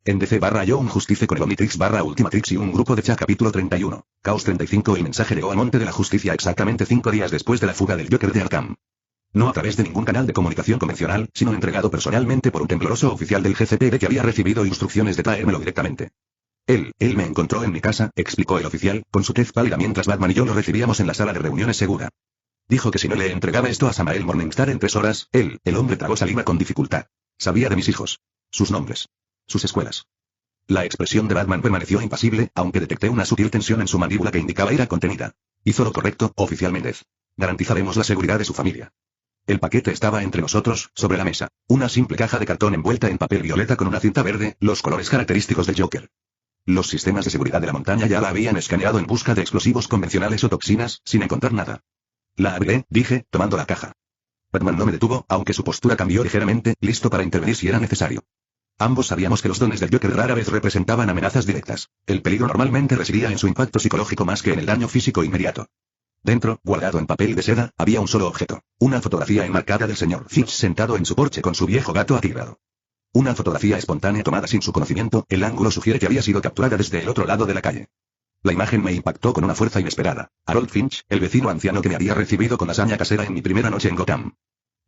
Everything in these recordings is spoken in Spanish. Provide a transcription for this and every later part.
En DC/Young Justice con el Omnitrix /Ultimatrix y un grupo de chat capítulo 31. Caos 35. El mensaje llegó a Monte de la Justicia exactamente 5 días después de la fuga del Joker de Arkham. No a través de ningún canal de comunicación convencional, sino entregado personalmente por un tembloroso oficial del GCPD que había recibido instrucciones de traérmelo directamente. Él me encontró en mi casa, explicó el oficial, con su tez pálida mientras Batman y yo lo recibíamos en la sala de reuniones segura. Dijo que si no le entregaba esto a Samael Morningstar en 3 horas, el hombre tragó saliva con dificultad. Sabía de mis hijos. Sus nombres. Sus escuelas. La expresión de Batman permaneció impasible, aunque detecté una sutil tensión en su mandíbula que indicaba ira contenida. Hizo lo correcto, oficial Méndez. Garantizaremos la seguridad de su familia. El paquete estaba entre nosotros, sobre la mesa. Una simple caja de cartón envuelta en papel violeta con una cinta verde, los colores característicos del Joker. Los sistemas de seguridad de la montaña ya la habían escaneado en busca de explosivos convencionales o toxinas, sin encontrar nada. La abriré, dije, tomando la caja. Batman no me detuvo, aunque su postura cambió ligeramente, listo para intervenir si era necesario. Ambos sabíamos que los dones del Joker rara vez representaban amenazas directas. El peligro normalmente residía en su impacto psicológico más que en el daño físico inmediato. Dentro, guardado en papel de seda, había un solo objeto. Una fotografía enmarcada del señor Finch sentado en su porche con su viejo gato atigrado. Una fotografía espontánea tomada sin su conocimiento, el ángulo sugiere que había sido capturada desde el otro lado de la calle. La imagen me impactó con una fuerza inesperada. Harold Finch, el vecino anciano que me había recibido con lasaña casera en mi primera noche en Gotham.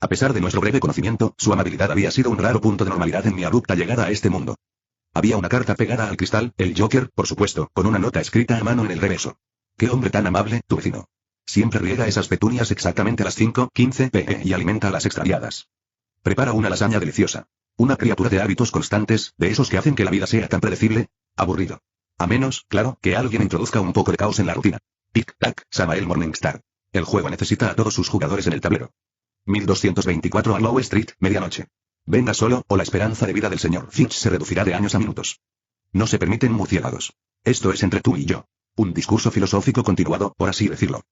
A pesar de nuestro breve conocimiento, su amabilidad había sido un raro punto de normalidad en mi abrupta llegada a este mundo. Había una carta pegada al cristal, el Joker, por supuesto, con una nota escrita a mano en el reverso. «Qué hombre tan amable, tu vecino. Siempre riega esas petunias exactamente a las 5:15 p.m. y alimenta a las extraviadas. Prepara una lasaña deliciosa. Una criatura de hábitos constantes, de esos que hacen que la vida sea tan predecible, aburrido. A menos, claro, que alguien introduzca un poco de caos en la rutina. Tic-tac, Samael Morningstar. El juego necesita a todos sus jugadores en el tablero. 1224 Arlow Street, medianoche. Venga solo, o la esperanza de vida del señor Finch se reducirá de años a minutos. No se permiten murciélagos. Esto es entre tú y yo. Un discurso filosófico continuado, por así decirlo.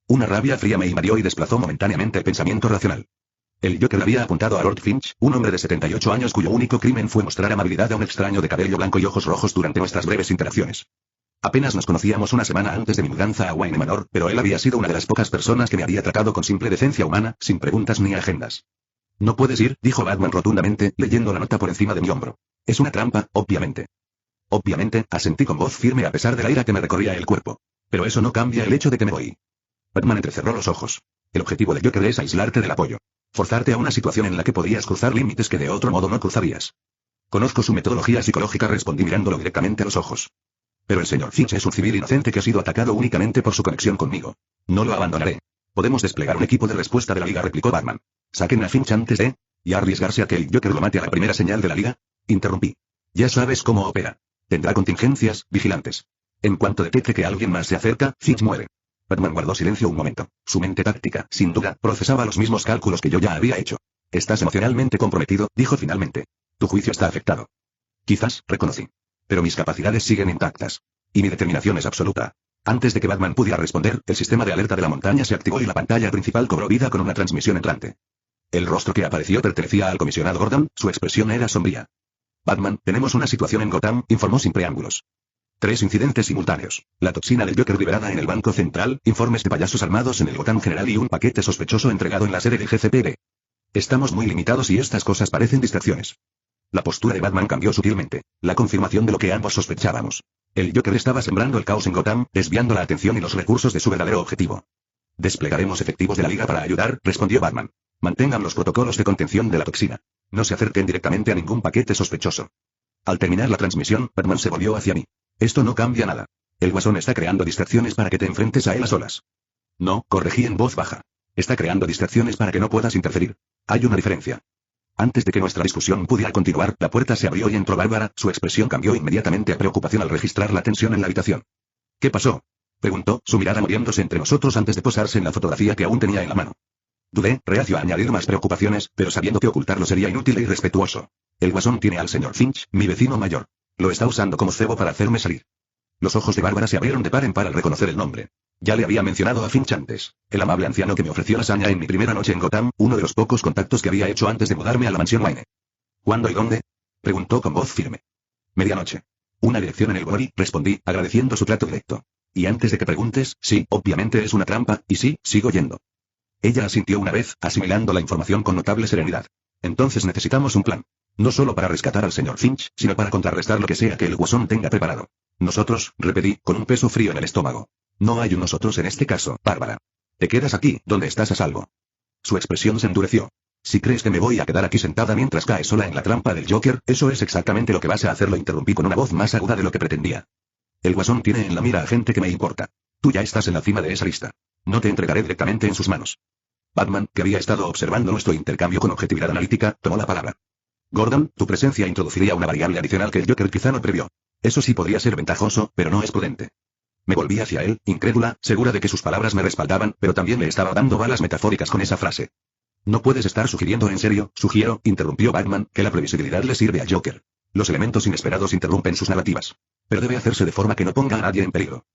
Una rabia fría me invadió y desplazó momentáneamente el pensamiento racional. El Joker había apuntado a Lord Finch, un hombre de 78 años cuyo único crimen fue mostrar amabilidad a un extraño de cabello blanco y ojos rojos durante nuestras breves interacciones. Apenas nos conocíamos una semana antes de mi mudanza a Wayne Manor, pero él había sido una de las pocas personas que me había tratado con simple decencia humana, sin preguntas ni agendas. No puedes ir, dijo Batman rotundamente, leyendo la nota por encima de mi hombro. Es una trampa, obviamente. Obviamente, asentí con voz firme a pesar de la ira que me recorría el cuerpo. Pero eso no cambia el hecho de que me voy. Batman entrecerró los ojos. El objetivo de Joker es aislarte del apoyo. Forzarte a una situación en la que podías cruzar límites que de otro modo no cruzarías. Conozco su metodología psicológica, respondí mirándolo directamente a los ojos. Pero el señor Finch es un civil inocente que ha sido atacado únicamente por su conexión conmigo. No lo abandonaré. Podemos desplegar un equipo de respuesta de la Liga, replicó Batman. Saquen a Finch antes de... ¿y arriesgarse a que el Joker lo mate a la primera señal de la Liga? Interrumpí. Ya sabes cómo opera. Tendrá contingencias, vigilantes. En cuanto detecte que alguien más se acerca, Finch muere. Batman guardó silencio un momento. Su mente táctica, sin duda, procesaba los mismos cálculos que yo ya había hecho. Estás emocionalmente comprometido, dijo finalmente. Tu juicio está afectado. Quizás, reconocí. Pero mis capacidades siguen intactas. Y mi determinación es absoluta. Antes de que Batman pudiera responder, el sistema de alerta de la montaña se activó y la pantalla principal cobró vida con una transmisión entrante. El rostro que apareció pertenecía al comisionado Gordon, su expresión era sombría. Batman, tenemos una situación en Gotham, informó sin preámbulos. 3 incidentes simultáneos. La toxina del Joker liberada en el Banco Central, informes de payasos armados en el Gotham General y un paquete sospechoso entregado en la sede del GCPD. Estamos muy limitados y estas cosas parecen distracciones. La postura de Batman cambió sutilmente. La confirmación de lo que ambos sospechábamos. El Joker estaba sembrando el caos en Gotham, desviando la atención y los recursos de su verdadero objetivo. Desplegaremos efectivos de la Liga para ayudar, respondió Batman. Mantengan los protocolos de contención de la toxina. No se acerquen directamente a ningún paquete sospechoso. Al terminar la transmisión, Batman se volvió hacia mí. Esto no cambia nada. El Guasón está creando distracciones para que te enfrentes a él a solas. No, corregí en voz baja. Está creando distracciones para que no puedas interferir. Hay una diferencia. Antes de que nuestra discusión pudiera continuar, la puerta se abrió y entró Bárbara, su expresión cambió inmediatamente a preocupación al registrar la tensión en la habitación. ¿Qué pasó?, preguntó, su mirada moviéndose entre nosotros antes de posarse en la fotografía que aún tenía en la mano. Dudé, reacio a añadir más preocupaciones, pero sabiendo que ocultarlo sería inútil e irrespetuoso. El Guasón tiene al señor Finch, mi vecino mayor. Lo está usando como cebo para hacerme salir. Los ojos de Bárbara se abrieron de par en par al reconocer el nombre. Ya le había mencionado a Finch antes. El amable anciano que me ofreció lasaña en mi primera noche en Gotham, uno de los pocos contactos que había hecho antes de mudarme a la mansión Wayne. ¿Cuándo y dónde?, preguntó con voz firme. Medianoche. Una dirección en el Gory, respondí, agradeciendo su trato directo. Y antes de que preguntes, sí, obviamente es una trampa, y sí, sigo yendo. Ella asintió una vez, asimilando la información con notable serenidad. Entonces necesitamos un plan. No solo para rescatar al señor Finch, sino para contrarrestar lo que sea que el Guasón tenga preparado. Nosotros, repetí, con un peso frío en el estómago. No hay un nosotros en este caso, Bárbara. Te quedas aquí, donde estás a salvo. Su expresión se endureció. Si crees que me voy a quedar aquí sentada mientras caes sola en la trampa del Joker, eso es exactamente lo que vas a hacer, lo interrumpí con una voz más aguda de lo que pretendía. El Guasón tiene en la mira a gente que me importa. Tú ya estás en la cima de esa lista. No te entregaré directamente en sus manos. Batman, que había estado observando nuestro intercambio con objetividad analítica, tomó la palabra. Gordon, tu presencia introduciría una variable adicional que el Joker quizá no previó. Eso sí podría ser ventajoso, pero no es prudente. Me volví hacia él, incrédula, segura de que sus palabras me respaldaban, pero también le estaba dando balas metafóricas con esa frase. No puedes estar sugiriendo en serio, sugiero, interrumpió Batman, que la previsibilidad le sirve al Joker. Los elementos inesperados interrumpen sus narrativas. Pero debe hacerse de forma que no ponga a nadie en peligro.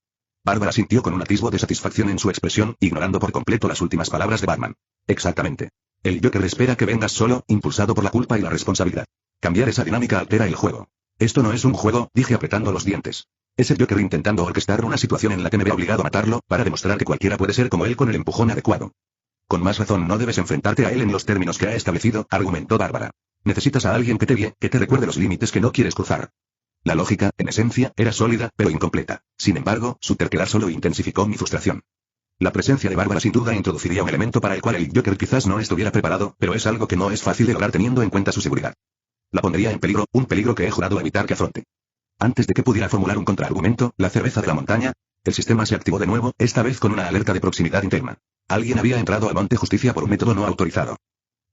Bárbara sintió con un atisbo de satisfacción en su expresión, ignorando por completo las últimas palabras de Batman. Exactamente. El Joker espera que vengas solo, impulsado por la culpa y la responsabilidad. Cambiar esa dinámica altera el juego. Esto no es un juego, dije apretando los dientes. Es el Joker intentando orquestar una situación en la que me vea obligado a matarlo, para demostrar que cualquiera puede ser como él con el empujón adecuado. Con más razón no debes enfrentarte a él en los términos que ha establecido, argumentó Bárbara. Necesitas a alguien que te guíe, que te recuerde los límites que no quieres cruzar. La lógica, en esencia, era sólida, pero incompleta. Sin embargo, su terquedad solo intensificó mi frustración. La presencia de Bárbara sin duda introduciría un elemento para el cual el Joker quizás no estuviera preparado, pero es algo que no es fácil de lograr teniendo en cuenta su seguridad. La pondría en peligro, un peligro que he jurado evitar que afronte. Antes de que pudiera formular un contraargumento, la cerveza de la montaña, el sistema se activó de nuevo, esta vez con una alerta de proximidad interna. Alguien había entrado al Monte Justicia por un método no autorizado.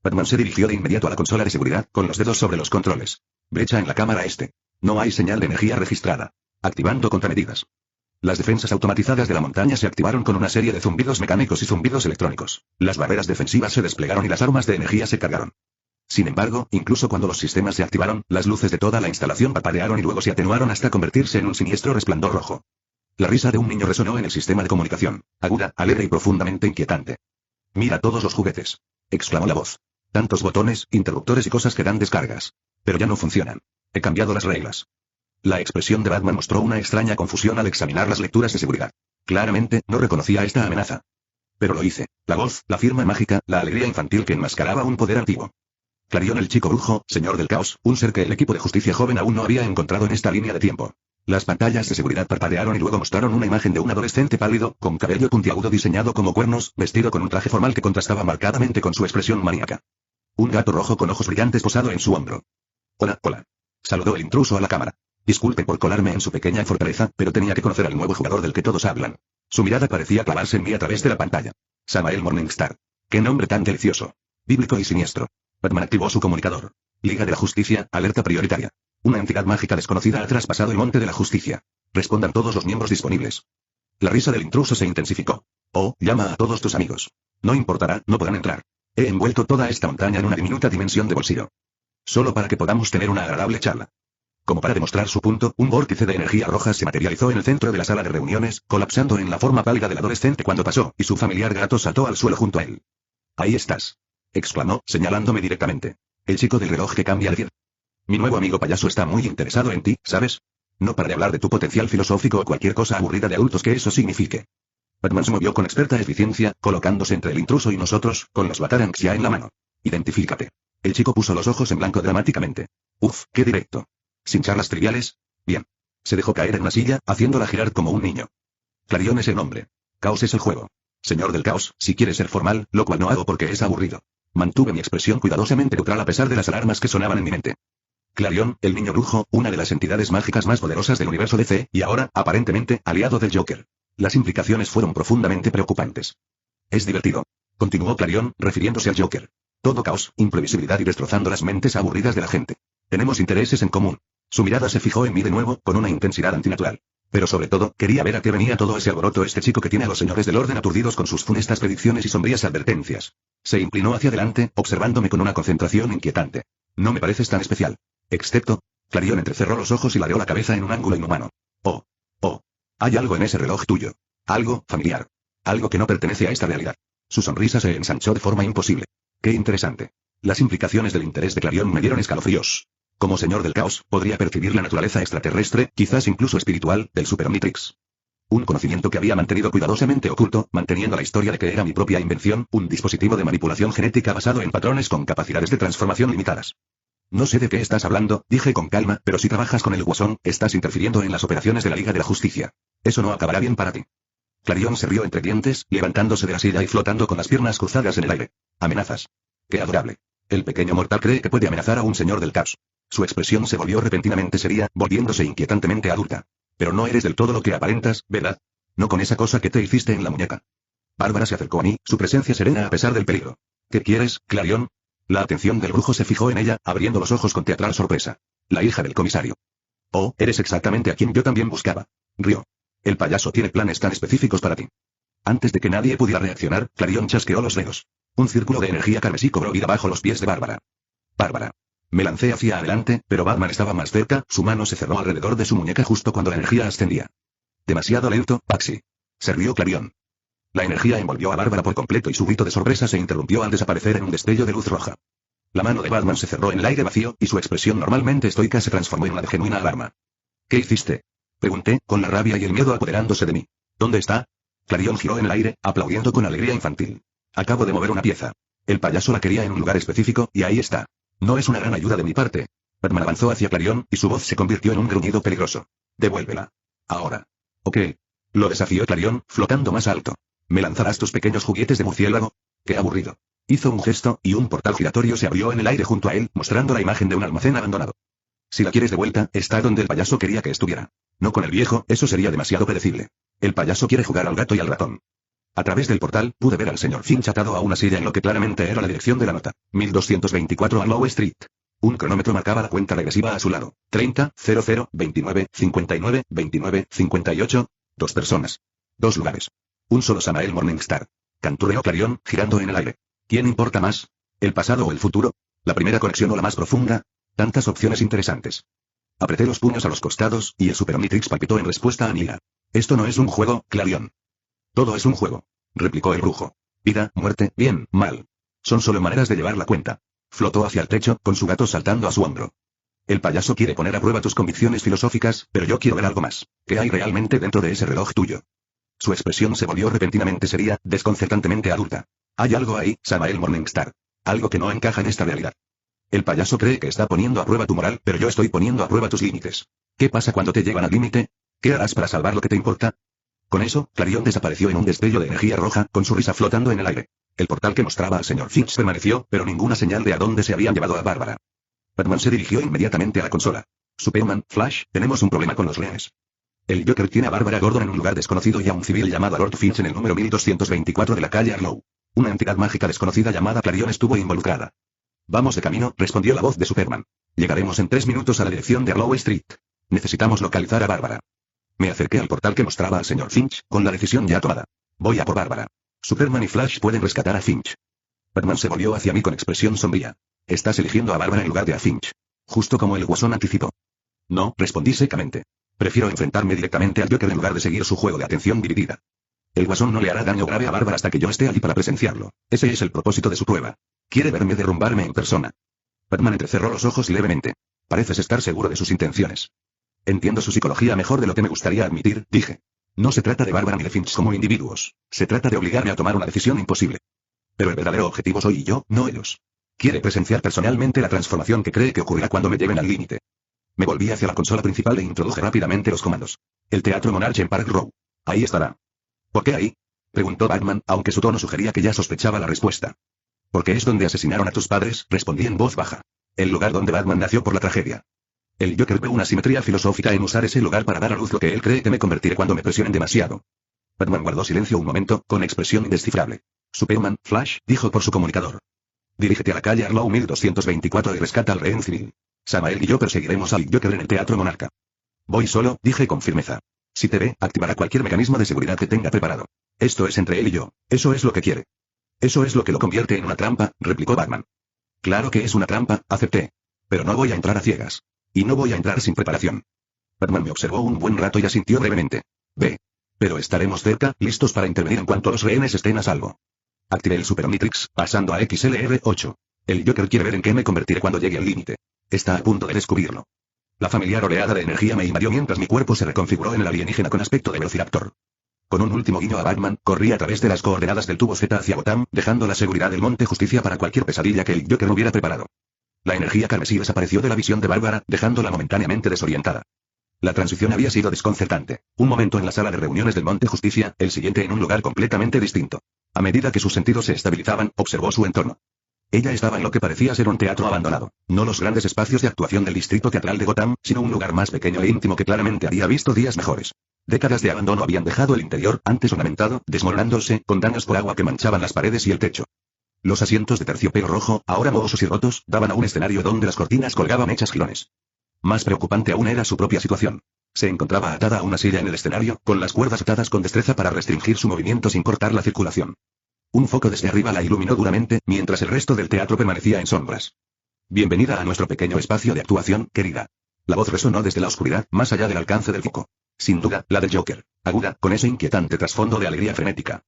Batman se dirigió de inmediato a la consola de seguridad, con los dedos sobre los controles. Brecha en la cámara este. No hay señal de energía registrada. Activando contramedidas. Las defensas automatizadas de la montaña se activaron con una serie de zumbidos mecánicos y zumbidos electrónicos. Las barreras defensivas se desplegaron y las armas de energía se cargaron. Sin embargo, incluso cuando los sistemas se activaron, las luces de toda la instalación parpadearon y luego se atenuaron hasta convertirse en un siniestro resplandor rojo. La risa de un niño resonó en el sistema de comunicación, aguda, alegre y profundamente inquietante. «Mira todos los juguetes», exclamó la voz. «Tantos botones, interruptores y cosas que dan descargas. Pero ya no funcionan. He cambiado las reglas». La expresión de Batman mostró una extraña confusión al examinar las lecturas de seguridad. Claramente, no reconocía esta amenaza. Pero lo hice. La voz, la firma mágica, la alegría infantil que enmascaraba un poder antiguo. Clarion el chico brujo, señor del caos, un ser que el equipo de justicia joven aún no había encontrado en esta línea de tiempo. Las pantallas de seguridad parpadearon y luego mostraron una imagen de un adolescente pálido, con cabello puntiagudo diseñado como cuernos, vestido con un traje formal que contrastaba marcadamente con su expresión maníaca. Un gato rojo con ojos brillantes posado en su hombro. «Hola, hola», saludó el intruso a la cámara. «Disculpe por colarme en su pequeña fortaleza, pero tenía que conocer al nuevo jugador del que todos hablan». Su mirada parecía clavarse en mí a través de la pantalla. Samael Morningstar. ¡Qué nombre tan delicioso! Bíblico y siniestro. Batman activó su comunicador. Liga de la Justicia, alerta prioritaria. Una entidad mágica desconocida ha traspasado el monte de la justicia. Respondan todos los miembros disponibles. La risa del intruso se intensificó. «Oh, llama a todos tus amigos. No importará, no podrán entrar. He envuelto toda esta montaña en una diminuta dimensión de bolsillo. Solo para que podamos tener una agradable charla». Como para demostrar su punto, un vórtice de energía roja se materializó en el centro de la sala de reuniones, colapsando en la forma pálida del adolescente cuando pasó, y su familiar gato saltó al suelo junto a él. «Ahí estás», exclamó, señalándome directamente. «El chico del reloj que cambia de piel. Mi nuevo amigo payaso está muy interesado en ti, ¿sabes? No para de hablar de tu potencial filosófico o cualquier cosa aburrida de adultos que eso signifique». Batman se movió con experta eficiencia, colocándose entre el intruso y nosotros, con los batarangs ya en la mano. «Identifícate». El chico puso los ojos en blanco dramáticamente. «Uf, qué directo. ¿Sin charlas triviales? Bien». Se dejó caer en una silla, haciéndola girar como un niño. «Clarion es el nombre. Caos es el juego. Señor del caos, si quiere ser formal, lo cual no hago porque es aburrido». Mantuve mi expresión cuidadosamente neutral a pesar de las alarmas que sonaban en mi mente. Clarion, el niño brujo, una de las entidades mágicas más poderosas del universo DC, y ahora, aparentemente, aliado del Joker. Las implicaciones fueron profundamente preocupantes. «Es divertido», continuó Clarion, refiriéndose al Joker. «Todo caos, imprevisibilidad y destrozando las mentes aburridas de la gente. Tenemos intereses en común». Su mirada se fijó en mí de nuevo, con una intensidad antinatural. Pero sobre todo, quería ver a qué venía todo ese alboroto, este chico que tiene a los señores del orden aturdidos con sus funestas predicciones y sombrías advertencias. Se inclinó hacia adelante, observándome con una concentración inquietante. «No me pareces tan especial. Excepto...». Clarion entrecerró los ojos y ladeó la cabeza en un ángulo inhumano. «Oh. Oh. Hay algo en ese reloj tuyo. Algo familiar. Algo que no pertenece a esta realidad». Su sonrisa se ensanchó de forma imposible. «Qué interesante». Las implicaciones del interés de Clarion me dieron escalofríos. Como señor del caos, podría percibir la naturaleza extraterrestre, quizás incluso espiritual, del Super Omnitrix. Un conocimiento que había mantenido cuidadosamente oculto, manteniendo la historia de que era mi propia invención, un dispositivo de manipulación genética basado en patrones con capacidades de transformación limitadas. No sé de qué estás hablando, dije con calma, pero si trabajas con el Guasón, estás interfiriendo en las operaciones de la Liga de la Justicia. Eso no acabará bien para ti. Clarion se rió entre dientes, levantándose de la silla y flotando con las piernas cruzadas en el aire. ¿Amenazas? ¡Qué adorable! El pequeño mortal cree que puede amenazar a un señor del caos. Su expresión se volvió repentinamente seria, volviéndose inquietantemente adulta. Pero no eres del todo lo que aparentas, ¿verdad? No con esa cosa que te hiciste en la muñeca. Bárbara se acercó a mí, su presencia serena a pesar del peligro. ¿Qué quieres, Clarion? La atención del brujo se fijó en ella, abriendo los ojos con teatral sorpresa. La hija del comisario. Oh, eres exactamente a quien yo también buscaba. Rió. El payaso tiene planes tan específicos para ti. Antes de que nadie pudiera reaccionar, Clarion chasqueó los dedos. Un círculo de energía carmesí cobró vida bajo los pies de Bárbara. Bárbara. Me lancé hacia adelante, pero Batman estaba más cerca, su mano se cerró alrededor de su muñeca justo cuando la energía ascendía. Demasiado lento, Paxi. Se rió Clarion. La energía envolvió a Bárbara por completo y su grito de sorpresa se interrumpió al desaparecer en un destello de luz roja. La mano de Batman se cerró en el aire vacío, y su expresión normalmente estoica se transformó en una de genuina alarma. ¿Qué hiciste? Pregunté, con la rabia y el miedo apoderándose de mí. ¿Dónde está? Clarion giró en el aire, aplaudiendo con alegría infantil. Acabo de mover una pieza. El payaso la quería en un lugar específico, y ahí está. No es una gran ayuda de mi parte. Batman avanzó hacia Clarion, y su voz se convirtió en un gruñido peligroso. Devuélvela. Ahora. ¿Ok? Lo desafió Clarion, flotando más alto. ¿Me lanzarás tus pequeños juguetes de murciélago? ¡Qué aburrido! Hizo un gesto, y un portal giratorio se abrió en el aire junto a él, mostrando la imagen de un almacén abandonado. Si la quieres de vuelta, está donde el payaso quería que estuviera. No con el viejo, eso sería demasiado predecible. El payaso quiere jugar al gato y al ratón. A través del portal, pude ver al señor Finch atado a una silla en lo que claramente era la dirección de la nota. 1224 Arlow Street. Un cronómetro marcaba la cuenta regresiva a su lado. 30, 00, 29, 59, 29, 58. 2 personas. 2 lugares. Un solo Samael Morningstar. Canturreó Clarion, girando en el aire. ¿Quién importa más? ¿El pasado o el futuro? ¿La primera conexión o la más profunda? Tantas opciones interesantes. Apreté los puños a los costados, y el Super Omnitrix palpitó en respuesta a mi ira. Esto no es un juego, Clarion. Todo es un juego, replicó el brujo. Vida, muerte, bien, mal. Son solo maneras de llevar la cuenta. Flotó hacia el techo, con su gato saltando a su hombro. El payaso quiere poner a prueba tus convicciones filosóficas, pero yo quiero ver algo más. ¿Qué hay realmente dentro de ese reloj tuyo? Su expresión se volvió repentinamente seria, desconcertantemente adulta. Hay algo ahí, Samael Morningstar. Algo que no encaja en esta realidad. El payaso cree que está poniendo a prueba tu moral, pero yo estoy poniendo a prueba tus límites. ¿Qué pasa cuando te llevan al límite? ¿Qué harás para salvar lo que te importa? Con eso, Clarion desapareció en un destello de energía roja, con su risa flotando en el aire. El portal que mostraba al señor Finch permaneció, pero ninguna señal de a dónde se habían llevado a Bárbara. Batman se dirigió inmediatamente a la consola. Superman, Flash, tenemos un problema con los rehenes. El Joker tiene a Bárbara Gordon en un lugar desconocido y a un civil llamado Lord Finch en el número 1224 de la calle Arlow. Una entidad mágica desconocida llamada Clarion estuvo involucrada. Vamos de camino, respondió la voz de Superman. Llegaremos en 3 minutos a la dirección de Arlow Street. Necesitamos localizar a Bárbara. Me acerqué al portal que mostraba al señor Finch, con la decisión ya tomada. Voy a por Bárbara. Superman y Flash pueden rescatar a Finch. Batman se volvió hacia mí con expresión sombría. Estás eligiendo a Bárbara en lugar de a Finch. Justo como el Guasón anticipó. No, respondí secamente. Prefiero enfrentarme directamente al Joker en lugar de seguir su juego de atención dividida. El Guasón no le hará daño grave a Bárbara hasta que yo esté allí para presenciarlo. Ese es el propósito de su prueba. Quiere verme derrumbarme en persona. Batman entrecerró los ojos levemente. Pareces estar seguro de sus intenciones. Entiendo su psicología mejor de lo que me gustaría admitir, dije. No se trata de Bárbara ni de Finch como individuos. Se trata de obligarme a tomar una decisión imposible. Pero el verdadero objetivo soy yo, no ellos. Quiere presenciar personalmente la transformación que cree que ocurrirá cuando me lleven al límite. Me volví hacia la consola principal e introduje rápidamente los comandos. El Teatro Monarch en Park Row. Ahí estará. ¿Por qué ahí? Preguntó Batman, aunque su tono sugería que ya sospechaba la respuesta. Porque es donde asesinaron a tus padres, respondí en voz baja. El lugar donde Batman nació por la tragedia. El Joker ve una simetría filosófica en usar ese lugar para dar a luz lo que él cree que me convertiré cuando me presionen demasiado. Batman guardó silencio un momento, con expresión indescifrable. Superman, Flash, dijo por su comunicador. Dirígete a la calle Arlow 1224 y rescata al rehén civil. Samael y yo perseguiremos al Joker en el Teatro Monarca. Voy solo, dije con firmeza. Si te ve, activará cualquier mecanismo de seguridad que tenga preparado. Esto es entre él y yo. Eso es lo que quiere. Eso es lo que lo convierte en una trampa, replicó Batman. Claro que es una trampa, acepté. Pero no voy a entrar a ciegas. Y no voy a entrar sin preparación. Batman me observó un buen rato y asintió brevemente. Ve. Pero estaremos cerca, listos para intervenir en cuanto los rehenes estén a salvo. Activé el Super Omnitrix, pasando a XLR8. El Joker quiere ver en qué me convertiré cuando llegue al límite. Está a punto de descubrirlo. La familiar oleada de energía me invadió mientras mi cuerpo se reconfiguró en el alienígena con aspecto de Velociraptor. Con un último guiño a Batman, corrí a través de las coordenadas del tubo Z hacia Gotham, dejando la seguridad del Monte Justicia para cualquier pesadilla que el Joker hubiera preparado. La energía carmesí desapareció de la visión de Bárbara, dejándola momentáneamente desorientada. La transición había sido desconcertante. Un momento en la sala de reuniones del Monte Justicia, el siguiente en un lugar completamente distinto. A medida que sus sentidos se estabilizaban, observó su entorno. Ella estaba en lo que parecía ser un teatro abandonado. No los grandes espacios de actuación del distrito teatral de Gotham, sino un lugar más pequeño e íntimo que claramente había visto días mejores. Décadas de abandono habían dejado el interior, antes ornamentado, desmoronándose, con daños por agua que manchaban las paredes y el techo. Los asientos de terciopelo rojo, ahora mohosos y rotos, daban a un escenario donde las cortinas colgaban hechas jirones. Más preocupante aún era su propia situación. Se encontraba atada a una silla en el escenario, con las cuerdas atadas con destreza para restringir su movimiento sin cortar la circulación. Un foco desde arriba la iluminó duramente, mientras el resto del teatro permanecía en sombras. Bienvenida a nuestro pequeño espacio de actuación, querida. La voz resonó desde la oscuridad, más allá del alcance del foco. Sin duda, la del Joker, aguda, con ese inquietante trasfondo de alegría frenética.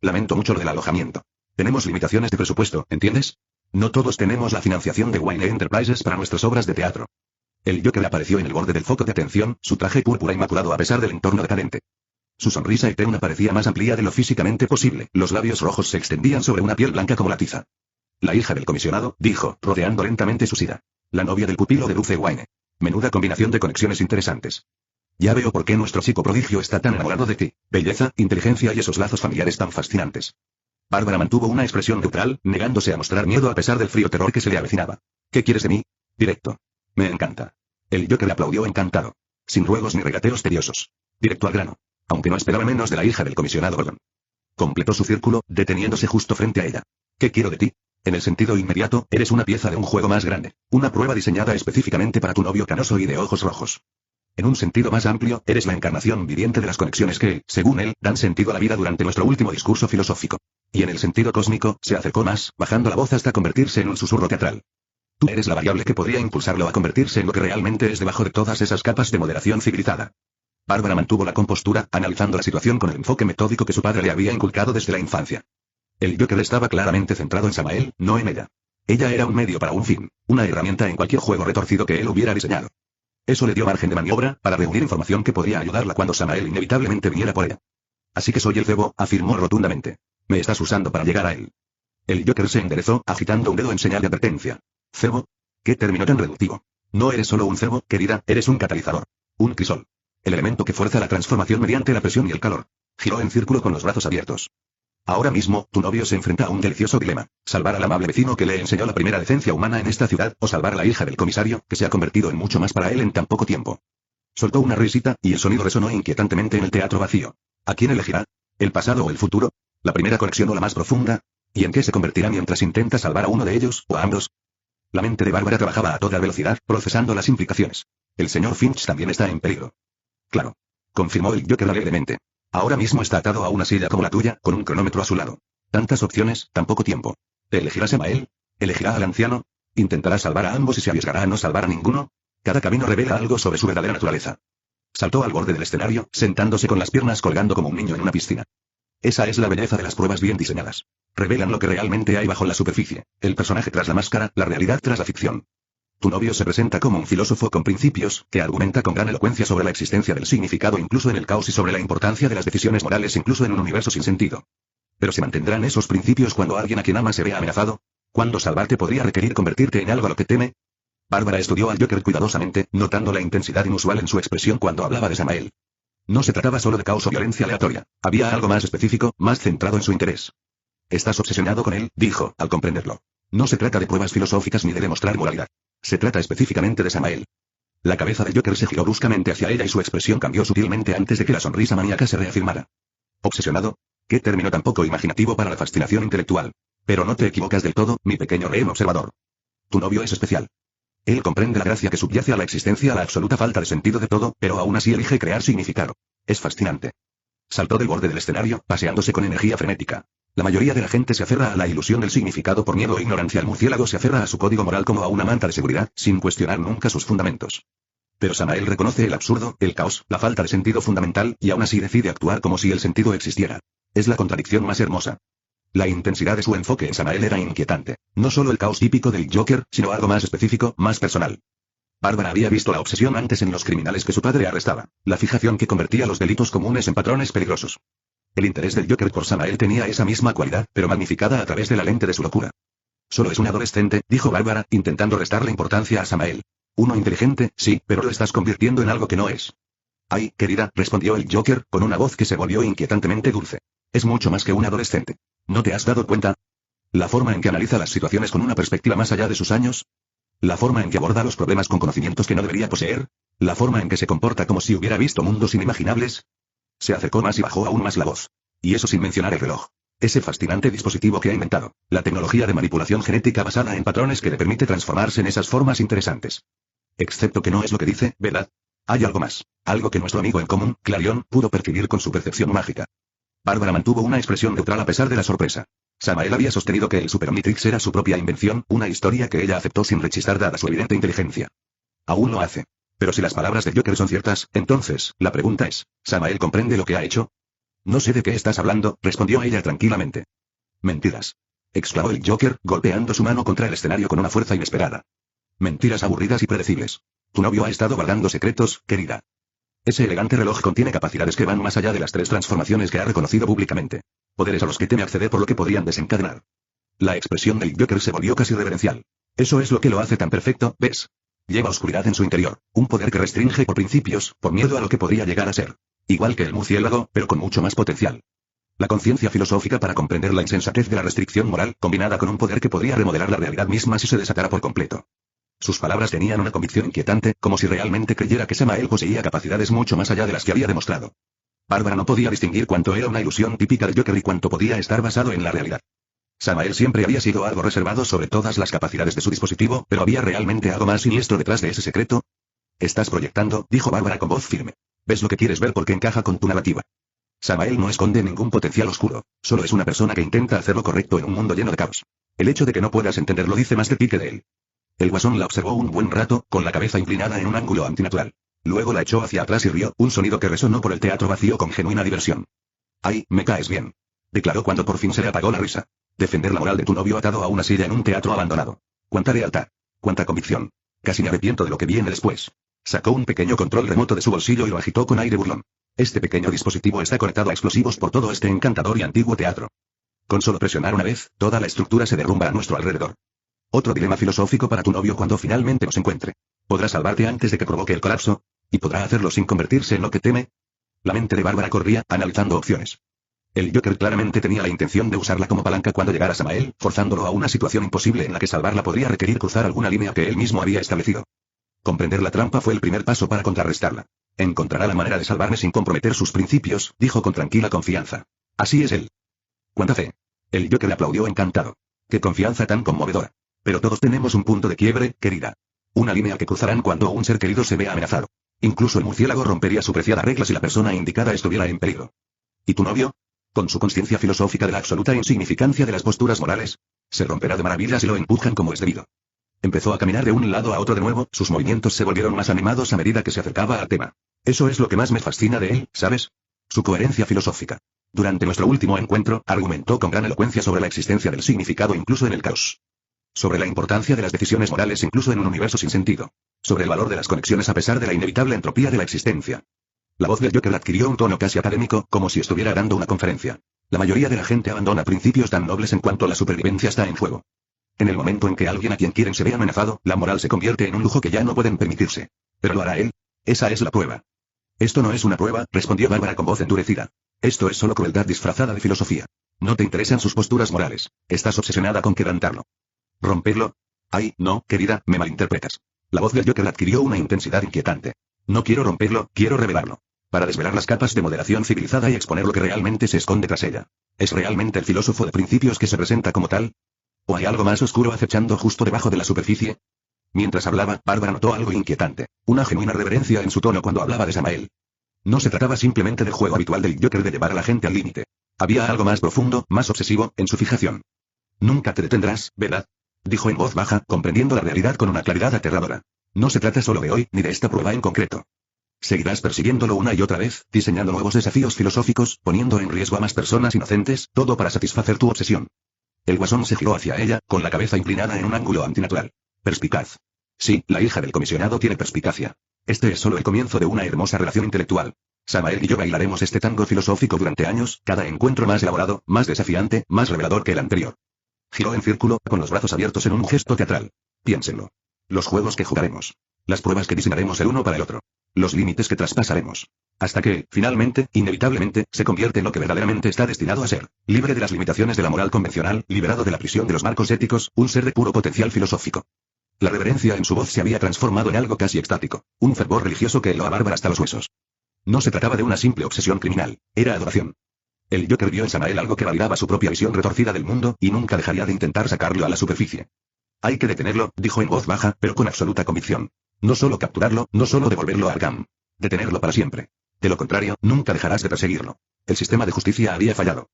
Lamento mucho lo del alojamiento. Tenemos limitaciones de presupuesto, ¿entiendes? No todos tenemos la financiación de Wayne Enterprises para nuestras obras de teatro. El Joker apareció en el borde del foco de atención, su traje púrpura inmaculado a pesar del entorno decadente. Su sonrisa eterna parecía más amplia de lo físicamente posible, los labios rojos se extendían sobre una piel blanca como la tiza. La hija del comisionado, dijo, rodeando lentamente su sida. La novia del pupilo de Bruce Wayne. Menuda combinación de conexiones interesantes. Ya veo por qué nuestro chico prodigio está tan enamorado de ti. Belleza, inteligencia y esos lazos familiares tan fascinantes. Bárbara mantuvo una expresión neutral, negándose a mostrar miedo a pesar del frío terror que se le avecinaba. ¿Qué quieres de mí? Directo. Me encanta. El Joker aplaudió encantado. Sin ruegos ni regateos tediosos. Directo al grano. Aunque no esperaba menos de la hija del comisionado Gordon. Completó su círculo, deteniéndose justo frente a ella. ¿Qué quiero de ti? En el sentido inmediato, eres una pieza de un juego más grande. Una prueba diseñada específicamente para tu novio canoso y de ojos rojos. En un sentido más amplio, eres la encarnación viviente de las conexiones que, según él, dan sentido a la vida durante nuestro último discurso filosófico. Y en el sentido cósmico, se acercó más, bajando la voz hasta convertirse en un susurro teatral. Tú eres la variable que podría impulsarlo a convertirse en lo que realmente es debajo de todas esas capas de moderación civilizada. Bárbara mantuvo la compostura, analizando la situación con el enfoque metódico que su padre le había inculcado desde la infancia. El Joker estaba claramente centrado en Samael, no en ella. Ella era un medio para un fin, una herramienta en cualquier juego retorcido que él hubiera diseñado. Eso le dio margen de maniobra, para reunir información que podría ayudarla cuando Samael inevitablemente viniera por ella. Así que soy el cebo, afirmó rotundamente. Me estás usando para llegar a él. El Joker se enderezó, agitando un dedo en señal de advertencia. ¿Cebo? ¿Qué término tan reductivo? No eres solo un cebo, querida, eres un catalizador. Un crisol. El elemento que fuerza la transformación mediante la presión y el calor. Giró en círculo con los brazos abiertos. Ahora mismo, tu novio se enfrenta a un delicioso dilema. Salvar al amable vecino que le enseñó la primera decencia humana en esta ciudad, o salvar a la hija del comisario, que se ha convertido en mucho más para él en tan poco tiempo. Soltó una risita, y el sonido resonó inquietantemente en el teatro vacío. ¿A quién elegirá? ¿El pasado o el futuro? ¿La primera conexión o la más profunda? ¿Y en qué se convertirá mientras intenta salvar a uno de ellos, o a ambos? La mente de Bárbara trabajaba a toda velocidad, procesando las implicaciones. El señor Finch también está en peligro. Claro. Confirmó el Joker alegremente. Ahora mismo está atado a una silla como la tuya, con un cronómetro a su lado. Tantas opciones, tan poco tiempo. ¿Te elegirá Samael? ¿Elegirá al anciano? ¿Intentará salvar a ambos y se arriesgará a no salvar a ninguno? Cada camino revela algo sobre su verdadera naturaleza. Saltó al borde del escenario, sentándose con las piernas colgando como un niño en una piscina. Esa es la belleza de las pruebas bien diseñadas. Revelan lo que realmente hay bajo la superficie, el personaje tras la máscara, la realidad tras la ficción. Tu novio se presenta como un filósofo con principios, que argumenta con gran elocuencia sobre la existencia del significado incluso en el caos y sobre la importancia de las decisiones morales incluso en un universo sin sentido. Pero ¿se mantendrán esos principios cuando alguien a quien ama se vea amenazado? ¿Cuándo salvarte podría requerir convertirte en algo a lo que teme? Bárbara estudió al Joker cuidadosamente, notando la intensidad inusual en su expresión cuando hablaba de Samael. No se trataba solo de caos o violencia aleatoria, había algo más específico, más centrado en su interés. Estás obsesionado con él, dijo, al comprenderlo. No se trata de pruebas filosóficas ni de demostrar moralidad. Se trata específicamente de Samael. La cabeza de Joker se giró bruscamente hacia ella y su expresión cambió sutilmente antes de que la sonrisa maníaca se reafirmara. ¿Obsesionado? Qué término tan poco imaginativo para la fascinación intelectual. Pero no te equivocas del todo, mi pequeño rehén observador. Tu novio es especial. Él comprende la gracia que subyace a la existencia, a la absoluta falta de sentido de todo, pero aún así elige crear significado. Es fascinante. Saltó del borde del escenario, paseándose con energía frenética. La mayoría de la gente se aferra a la ilusión del significado por miedo e ignorancia. El murciélago se aferra a su código moral como a una manta de seguridad, sin cuestionar nunca sus fundamentos. Pero Samael reconoce el absurdo, el caos, la falta de sentido fundamental, y aún así decide actuar como si el sentido existiera. Es la contradicción más hermosa. La intensidad de su enfoque en Samael era inquietante. No solo el caos típico del Joker, sino algo más específico, más personal. Bárbara había visto la obsesión antes en los criminales que su padre arrestaba, la fijación que convertía los delitos comunes en patrones peligrosos. El interés del Joker por Samael tenía esa misma cualidad, pero magnificada a través de la lente de su locura. Solo es un adolescente, dijo Bárbara, intentando restarle importancia a Samael. Uno inteligente, sí, pero lo estás convirtiendo en algo que no es. Ay, querida, respondió el Joker, con una voz que se volvió inquietantemente dulce. Es mucho más que un adolescente. ¿No te has dado cuenta? La forma en que analiza las situaciones con una perspectiva más allá de sus años. La forma en que aborda los problemas con conocimientos que no debería poseer. La forma en que se comporta como si hubiera visto mundos inimaginables. Se acercó más y bajó aún más la voz. Y eso sin mencionar el reloj. Ese fascinante dispositivo que ha inventado. La tecnología de manipulación genética basada en patrones que le permite transformarse en esas formas interesantes. Excepto que no es lo que dice, ¿verdad? Hay algo más. Algo que nuestro amigo en común, Clarion, pudo percibir con su percepción mágica. Bárbara mantuvo una expresión neutral a pesar de la sorpresa. Samael había sostenido que el Super Omnitrix era su propia invención, una historia que ella aceptó sin rechistar dada su evidente inteligencia. Aún lo hace. Pero si las palabras de Joker son ciertas, entonces, la pregunta es, ¿Samael comprende lo que ha hecho? No sé de qué estás hablando, respondió ella tranquilamente. Mentiras. Exclamó el Joker, golpeando su mano contra el escenario con una fuerza inesperada. Mentiras aburridas y predecibles. Tu novio ha estado guardando secretos, querida. Ese elegante reloj contiene capacidades que van más allá de las 3 transformaciones que ha reconocido públicamente. Poderes a los que teme acceder por lo que podrían desencadenar. La expresión del Joker se volvió casi reverencial. Eso es lo que lo hace tan perfecto, ¿ves? Lleva oscuridad en su interior, un poder que restringe por principios, por miedo a lo que podría llegar a ser. Igual que el murciélago, pero con mucho más potencial. La conciencia filosófica para comprender la insensatez de la restricción moral, combinada con un poder que podría remodelar la realidad misma si se desatara por completo. Sus palabras tenían una convicción inquietante, como si realmente creyera que Samael poseía capacidades mucho más allá de las que había demostrado. Bárbara no podía distinguir cuánto era una ilusión típica de Joker y cuánto podía estar basado en la realidad. Samael siempre había sido algo reservado sobre todas las capacidades de su dispositivo, pero ¿había realmente algo más siniestro detrás de ese secreto? Estás proyectando, dijo Bárbara con voz firme. Ves lo que quieres ver porque encaja con tu narrativa. Samael no esconde ningún potencial oscuro, solo es una persona que intenta hacer lo correcto en un mundo lleno de caos. El hecho de que no puedas entenderlo dice más de ti que de él. El Guasón la observó un buen rato, con la cabeza inclinada en un ángulo antinatural. Luego la echó hacia atrás y rió, un sonido que resonó por el teatro vacío con genuina diversión. «Ay, me caes bien», declaró cuando por fin se le apagó la risa. «Defender la moral de tu novio atado a una silla en un teatro abandonado. Cuánta lealtad. Cuánta convicción. Casi me arrepiento de lo que viene después». Sacó un pequeño control remoto de su bolsillo y lo agitó con aire burlón. Este pequeño dispositivo está conectado a explosivos por todo este encantador y antiguo teatro. Con solo presionar una vez, toda la estructura se derrumba a nuestro alrededor. Otro dilema filosófico para tu novio cuando finalmente nos encuentre. ¿Podrá salvarte antes de que provoque el colapso? ¿Y podrá hacerlo sin convertirse en lo que teme? La mente de Bárbara corría, analizando opciones. El Joker claramente tenía la intención de usarla como palanca cuando llegara Samael, forzándolo a una situación imposible en la que salvarla podría requerir cruzar alguna línea que él mismo había establecido. Comprender la trampa fue el primer paso para contrarrestarla. Encontrará la manera de salvarme sin comprometer sus principios, dijo con tranquila confianza. Así es él. ¿Cuánta fe? El Joker aplaudió encantado. ¡Qué confianza tan conmovedora! Pero todos tenemos un punto de quiebre, querida. Una línea que cruzarán cuando un ser querido se vea amenazado. Incluso el murciélago rompería su preciada regla si la persona indicada estuviera en peligro. ¿Y tu novio? Con su conciencia filosófica de la absoluta insignificancia de las posturas morales, se romperá de maravilla si lo empujan como es debido. Empezó a caminar de un lado a otro de nuevo, sus movimientos se volvieron más animados a medida que se acercaba al tema. Eso es lo que más me fascina de él, ¿sabes? Su coherencia filosófica. Durante nuestro último encuentro, argumentó con gran elocuencia sobre la existencia del significado incluso en el caos. Sobre la importancia de las decisiones morales incluso en un universo sin sentido. Sobre el valor de las conexiones a pesar de la inevitable entropía de la existencia. La voz del Joker adquirió un tono casi académico, como si estuviera dando una conferencia. La mayoría de la gente abandona principios tan nobles en cuanto la supervivencia está en juego. En el momento en que alguien a quien quieren se ve amenazado, la moral se convierte en un lujo que ya no pueden permitirse. ¿Pero lo hará él? Esa es la prueba. Esto no es una prueba, respondió Bárbara con voz endurecida. Esto es solo crueldad disfrazada de filosofía. No te interesan sus posturas morales. Estás obsesionada con quebrantarlo. ¿Romperlo? Ay, no, querida, me malinterpretas. La voz del Joker adquirió una intensidad inquietante. No quiero romperlo, quiero revelarlo. Para desvelar las capas de moderación civilizada y exponer lo que realmente se esconde tras ella. ¿Es realmente el filósofo de principios que se presenta como tal? ¿O hay algo más oscuro acechando justo debajo de la superficie? Mientras hablaba, Bárbara notó algo inquietante. Una genuina reverencia en su tono cuando hablaba de Samael. No se trataba simplemente del juego habitual del Joker de llevar a la gente al límite. Había algo más profundo, más obsesivo, en su fijación. Nunca te detendrás, ¿verdad? Dijo en voz baja, comprendiendo la realidad con una claridad aterradora. No se trata solo de hoy, ni de esta prueba en concreto. Seguirás persiguiéndolo una y otra vez, diseñando nuevos desafíos filosóficos, poniendo en riesgo a más personas inocentes, todo para satisfacer tu obsesión. El Guasón se giró hacia ella, con la cabeza inclinada en un ángulo antinatural. Perspicaz. Sí, la hija del comisionado tiene perspicacia. Este es solo el comienzo de una hermosa relación intelectual. Samael y yo bailaremos este tango filosófico durante años, cada encuentro más elaborado, más desafiante, más revelador que el anterior. Giró en círculo, con los brazos abiertos en un gesto teatral. Piénsenlo. Los juegos que jugaremos. Las pruebas que diseñaremos el uno para el otro. Los límites que traspasaremos. Hasta que, finalmente, inevitablemente, se convierte en lo que verdaderamente está destinado a ser. Libre de las limitaciones de la moral convencional, liberado de la prisión de los marcos éticos, un ser de puro potencial filosófico. La reverencia en su voz se había transformado en algo casi extático. Un fervor religioso que heló a Bárbara hasta los huesos. No se trataba de una simple obsesión criminal. Era adoración. El Joker vio en Samael algo que validaba su propia visión retorcida del mundo, y nunca dejaría de intentar sacarlo a la superficie. Hay que detenerlo, dijo en voz baja, pero con absoluta convicción. No solo capturarlo, no solo devolverlo a Arkham. Detenerlo para siempre. De lo contrario, nunca dejarás de perseguirlo. El sistema de justicia había fallado.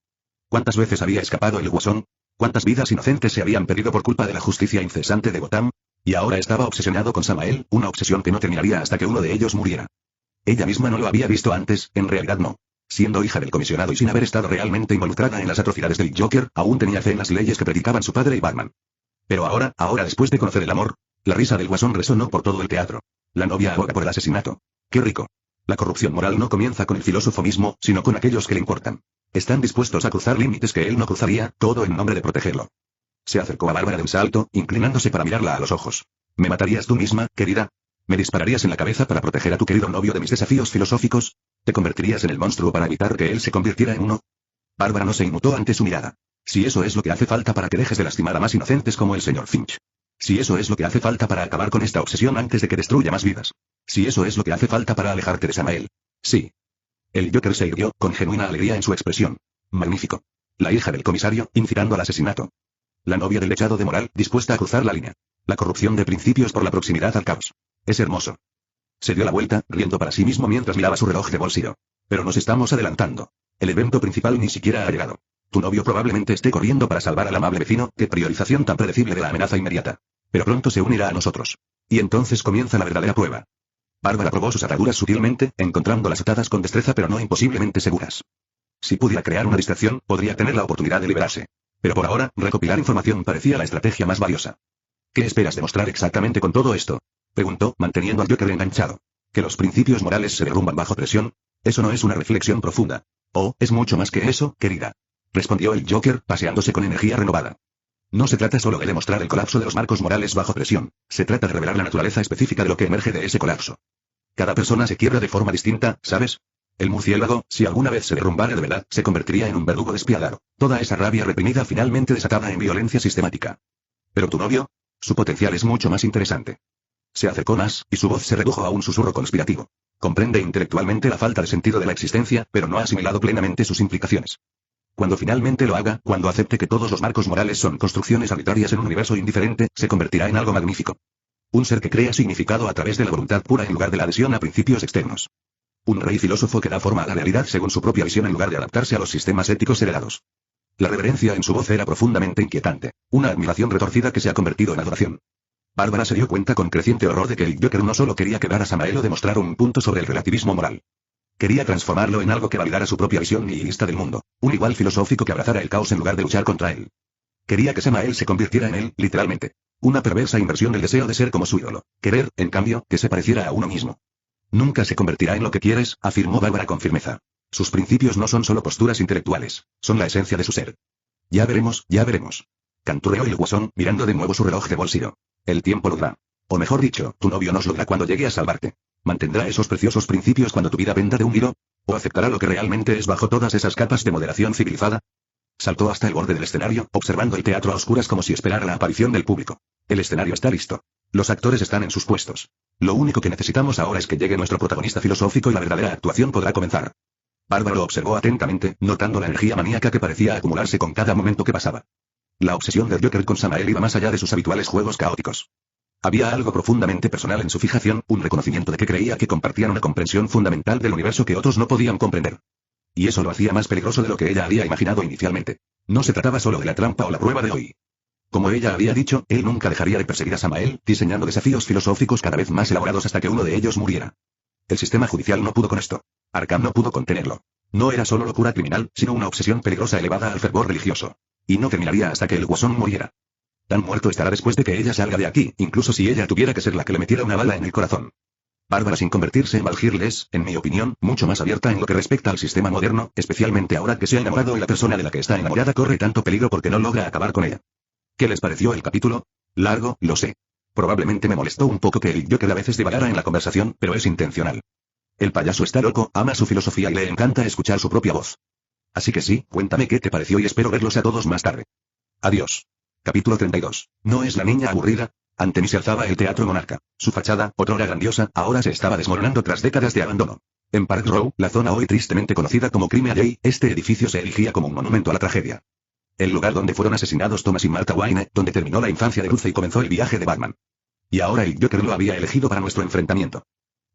¿Cuántas veces había escapado el Guasón? ¿Cuántas vidas inocentes se habían perdido por culpa de la justicia incesante de Gotham? Y ahora estaba obsesionado con Samael, una obsesión que no terminaría hasta que uno de ellos muriera. Ella misma no lo había visto antes, en realidad no. Siendo hija del comisionado y sin haber estado realmente involucrada en las atrocidades del Joker, aún tenía fe en las leyes que predicaban su padre y Batman. Pero ahora después de conocer el amor, la risa del Guasón resonó por todo el teatro. La novia aboga por el asesinato. ¡Qué rico! La corrupción moral no comienza con el filósofo mismo, sino con aquellos que le importan. Están dispuestos a cruzar límites que él no cruzaría, todo en nombre de protegerlo. Se acercó a Bárbara de un salto, inclinándose para mirarla a los ojos. ¿Me matarías tú misma, querida? ¿Me dispararías en la cabeza para proteger a tu querido novio de mis desafíos filosóficos? ¿Te convertirías en el monstruo para evitar que él se convirtiera en uno? Bárbara no se inmutó ante su mirada. Si eso es lo que hace falta para que dejes de lastimar a más inocentes como el señor Finch. Si eso es lo que hace falta para acabar con esta obsesión antes de que destruya más vidas. Si eso es lo que hace falta para alejarte de Samael. Sí. El Joker se irguió, con genuina alegría en su expresión. Magnífico. La hija del comisario, incitando al asesinato. La novia del lechado de moral, dispuesta a cruzar la línea. La corrupción de principios por la proximidad al caos. Es hermoso. Se dio la vuelta, riendo para sí mismo mientras miraba su reloj de bolsillo. Pero nos estamos adelantando. El evento principal ni siquiera ha llegado. Tu novio probablemente esté corriendo para salvar al amable vecino, qué priorización tan predecible de la amenaza inmediata. Pero pronto se unirá a nosotros. Y entonces comienza la verdadera prueba. Bárbara probó sus ataduras sutilmente, encontrándolas atadas con destreza pero no imposiblemente seguras. Si pudiera crear una distracción, podría tener la oportunidad de liberarse. Pero por ahora, recopilar información parecía la estrategia más valiosa. ¿Qué esperas demostrar exactamente con todo esto? Preguntó, manteniendo al Joker enganchado. ¿Que los principios morales se derrumban bajo presión? Eso no es una reflexión profunda. Oh, es mucho más que eso, querida. Respondió el Joker, paseándose con energía renovada. No se trata solo de demostrar el colapso de los marcos morales bajo presión, se trata de revelar la naturaleza específica de lo que emerge de ese colapso. Cada persona se quiebra de forma distinta, ¿sabes? El murciélago, si alguna vez se derrumbara de verdad, se convertiría en un verdugo despiadado. Toda esa rabia reprimida finalmente desatada en violencia sistemática. Pero tu novio, su potencial es mucho más interesante. Se acercó más, y su voz se redujo a un susurro conspirativo. Comprende intelectualmente la falta de sentido de la existencia, pero no ha asimilado plenamente sus implicaciones. Cuando finalmente lo haga, cuando acepte que todos los marcos morales son construcciones arbitrarias en un universo indiferente, se convertirá en algo magnífico. Un ser que crea significado a través de la voluntad pura en lugar de la adhesión a principios externos. Un rey filósofo que da forma a la realidad según su propia visión en lugar de adaptarse a los sistemas éticos heredados. La reverencia en su voz era profundamente inquietante, una admiración retorcida que se ha convertido en adoración. Bárbara se dio cuenta con creciente horror de que el Joker no solo quería quebrar a Samael o demostrar un punto sobre el relativismo moral. Quería transformarlo en algo que validara su propia visión nihilista del mundo, un igual filosófico que abrazara el caos en lugar de luchar contra él. Quería que Samael se convirtiera en él, literalmente. Una perversa inversión del deseo de ser como su ídolo. Querer, en cambio, que se pareciera a uno mismo. Nunca se convertirá en lo que quieres, afirmó Bárbara con firmeza. Sus principios no son solo posturas intelectuales, son la esencia de su ser. Ya veremos, canturreó el Guasón, mirando de nuevo su reloj de bolsillo. El tiempo lo dará. O mejor dicho, tu novio nos lo dará cuando llegue a salvarte. ¿Mantendrá esos preciosos principios cuando tu vida penda de un hilo? ¿O aceptará lo que realmente es bajo todas esas capas de moderación civilizada? Saltó hasta el borde del escenario, observando el teatro a oscuras como si esperara la aparición del público. El escenario está listo. Los actores están en sus puestos. Lo único que necesitamos ahora es que llegue nuestro protagonista filosófico y la verdadera actuación podrá comenzar. Bárbara lo observó atentamente, notando la energía maníaca que parecía acumularse con cada momento que pasaba. La obsesión del Joker con Samael iba más allá de sus habituales juegos caóticos. Había algo profundamente personal en su fijación, un reconocimiento de que creía que compartían una comprensión fundamental del universo que otros no podían comprender. Y eso lo hacía más peligroso de lo que ella había imaginado inicialmente. No se trataba solo de la trampa o la prueba de hoy. Como ella había dicho, él nunca dejaría de perseguir a Samael, diseñando desafíos filosóficos cada vez más elaborados hasta que uno de ellos muriera. El sistema judicial no pudo con esto. Arkham no pudo contenerlo. No era solo locura criminal, sino una obsesión peligrosa elevada al fervor religioso. Y no terminaría hasta que el Guasón muriera. Tan muerto estará después de que ella salga de aquí, incluso si ella tuviera que ser la que le metiera una bala en el corazón. Bárbara sin convertirse en Val Hirle es, en mi opinión, mucho más abierta en lo que respecta al sistema moderno, especialmente ahora que se ha enamorado y la persona de la que está enamorada corre tanto peligro porque no logra acabar con ella. ¿Qué les pareció el capítulo? Largo, lo sé. Probablemente me molestó un poco que el Joker a veces divagara en la conversación, pero es intencional. El payaso está loco, ama su filosofía y le encanta escuchar su propia voz. Así que sí, cuéntame qué te pareció y espero verlos a todos más tarde. Adiós. Capítulo 32. ¿No es la niña aburrida? Ante mí se alzaba el Teatro Monarca. Su fachada, otrora grandiosa, ahora se estaba desmoronando tras décadas de abandono. En Park Row, la zona hoy tristemente conocida como Crime Alley, este edificio se erigía como un monumento a la tragedia. El lugar donde fueron asesinados Thomas y Martha Wayne, donde terminó la infancia de Bruce y comenzó el viaje de Batman. Y ahora el Joker lo había elegido para nuestro enfrentamiento.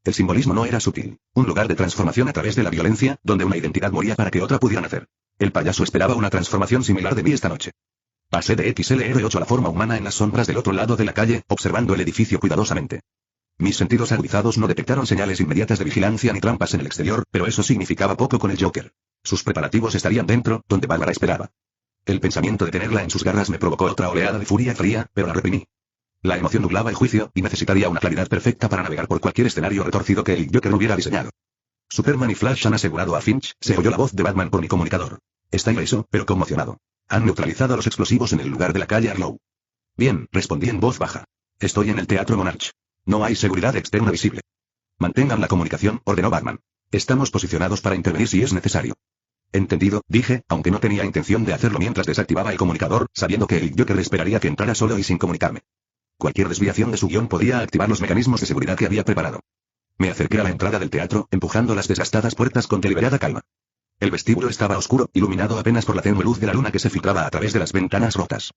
El simbolismo no era sutil. Un lugar de transformación a través de la violencia, donde una identidad moría para que otra pudiera nacer. El payaso esperaba una transformación similar de mí esta noche. Pasé de XLR8 a la forma humana en las sombras del otro lado de la calle, observando el edificio cuidadosamente. Mis sentidos agudizados no detectaron señales inmediatas de vigilancia ni trampas en el exterior, pero eso significaba poco con el Joker. Sus preparativos estarían dentro, donde Bárbara esperaba. El pensamiento de tenerla en sus garras me provocó otra oleada de furia fría, pero la reprimí. La emoción nublaba el juicio, y necesitaría una claridad perfecta para navegar por cualquier escenario retorcido que el Joker hubiera diseñado. Superman y Flash han asegurado a Finch, se oyó la voz de Batman por mi comunicador. Está ileso, pero conmocionado. Han neutralizado los explosivos en el lugar de la calle Arlow. Bien, respondí en voz baja. Estoy en el Teatro Monarch. No hay seguridad externa visible. Mantengan la comunicación, ordenó Batman. Estamos posicionados para intervenir si es necesario. Entendido, dije, aunque no tenía intención de hacerlo mientras desactivaba el comunicador, sabiendo que el Joker esperaría que entrara solo y sin comunicarme. Cualquier desviación de su guión podía activar los mecanismos de seguridad que había preparado. Me acerqué a la entrada del teatro, empujando las desgastadas puertas con deliberada calma. El vestíbulo estaba oscuro, iluminado apenas por la tenue luz de la luna que se filtraba a través de las ventanas rotas.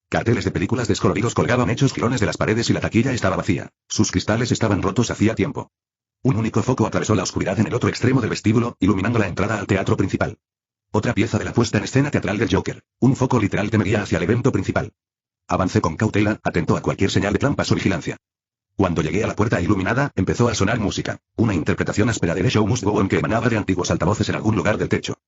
Carteles de películas descoloridos colgaban hechos jirones de las paredes y la taquilla estaba vacía. Sus cristales estaban rotos hacía tiempo. Un único foco atravesó la oscuridad en el otro extremo del vestíbulo, iluminando la entrada al teatro principal. Otra pieza de la puesta en escena teatral del Joker. Un foco literal que me guía hacia el evento principal. Avancé con cautela, atento a cualquier señal de trampas o vigilancia. Cuando llegué a la puerta iluminada, empezó a sonar música. Una interpretación áspera de The Show Must Go On que emanaba de antiguos altavoces en algún lugar del techo.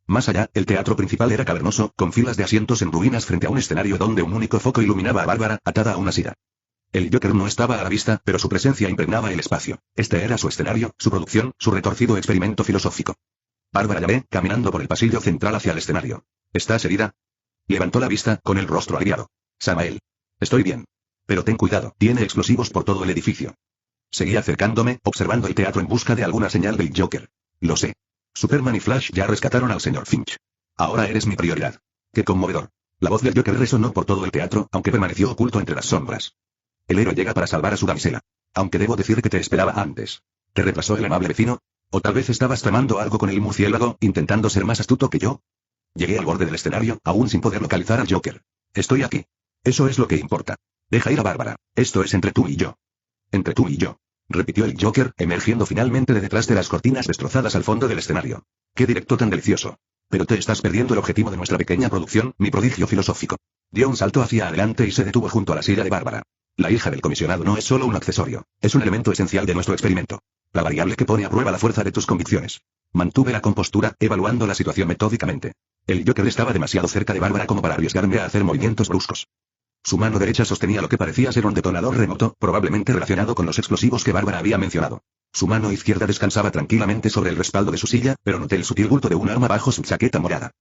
Más allá, el teatro principal era cavernoso, con filas de asientos en ruinas frente a un escenario donde un único foco iluminaba a Bárbara, atada a una silla. El Joker no estaba a la vista, pero su presencia impregnaba el espacio. Este era su escenario, su producción, su retorcido experimento filosófico. Bárbara llamé, caminando por el pasillo central hacia el escenario. ¿Estás herida? Levantó la vista, con el rostro aliviado. Samael. Estoy bien. Pero ten cuidado, tiene explosivos por todo el edificio. Seguí acercándome, observando el teatro en busca de alguna señal del Joker. Lo sé. Superman y Flash ya rescataron al señor Finch. Ahora eres mi prioridad. Qué conmovedor. La voz del Joker resonó por todo el teatro, aunque permaneció oculto entre las sombras. El héroe llega para salvar a su damisela. Aunque debo decir que te esperaba antes. ¿Te retrasó el amable vecino? ¿O tal vez estabas tramando algo con el murciélago, intentando ser más astuto que yo? Llegué al borde del escenario, aún sin poder localizar al Joker. Estoy aquí. Eso es lo que importa. Deja ir a Bárbara. Esto es entre tú y yo. Entre tú y yo. Repitió el Joker, emergiendo finalmente de detrás de las cortinas destrozadas al fondo del escenario. Qué directo tan delicioso. Pero te estás perdiendo el objetivo de nuestra pequeña producción, mi prodigio filosófico. Dio un salto hacia adelante y se detuvo junto a la silla de Bárbara. La hija del comisionado no es solo un accesorio, es un elemento esencial de nuestro experimento. La variable que pone a prueba la fuerza de tus convicciones. Mantuve la compostura, evaluando la situación metódicamente. El Joker estaba demasiado cerca de Bárbara como para arriesgarme a hacer movimientos bruscos. Su mano derecha sostenía lo que parecía ser un detonador remoto, probablemente relacionado con los explosivos que Bárbara había mencionado. Su mano izquierda descansaba tranquilamente sobre el respaldo de su silla, pero noté el sutil bulto de un arma bajo su chaqueta morada.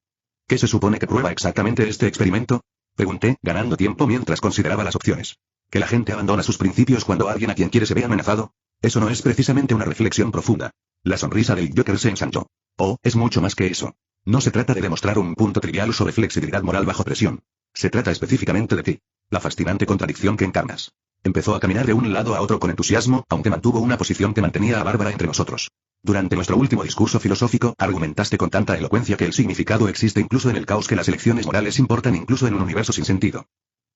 ¿Qué se supone que prueba exactamente este experimento? Pregunté, ganando tiempo mientras consideraba las opciones. ¿Que la gente abandona sus principios cuando alguien a quien quiere se ve amenazado? Eso no es precisamente una reflexión profunda. La sonrisa del Joker se ensanchó. Oh, es mucho más que eso. No se trata de demostrar un punto trivial sobre flexibilidad moral bajo presión. Se trata específicamente de ti. La fascinante contradicción que encarnas. Empezó a caminar de un lado a otro con entusiasmo, aunque mantuvo una posición que mantenía a Bárbara entre nosotros. Durante nuestro último discurso filosófico, argumentaste con tanta elocuencia que el significado existe incluso en el caos, que las elecciones morales importan incluso en un universo sin sentido.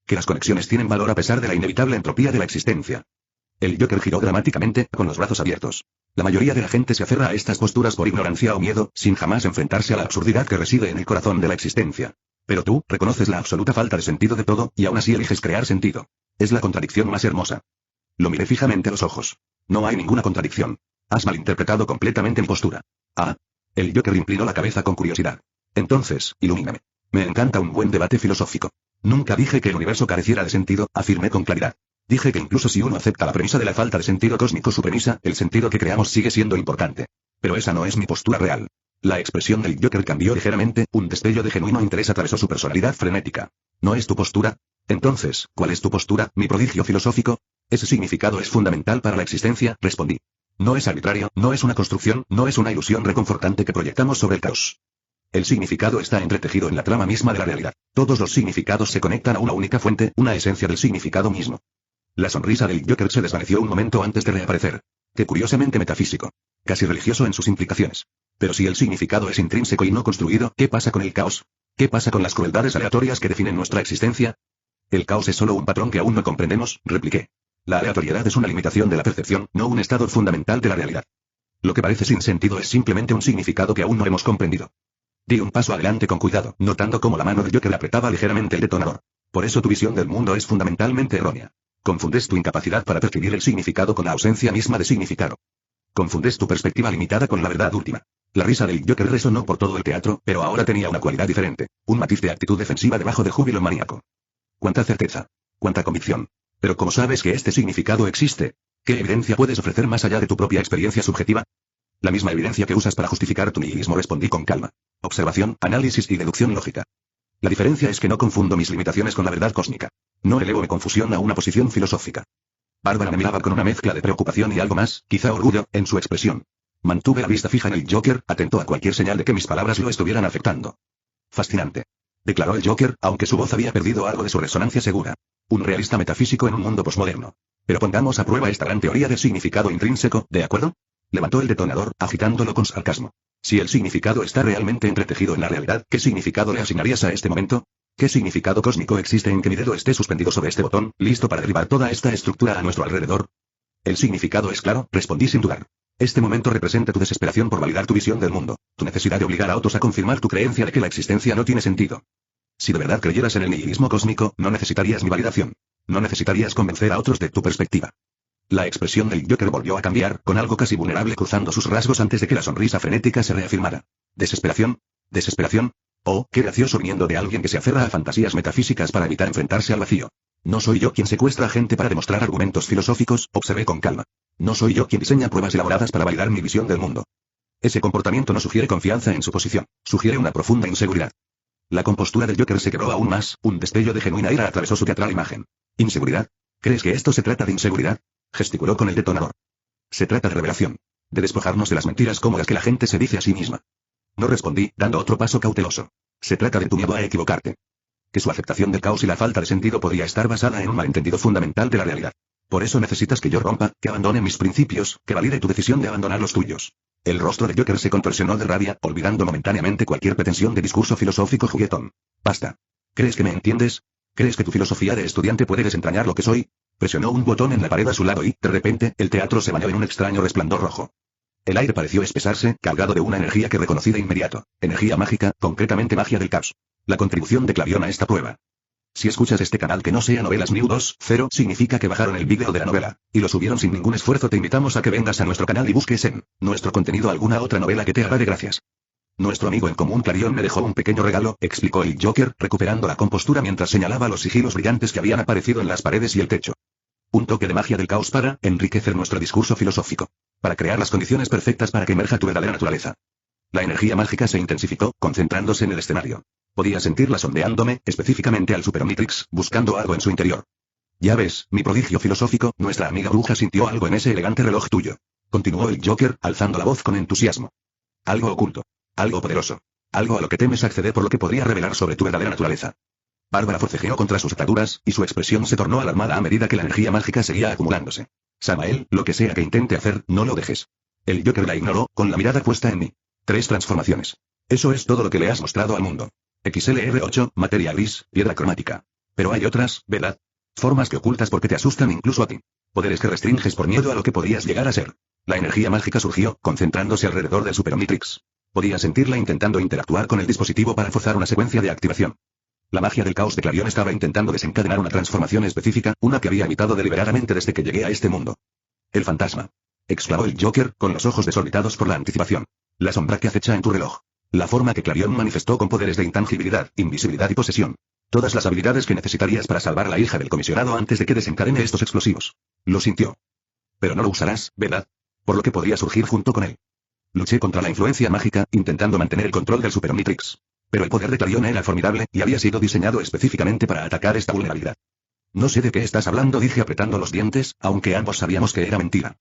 Que las conexiones tienen valor a pesar de la inevitable entropía de la existencia. El Joker giró dramáticamente, con los brazos abiertos. La mayoría de la gente se aferra a estas posturas por ignorancia o miedo, sin jamás enfrentarse a la absurdidad que reside en el corazón de la existencia. Pero tú, reconoces la absoluta falta de sentido de todo, y aún así eliges crear sentido. Es la contradicción más hermosa. Lo miré fijamente a los ojos. No hay ninguna contradicción. Has malinterpretado completamente mi postura. Ah. El Joker inclinó la cabeza con curiosidad. Entonces, ilumíname. Me encanta un buen debate filosófico. Nunca dije que el universo careciera de sentido, afirmé con claridad. Dije que incluso si uno acepta la premisa de la falta de sentido cósmico, su premisa, el sentido que creamos sigue siendo importante. Pero esa no es mi postura real. La expresión del Joker cambió ligeramente, un destello de genuino interés atravesó su personalidad frenética. ¿No es tu postura? Entonces, ¿cuál es tu postura, mi prodigio filosófico? Ese significado es fundamental para la existencia, respondí. No es arbitrario, no es una construcción, no es una ilusión reconfortante que proyectamos sobre el caos. El significado está entretejido en la trama misma de la realidad. Todos los significados se conectan a una única fuente, una esencia del significado mismo. La sonrisa del Joker se desvaneció un momento antes de reaparecer. Qué curiosamente metafísico. Casi religioso en sus implicaciones. Pero si el significado es intrínseco y no construido, ¿qué pasa con el caos? ¿Qué pasa con las crueldades aleatorias que definen nuestra existencia? El caos es solo un patrón que aún no comprendemos, repliqué. La aleatoriedad es una limitación de la percepción, no un estado fundamental de la realidad. Lo que parece sin sentido es simplemente un significado que aún no hemos comprendido. Di un paso adelante con cuidado, notando cómo la mano del Joker apretaba ligeramente el detonador. Por eso tu visión del mundo es fundamentalmente errónea. Confundes tu incapacidad para percibir el significado con la ausencia misma de significado. Confundes tu perspectiva limitada con la verdad última. La risa del Joker resonó por todo el teatro, pero ahora tenía una cualidad diferente, un matiz de actitud defensiva debajo de júbilo maníaco. ¡Cuánta certeza! ¡Cuánta convicción! Pero ¿cómo sabes que este significado existe? ¿Qué evidencia puedes ofrecer más allá de tu propia experiencia subjetiva? La misma evidencia que usas para justificar tu nihilismo, respondí con calma. Observación, análisis y deducción lógica. La diferencia es que no confundo mis limitaciones con la verdad cósmica. No elevo mi confusión a una posición filosófica. Bárbara me miraba con una mezcla de preocupación y algo más, quizá orgullo, en su expresión. Mantuve la vista fija en el Joker, atento a cualquier señal de que mis palabras lo estuvieran afectando. Fascinante. Declaró el Joker, aunque su voz había perdido algo de su resonancia segura. Un realista metafísico en un mundo posmoderno. Pero pongamos a prueba esta gran teoría del significado intrínseco, ¿de acuerdo? Levantó el detonador, agitándolo con sarcasmo. Si el significado está realmente entretejido en la realidad, ¿qué significado le asignarías a este momento? ¿Qué significado cósmico existe en que mi dedo esté suspendido sobre este botón, listo para derribar toda esta estructura a nuestro alrededor? El significado es claro, respondí sin dudar. Este momento representa tu desesperación por validar tu visión del mundo, tu necesidad de obligar a otros a confirmar tu creencia de que la existencia no tiene sentido. Si de verdad creyeras en el nihilismo cósmico, no necesitarías mi validación. No necesitarías convencer a otros de tu perspectiva. La expresión del Joker volvió a cambiar, con algo casi vulnerable cruzando sus rasgos antes de que la sonrisa frenética se reafirmara. ¿Desesperación? ¿Desesperación? Oh, qué gracioso viniendo de alguien que se aferra a fantasías metafísicas para evitar enfrentarse al vacío. No soy yo quien secuestra a gente para demostrar argumentos filosóficos, observé con calma. No soy yo quien diseña pruebas elaboradas para validar mi visión del mundo. Ese comportamiento no sugiere confianza en su posición, sugiere una profunda inseguridad. La compostura del Joker se quebró aún más, un destello de genuina ira atravesó su teatral imagen. ¿Inseguridad? ¿Crees que esto se trata de inseguridad? Gesticuló con el detonador. Se trata de revelación. De despojarnos de las mentiras cómodas que la gente se dice a sí misma. No respondí, dando otro paso cauteloso. Se trata de tu miedo a equivocarte. Que su aceptación del caos y la falta de sentido podría estar basada en un malentendido fundamental de la realidad. Por eso necesitas que yo rompa, que abandone mis principios, que valide tu decisión de abandonar los tuyos. El rostro de Joker se contorsionó de rabia, olvidando momentáneamente cualquier pretensión de discurso filosófico juguetón. Basta. ¿Crees que me entiendes? ¿Crees que tu filosofía de estudiante puede desentrañar lo que soy? Presionó un botón en la pared a su lado y, de repente, el teatro se bañó en un extraño resplandor rojo. El aire pareció espesarse, cargado de una energía que reconocí de inmediato. Energía mágica, concretamente magia del caos. La contribución de Clavion a esta prueba. Si escuchas este canal que no sea Novelas New 2.0, significa que bajaron el vídeo de la novela, y lo subieron sin ningún esfuerzo. Te invitamos a que vengas a nuestro canal y busques en nuestro contenido alguna otra novela que te agrade. Gracias. Nuestro amigo en común Clarion me dejó un pequeño regalo, explicó el Joker, recuperando la compostura mientras señalaba los sigilos brillantes que habían aparecido en las paredes y el techo. Un toque de magia del caos para enriquecer nuestro discurso filosófico. Para crear las condiciones perfectas para que emerja tu verdadera naturaleza. La energía mágica se intensificó, concentrándose en el escenario. Podía sentirla sondeándome, específicamente al Super Omnitrix, buscando algo en su interior. Ya ves, mi prodigio filosófico, nuestra amiga bruja sintió algo en ese elegante reloj tuyo. Continuó el Joker, alzando la voz con entusiasmo. Algo oculto. Algo poderoso. Algo a lo que temes acceder por lo que podría revelar sobre tu verdadera naturaleza. Bárbara forcejeó contra sus ataduras, y su expresión se tornó alarmada a medida que la energía mágica seguía acumulándose. Samael, lo que sea que intente hacer, no lo dejes. El Joker la ignoró, con la mirada puesta en mí. 3 transformaciones. Eso es todo lo que le has mostrado al mundo. XLR8, materia gris, piedra cromática. Pero hay otras, ¿verdad? Formas que ocultas porque te asustan incluso a ti. Poderes que restringes por miedo a lo que podrías llegar a ser. La energía mágica surgió, concentrándose alrededor del Super Omnitrix. Podía sentirla intentando interactuar con el dispositivo para forzar una secuencia de activación. La magia del caos de Clarion estaba intentando desencadenar una transformación específica, una que había evitado deliberadamente desde que llegué a este mundo. El fantasma. Exclamó el Joker, con los ojos desorbitados por la anticipación. La sombra que acecha en tu reloj. La forma que Clarion manifestó con poderes de intangibilidad, invisibilidad y posesión. Todas las habilidades que necesitarías para salvar a la hija del comisionado antes de que desencadene estos explosivos. Lo sintió. Pero no lo usarás, ¿verdad? Por lo que podría surgir junto con él. Luché contra la influencia mágica, intentando mantener el control del Super Omnitrix. Pero el poder de Clarion era formidable, y había sido diseñado específicamente para atacar esta vulnerabilidad. No sé de qué estás hablando, dije apretando los dientes, aunque ambos sabíamos que era mentira.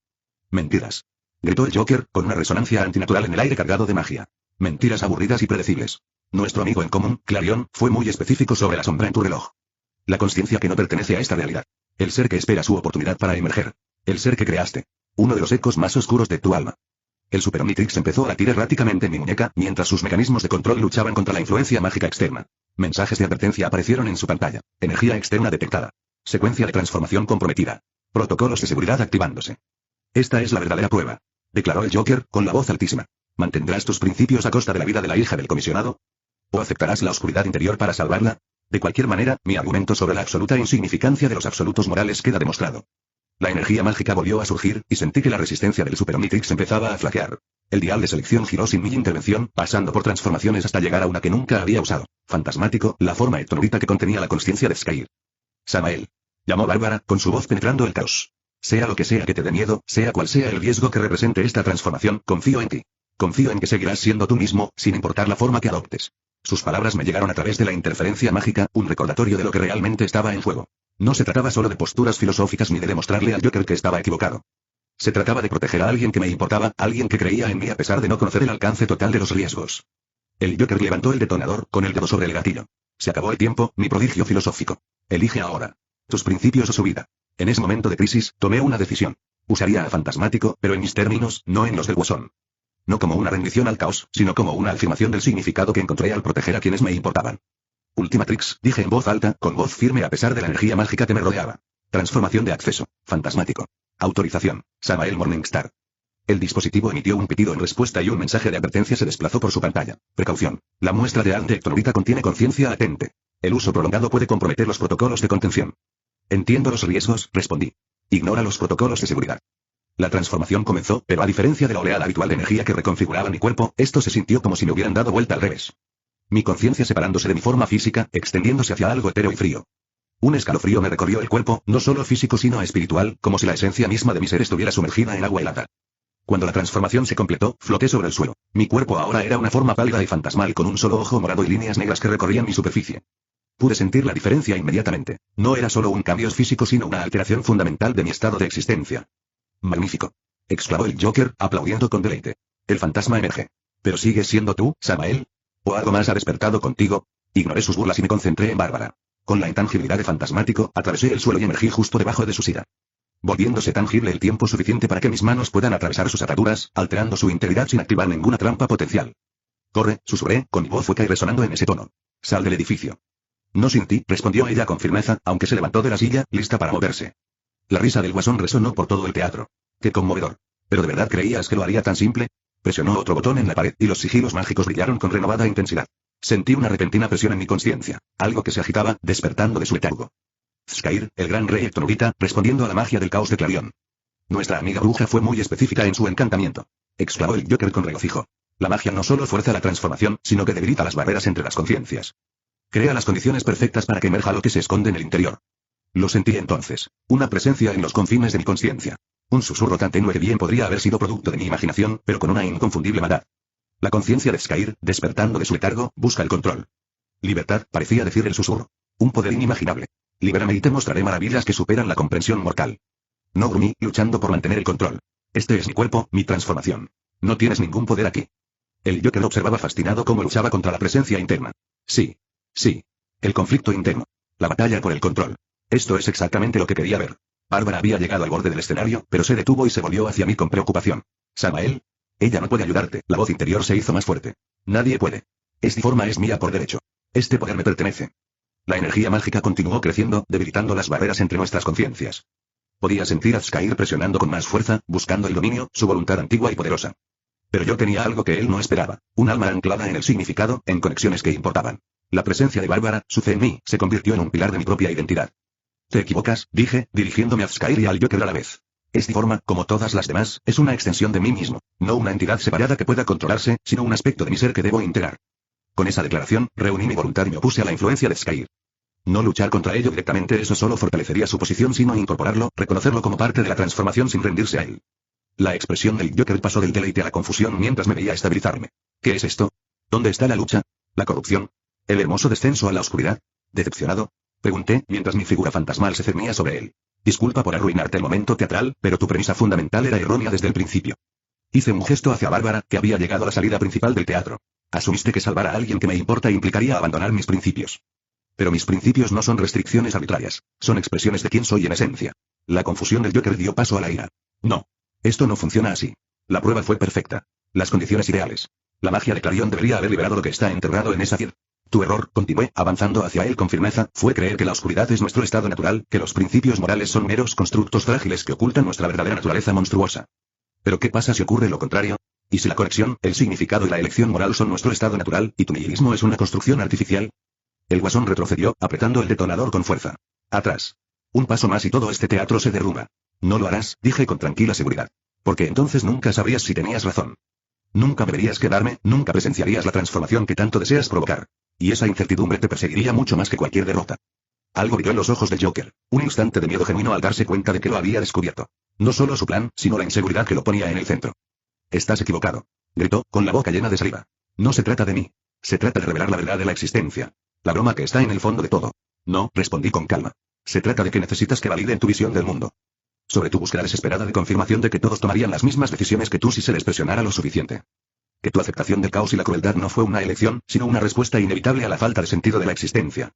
Mentiras. Gritó el Joker, con una resonancia antinatural en el aire cargado de magia. Mentiras aburridas y predecibles. Nuestro amigo en común, Clarion, fue muy específico sobre la sombra en tu reloj. La conciencia que no pertenece a esta realidad. El ser que espera su oportunidad para emerger. El ser que creaste. Uno de los ecos más oscuros de tu alma. El Super Omnitrix empezó a latir erráticamente en mi muñeca, mientras sus mecanismos de control luchaban contra la influencia mágica externa. Mensajes de advertencia aparecieron en su pantalla. Energía externa detectada. Secuencia de transformación comprometida. Protocolos de seguridad activándose. Esta es la verdadera prueba. Declaró el Joker, con la voz altísima. ¿Mantendrás tus principios a costa de la vida de la hija del comisionado? ¿O aceptarás la oscuridad interior para salvarla? De cualquier manera, mi argumento sobre la absoluta insignificancia de los absolutos morales queda demostrado. La energía mágica volvió a surgir, y sentí que la resistencia del Super Omnitrix empezaba a flaquear. El dial de selección giró sin mi intervención, pasando por transformaciones hasta llegar a una que nunca había usado. Fantasmático, la forma hectonurita que contenía la consciencia de Skyr. Samael. Llamó Bárbara, con su voz penetrando el caos. Sea lo que sea que te dé miedo, sea cual sea el riesgo que represente esta transformación, confío en ti. Confío en que seguirás siendo tú mismo, sin importar la forma que adoptes. Sus palabras me llegaron a través de la interferencia mágica, un recordatorio de lo que realmente estaba en juego. No se trataba solo de posturas filosóficas ni de demostrarle al Joker que estaba equivocado. Se trataba de proteger a alguien que me importaba, alguien que creía en mí a pesar de no conocer el alcance total de los riesgos. El Joker levantó el detonador, con el dedo sobre el gatillo. Se acabó el tiempo, mi prodigio filosófico. Elige ahora. Tus principios o su vida. En ese momento de crisis, tomé una decisión. Usaría a Fantasmático, pero en mis términos, no en los del Guasón. No como una rendición al caos, sino como una afirmación del significado que encontré al proteger a quienes me importaban. Ultimatrix, dije en voz alta, con voz firme a pesar de la energía mágica que me rodeaba. Transformación de acceso. Fantasmático. Autorización. Samael Morningstar. El dispositivo emitió un pitido en respuesta y un mensaje de advertencia se desplazó por su pantalla. Precaución. La muestra de ectonurita contiene conciencia latente. El uso prolongado puede comprometer los protocolos de contención. Entiendo los riesgos, respondí. Ignora los protocolos de seguridad. La transformación comenzó, pero a diferencia de la oleada habitual de energía que reconfiguraba mi cuerpo, esto se sintió como si me hubieran dado vuelta al revés. Mi conciencia separándose de mi forma física, extendiéndose hacia algo etéreo y frío. Un escalofrío me recorrió el cuerpo, no solo físico sino espiritual, como si la esencia misma de mi ser estuviera sumergida en agua helada. Cuando la transformación se completó, floté sobre el suelo. Mi cuerpo ahora era una forma pálida y fantasmal con un solo ojo morado y líneas negras que recorrían mi superficie. Pude sentir la diferencia inmediatamente. No era solo un cambio físico sino una alteración fundamental de mi estado de existencia. Magnífico. Exclamó el Joker, aplaudiendo con deleite. El fantasma emerge. ¿Pero sigues siendo tú, Samael? ¿O algo más ha despertado contigo? Ignoré sus burlas y me concentré en Bárbara. Con la intangibilidad de Fantasmático, atravesé el suelo y emergí justo debajo de su silla. Volviéndose tangible el tiempo suficiente para que mis manos puedan atravesar sus ataduras, alterando su integridad sin activar ninguna trampa potencial. Corre, susurré, con mi voz hueca y resonando en ese tono. Sal del edificio. No sin ti, respondió ella con firmeza, aunque se levantó de la silla, lista para moverse. La risa del Guasón resonó por todo el teatro. ¡Qué conmovedor! ¿Pero de verdad creías que lo haría tan simple? Presionó otro botón en la pared y los sigilos mágicos brillaron con renovada intensidad. Sentí una repentina presión en mi conciencia, algo que se agitaba, despertando de su letargo. Skyr, el gran rey hectonurita, respondiendo a la magia del caos de Clarion. Nuestra amiga bruja fue muy específica en su encantamiento. Exclamó el Joker con regocijo. La magia no solo fuerza la transformación, sino que debilita las barreras entre las conciencias. Crea las condiciones perfectas para que emerja lo que se esconde en el interior. Lo sentí entonces. Una presencia en los confines de mi conciencia. Un susurro tan tenue que bien podría haber sido producto de mi imaginación, pero con una inconfundible maldad. La conciencia de Skyr, despertando de su letargo, busca el control. Libertad, parecía decir el susurro. Un poder inimaginable. Libérame y te mostraré maravillas que superan la comprensión mortal. No grumí, luchando por mantener el control. Este es mi cuerpo, mi transformación. No tienes ningún poder aquí. El Joker observaba fascinado cómo luchaba contra la presencia interna. Sí. Sí. El conflicto interno. La batalla por el control. Esto es exactamente lo que quería ver. Bárbara había llegado al borde del escenario, pero se detuvo y se volvió hacia mí con preocupación. Samael. Ella no puede ayudarte. La voz interior se hizo más fuerte. Nadie puede. Esta forma es mía por derecho. Este poder me pertenece. La energía mágica continuó creciendo, debilitando las barreras entre nuestras conciencias. Podía sentir a Skyr presionando con más fuerza, buscando el dominio, su voluntad antigua y poderosa. Pero yo tenía algo que él no esperaba, un alma anclada en el significado, en conexiones que importaban. La presencia de Bárbara, su fe en mí, se convirtió en un pilar de mi propia identidad. Te equivocas, dije, dirigiéndome a Skyr y al Joker a la vez. Esta forma, como todas las demás, es una extensión de mí mismo, no una entidad separada que pueda controlarse, sino un aspecto de mi ser que debo integrar. Con esa declaración, reuní mi voluntad y me opuse a la influencia de Skyr. No luchar contra ello directamente, eso solo fortalecería su posición, sino incorporarlo, reconocerlo como parte de la transformación sin rendirse a él. La expresión del Joker pasó del deleite a la confusión mientras me veía estabilizarme. ¿Qué es esto? ¿Dónde está la lucha? ¿La corrupción? ¿El hermoso descenso a la oscuridad? ¿Decepcionado? Pregunté, mientras mi figura fantasmal se cernía sobre él. Disculpa por arruinarte el momento teatral, pero tu premisa fundamental era errónea desde el principio. Hice un gesto hacia Bárbara, que había llegado a la salida principal del teatro. Asumiste que salvar a alguien que me importa implicaría abandonar mis principios. Pero mis principios no son restricciones arbitrarias, son expresiones de quién soy en esencia. La confusión del Joker dio paso a la ira. No. Esto no funciona así. La prueba fue perfecta. Las condiciones ideales. La magia de Clarion debería haber liberado lo que está enterrado en esa piel. Tu error, continué, avanzando hacia él con firmeza, fue creer que la oscuridad es nuestro estado natural, que los principios morales son meros constructos frágiles que ocultan nuestra verdadera naturaleza monstruosa. Pero ¿qué pasa si ocurre lo contrario? ¿Y si la conexión, el significado y la elección moral son nuestro estado natural, y tu nihilismo es una construcción artificial? El Guasón retrocedió, apretando el detonador con fuerza. Atrás. Un paso más y todo este teatro se derrumba. No lo harás, dije con tranquila seguridad. Porque entonces nunca sabrías si tenías razón. Nunca deberías quedarme, nunca presenciarías la transformación que tanto deseas provocar. Y esa incertidumbre te perseguiría mucho más que cualquier derrota. Algo brilló en los ojos del Joker, un instante de miedo genuino al darse cuenta de que lo había descubierto. No solo su plan, sino la inseguridad que lo ponía en el centro. Estás equivocado. Gritó, con la boca llena de saliva. No se trata de mí. Se trata de revelar la verdad de la existencia. La broma que está en el fondo de todo. No, respondí con calma. Se trata de que necesitas que validen tu visión del mundo. Sobre tu búsqueda desesperada de confirmación de que todos tomarían las mismas decisiones que tú si se les presionara lo suficiente. Que tu aceptación del caos y la crueldad no fue una elección, sino una respuesta inevitable a la falta de sentido de la existencia.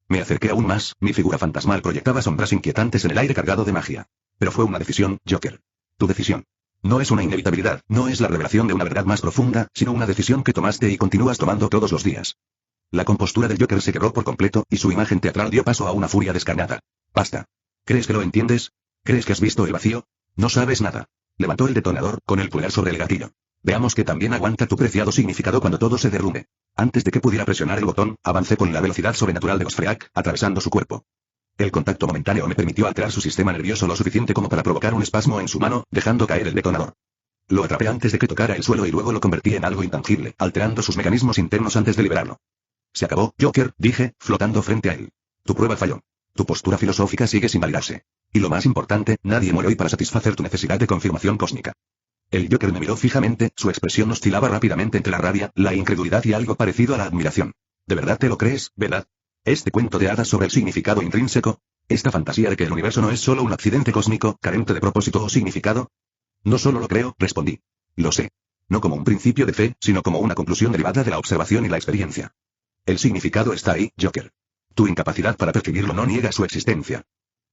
Me acerqué aún más, mi figura fantasmal proyectaba sombras inquietantes en el aire cargado de magia. Pero fue una decisión, Joker. Tu decisión. No es una inevitabilidad, no es la revelación de una verdad más profunda, sino una decisión que tomaste y continúas tomando todos los días. La compostura del Joker se quebró por completo, y su imagen teatral dio paso a una furia descarnada. Basta. ¿Crees que lo entiendes? ¿Crees que has visto el vacío? No sabes nada. Levantó el detonador, con el pulgar sobre el gatillo. Veamos que también aguanta tu preciado significado cuando todo se derrumbe. Antes de que pudiera presionar el botón, avancé con la velocidad sobrenatural de Gosfreak, atravesando su cuerpo. El contacto momentáneo me permitió alterar su sistema nervioso lo suficiente como para provocar un espasmo en su mano, dejando caer el detonador. Lo atrapé antes de que tocara el suelo y luego lo convertí en algo intangible, alterando sus mecanismos internos antes de liberarlo. Se acabó, Joker, dije, flotando frente a él. Tu prueba falló. Tu postura filosófica sigue sin validarse. Y lo más importante, nadie muere hoy para satisfacer tu necesidad de confirmación cósmica. El Joker me miró fijamente, su expresión oscilaba rápidamente entre la rabia, la incredulidad y algo parecido a la admiración. ¿De verdad te lo crees, verdad? ¿Este cuento de hadas sobre el significado intrínseco? ¿Esta fantasía de que el universo no es solo un accidente cósmico, carente de propósito o significado? No solo lo creo, respondí. Lo sé. No como un principio de fe, sino como una conclusión derivada de la observación y la experiencia. El significado está ahí, Joker. Tu incapacidad para percibirlo no niega su existencia.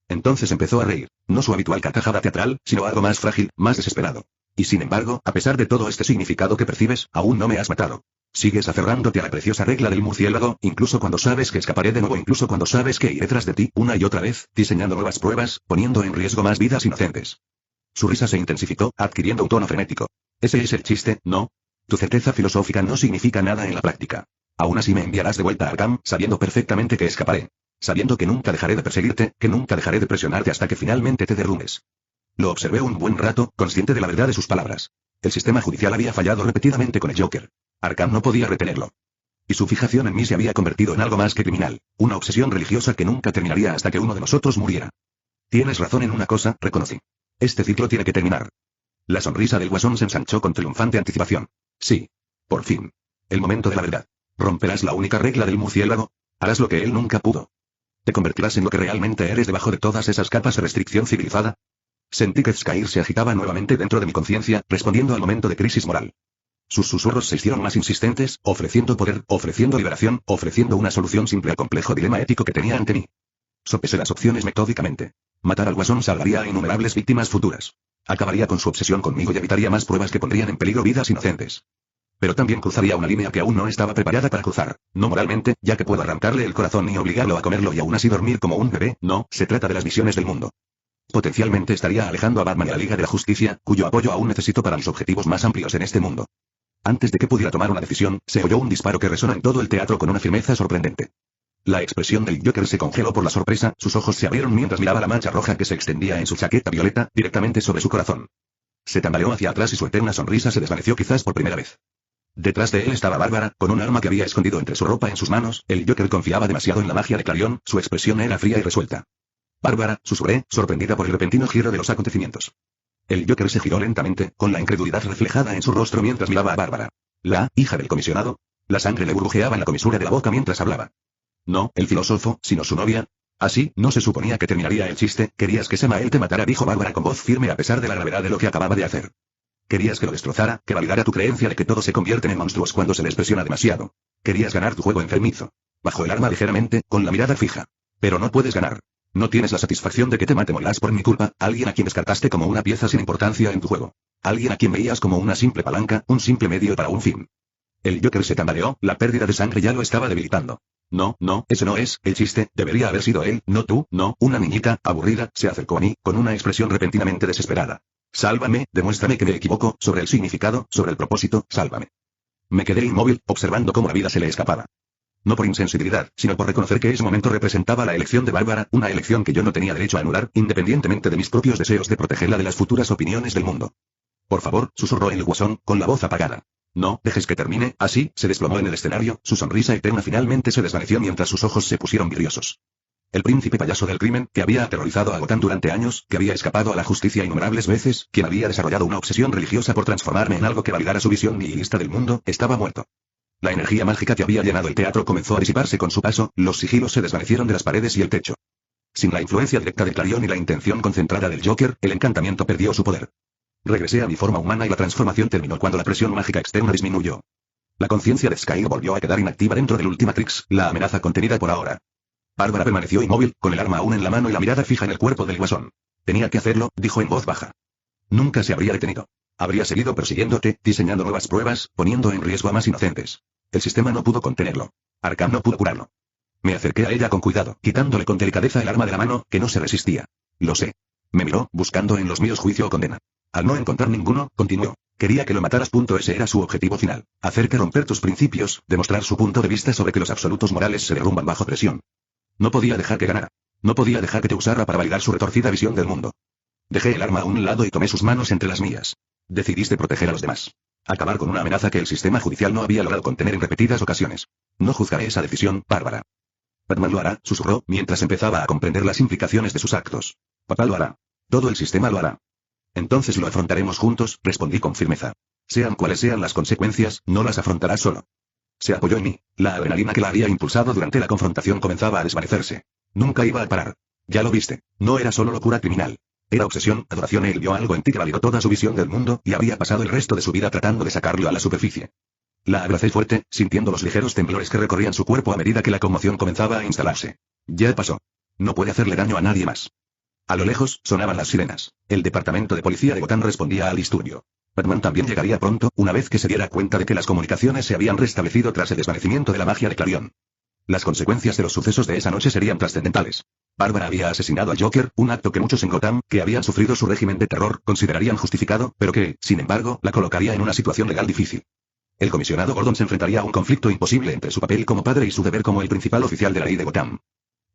Entonces empezó a reír, no su habitual carcajada teatral, sino algo más frágil, más desesperado. Y sin embargo, a pesar de todo este significado que percibes, aún no me has matado. Sigues aferrándote a la preciosa regla del murciélago, incluso cuando sabes que escaparé de nuevo, incluso cuando sabes que iré tras de ti, una y otra vez, diseñando nuevas pruebas, poniendo en riesgo más vidas inocentes. Su risa se intensificó, adquiriendo un tono frenético. Ese es el chiste, ¿no? Tu certeza filosófica no significa nada en la práctica. Aún así me enviarás de vuelta a Arkham, sabiendo perfectamente que escaparé. Sabiendo que nunca dejaré de perseguirte, que nunca dejaré de presionarte hasta que finalmente te derrumbes. Lo observé un buen rato, consciente de la verdad de sus palabras. El sistema judicial había fallado repetidamente con el Joker. Arkham no podía retenerlo. Y su fijación en mí se había convertido en algo más que criminal, una obsesión religiosa que nunca terminaría hasta que uno de nosotros muriera. Tienes razón en una cosa, reconocí. Este ciclo tiene que terminar. La sonrisa del Guasón se ensanchó con triunfante anticipación. Sí. Por fin. El momento de la verdad. ¿Romperás la única regla del murciélago? ¿Harás lo que él nunca pudo? ¿Te convertirás en lo que realmente eres debajo de todas esas capas de restricción civilizada? Sentí que Skyr se agitaba nuevamente dentro de mi conciencia, respondiendo al momento de crisis moral. Sus susurros se hicieron más insistentes, ofreciendo poder, ofreciendo liberación, ofreciendo una solución simple al complejo dilema ético que tenía ante mí. Sopesé las opciones metódicamente. Matar al Guasón salvaría a innumerables víctimas futuras. Acabaría con su obsesión conmigo y evitaría más pruebas que pondrían en peligro vidas inocentes. Pero también cruzaría una línea que aún no estaba preparada para cruzar, no moralmente, ya que puedo arrancarle el corazón y obligarlo a comerlo y aún así dormir como un bebé, no, se trata de las visiones del mundo. Potencialmente estaría alejando a Batman y a la Liga de la Justicia, cuyo apoyo aún necesito para mis objetivos más amplios en este mundo. Antes de que pudiera tomar una decisión, se oyó un disparo que resonó en todo el teatro con una firmeza sorprendente. La expresión del Joker se congeló por la sorpresa, sus ojos se abrieron mientras miraba la mancha roja que se extendía en su chaqueta violeta, directamente sobre su corazón. Se tambaleó hacia atrás y su eterna sonrisa se desvaneció quizás por primera vez. Detrás de él estaba Bárbara, con un arma que había escondido entre su ropa en sus manos. El Joker confiaba demasiado en la magia de Clarion, su expresión era fría y resuelta. Bárbara, susurré, sorprendida por el repentino giro de los acontecimientos. El Joker se giró lentamente, con la incredulidad reflejada en su rostro mientras miraba a Bárbara. ¿La hija del comisionado? La sangre le burbujeaba en la comisura de la boca mientras hablaba. No, el filósofo, sino su novia. Así, no se suponía que terminaría el chiste. Querías que Samael te matara, dijo Bárbara con voz firme a pesar de la gravedad de lo que acababa de hacer. Querías que lo destrozara, que validara tu creencia de que todos se convierten en monstruos cuando se les presiona demasiado. Querías ganar tu juego enfermizo. Bajó el arma ligeramente, con la mirada fija. Pero no puedes ganar. No tienes la satisfacción de que te mate Molas por mi culpa, alguien a quien descartaste como una pieza sin importancia en tu juego. Alguien a quien veías como una simple palanca, un simple medio para un fin. El Joker se tambaleó, la pérdida de sangre ya lo estaba debilitando. No, ese no es el chiste, debería haber sido él, no tú, no. Una niñita, aburrida, se acercó a mí, con una expresión repentinamente desesperada. Sálvame, demuéstrame que me equivoco, sobre el significado, sobre el propósito, sálvame. Me quedé inmóvil, observando cómo la vida se le escapaba. No por insensibilidad, sino por reconocer que ese momento representaba la elección de Bárbara, una elección que yo no tenía derecho a anular, independientemente de mis propios deseos de protegerla de las futuras opiniones del mundo. Por favor, susurró el guasón, con la voz apagada. No, dejes que termine. Así, se desplomó en el escenario, su sonrisa eterna finalmente se desvaneció mientras sus ojos se pusieron vidriosos. El príncipe payaso del crimen, que había aterrorizado a Gotham durante años, que había escapado a la justicia innumerables veces, quien había desarrollado una obsesión religiosa por transformarme en algo que validara su visión nihilista del mundo, estaba muerto. La energía mágica que había llenado el teatro comenzó a disiparse con su paso, los sigilos se desvanecieron de las paredes y el techo. Sin la influencia directa de Clarion y la intención concentrada del Joker, el encantamiento perdió su poder. Regresé a mi forma humana y la transformación terminó cuando la presión mágica externa disminuyó. La conciencia de Sky volvió a quedar inactiva dentro del Ultimatrix, la amenaza contenida por ahora. Bárbara permaneció inmóvil, con el arma aún en la mano y la mirada fija en el cuerpo del guasón. Tenía que hacerlo, dijo en voz baja. Nunca se habría detenido. Habría seguido persiguiéndote, diseñando nuevas pruebas, poniendo en riesgo a más inocentes. El sistema no pudo contenerlo. Arkham no pudo curarlo. Me acerqué a ella con cuidado, quitándole con delicadeza el arma de la mano, que no se resistía. Lo sé. Me miró, buscando en los míos juicio o condena. Al no encontrar ninguno, continuó. Quería que lo mataras. Ese era su objetivo final. Hacer que romper tus principios, demostrar su punto de vista sobre que los absolutos morales se derrumban bajo presión. No podía dejar que ganara. No podía dejar que te usara para validar su retorcida visión del mundo. Dejé el arma a un lado y tomé sus manos entre las mías. Decidiste proteger a los demás. Acabar con una amenaza que el sistema judicial no había logrado contener en repetidas ocasiones. No juzgaré esa decisión, Bárbara. Batman lo hará, susurró, mientras empezaba a comprender las implicaciones de sus actos. Papá lo hará. Todo el sistema lo hará. Entonces lo afrontaremos juntos, respondí con firmeza. Sean cuales sean las consecuencias, no las afrontará solo. Se apoyó en mí. La adrenalina que la había impulsado durante la confrontación comenzaba a desvanecerse. Nunca iba a parar. Ya lo viste. No era solo locura criminal. Era obsesión, adoración. Él vio algo en ti que validó toda su visión del mundo, y habría pasado el resto de su vida tratando de sacarlo a la superficie. La abracé fuerte, sintiendo los ligeros temblores que recorrían su cuerpo a medida que la conmoción comenzaba a instalarse. Ya pasó. No puede hacerle daño a nadie más. A lo lejos, sonaban las sirenas. El departamento de policía de Gotham respondía al disturbio. Batman también llegaría pronto, una vez que se diera cuenta de que las comunicaciones se habían restablecido tras el desvanecimiento de la magia de Clarion. Las consecuencias de los sucesos de esa noche serían trascendentales. Bárbara había asesinado al Joker, un acto que muchos en Gotham, que habían sufrido su régimen de terror, considerarían justificado, pero que, sin embargo, la colocaría en una situación legal difícil. El comisionado Gordon se enfrentaría a un conflicto imposible entre su papel como padre y su deber como el principal oficial de la ley de Gotham.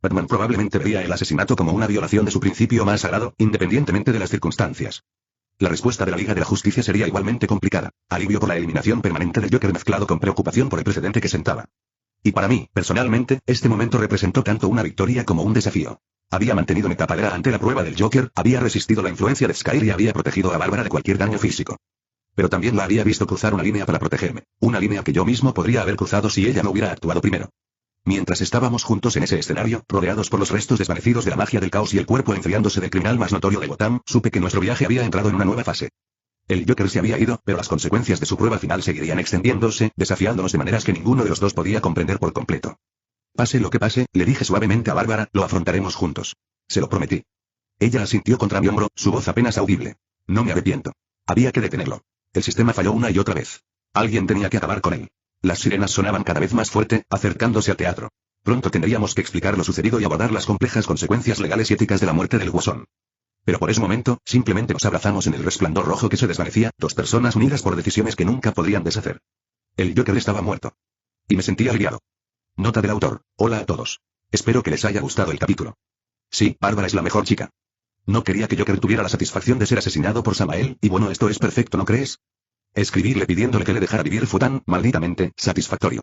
Batman probablemente veía el asesinato como una violación de su principio más sagrado, independientemente de las circunstancias. La respuesta de la Liga de la Justicia sería igualmente complicada. Alivio por la eliminación permanente del Joker mezclado con preocupación por el precedente que sentaba. Y para mí, personalmente, este momento representó tanto una victoria como un desafío. Había mantenido mi tapadera ante la prueba del Joker, había resistido la influencia de Skyler y había protegido a Bárbara de cualquier daño físico. Pero también la había visto cruzar una línea para protegerme. Una línea que yo mismo podría haber cruzado si ella no hubiera actuado primero. Mientras estábamos juntos en ese escenario, rodeados por los restos desvanecidos de la magia del caos y el cuerpo enfriándose del criminal más notorio de Gotham, supe que nuestro viaje había entrado en una nueva fase. El Joker se había ido, pero las consecuencias de su prueba final seguirían extendiéndose, desafiándonos de maneras que ninguno de los dos podía comprender por completo. Pase lo que pase, le dije suavemente a Bárbara, lo afrontaremos juntos. Se lo prometí. Ella asintió contra mi hombro, su voz apenas audible. No me arrepiento. Había que detenerlo. El sistema falló una y otra vez. Alguien tenía que acabar con él. Las sirenas sonaban cada vez más fuerte, acercándose al teatro. Pronto tendríamos que explicar lo sucedido y abordar las complejas consecuencias legales y éticas de la muerte del Guasón. Pero por ese momento, simplemente nos abrazamos en el resplandor rojo que se desvanecía, dos personas unidas por decisiones que nunca podrían deshacer. El Joker estaba muerto. Y me sentí aliviado. Nota del autor. Hola a todos. Espero que les haya gustado el capítulo. Sí, Bárbara es la mejor chica. No quería que Joker tuviera la satisfacción de ser asesinado por Samael, y bueno, esto es perfecto, ¿no crees? Escribirle pidiéndole que le dejara vivir fue tan, malditamente, satisfactorio.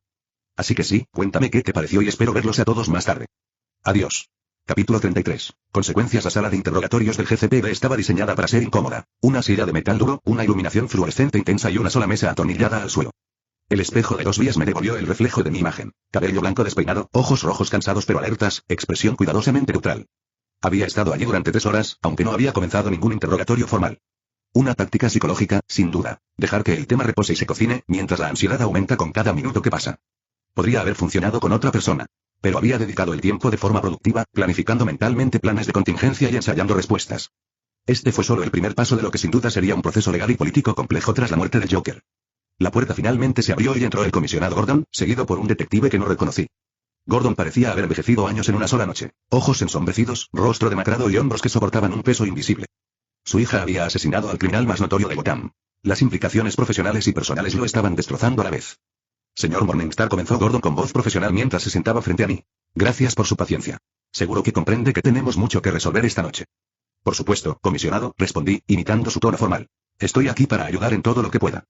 Así que sí, cuéntame qué te pareció y espero verlos a todos más tarde. Adiós. Capítulo 33. Consecuencias. La sala de interrogatorios del GCPD estaba diseñada para ser incómoda. Una silla de metal duro, una iluminación fluorescente intensa y una sola mesa atornillada al suelo. El espejo de 2 vías me devolvió el reflejo de mi imagen. Cabello blanco despeinado, ojos rojos cansados pero alertas, expresión cuidadosamente neutral. Había estado allí durante 3 horas, aunque no había comenzado ningún interrogatorio formal. Una táctica psicológica, sin duda. Dejar que el tema repose y se cocine, mientras la ansiedad aumenta con cada minuto que pasa. Podría haber funcionado con otra persona. Pero había dedicado el tiempo de forma productiva, planificando mentalmente planes de contingencia y ensayando respuestas. Este fue solo el primer paso de lo que sin duda sería un proceso legal y político complejo tras la muerte del Joker. La puerta finalmente se abrió y entró el comisionado Gordon, seguido por un detective que no reconocí. Gordon parecía haber envejecido años en una sola noche. Ojos ensombrecidos, rostro demacrado y hombros que soportaban un peso invisible. Su hija había asesinado al criminal más notorio de Gotham. Las implicaciones profesionales y personales lo estaban destrozando a la vez. Señor Morningstar, comenzó Gordon con voz profesional mientras se sentaba frente a mí. Gracias por su paciencia. Seguro que comprende que tenemos mucho que resolver esta noche. Por supuesto, comisionado, respondí, imitando su tono formal. Estoy aquí para ayudar en todo lo que pueda.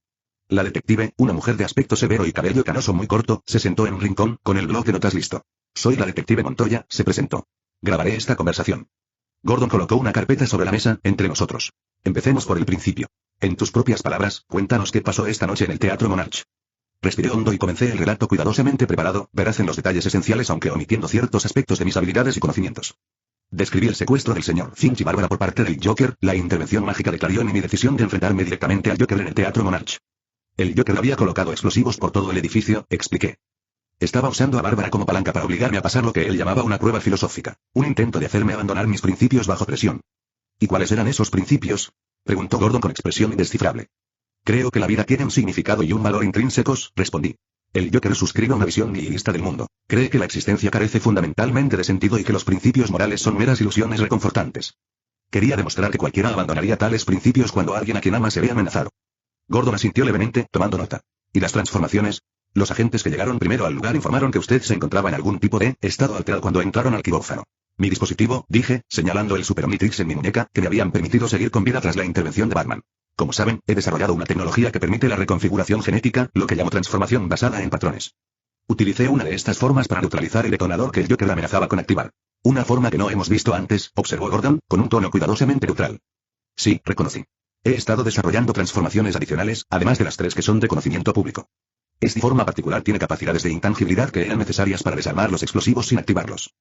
La detective, una mujer de aspecto severo y cabello canoso muy corto, se sentó en un rincón, con el bloc de notas listo. Soy la detective Montoya, se presentó. Grabaré esta conversación. Gordon colocó una carpeta sobre la mesa, entre nosotros. Empecemos por el principio. En tus propias palabras, cuéntanos qué pasó esta noche en el Teatro Monarch. Respiré hondo y comencé el relato cuidadosamente preparado, veraz en los detalles esenciales aunque omitiendo ciertos aspectos de mis habilidades y conocimientos. Describí el secuestro del señor Finch y Bárbara por parte del Joker, la intervención mágica de Clarion y mi decisión de enfrentarme directamente al Joker en el Teatro Monarch. El Joker había colocado explosivos por todo el edificio, expliqué. Estaba usando a Bárbara como palanca para obligarme a pasar lo que él llamaba una prueba filosófica, un intento de hacerme abandonar mis principios bajo presión. ¿Y cuáles eran esos principios?, preguntó Gordon con expresión indescifrable. Creo que la vida tiene un significado y un valor intrínsecos, respondí. El Joker suscribe una visión nihilista del mundo. Cree que la existencia carece fundamentalmente de sentido y que los principios morales son meras ilusiones reconfortantes. Quería demostrar que cualquiera abandonaría tales principios cuando alguien a quien ama se ve amenazado. Gordon asintió levemente, tomando nota. ¿Y las transformaciones? Los agentes que llegaron primero al lugar informaron que usted se encontraba en algún tipo de estado alterado cuando entraron al quirófano. Mi dispositivo, dije, señalando el Super Omnitrix en mi muñeca, que me habían permitido seguir con vida tras la intervención de Batman. Como saben, he desarrollado una tecnología que permite la reconfiguración genética, lo que llamo transformación basada en patrones. Utilicé una de estas formas para neutralizar el detonador que el Joker amenazaba con activar. Una forma que no hemos visto antes, observó Gordon, con un tono cuidadosamente neutral. Sí, reconocí. He estado desarrollando transformaciones adicionales, además de las 3 que son de conocimiento público. Esta forma particular tiene capacidades de intangibilidad que eran necesarias para desarmar los explosivos sin activarlos.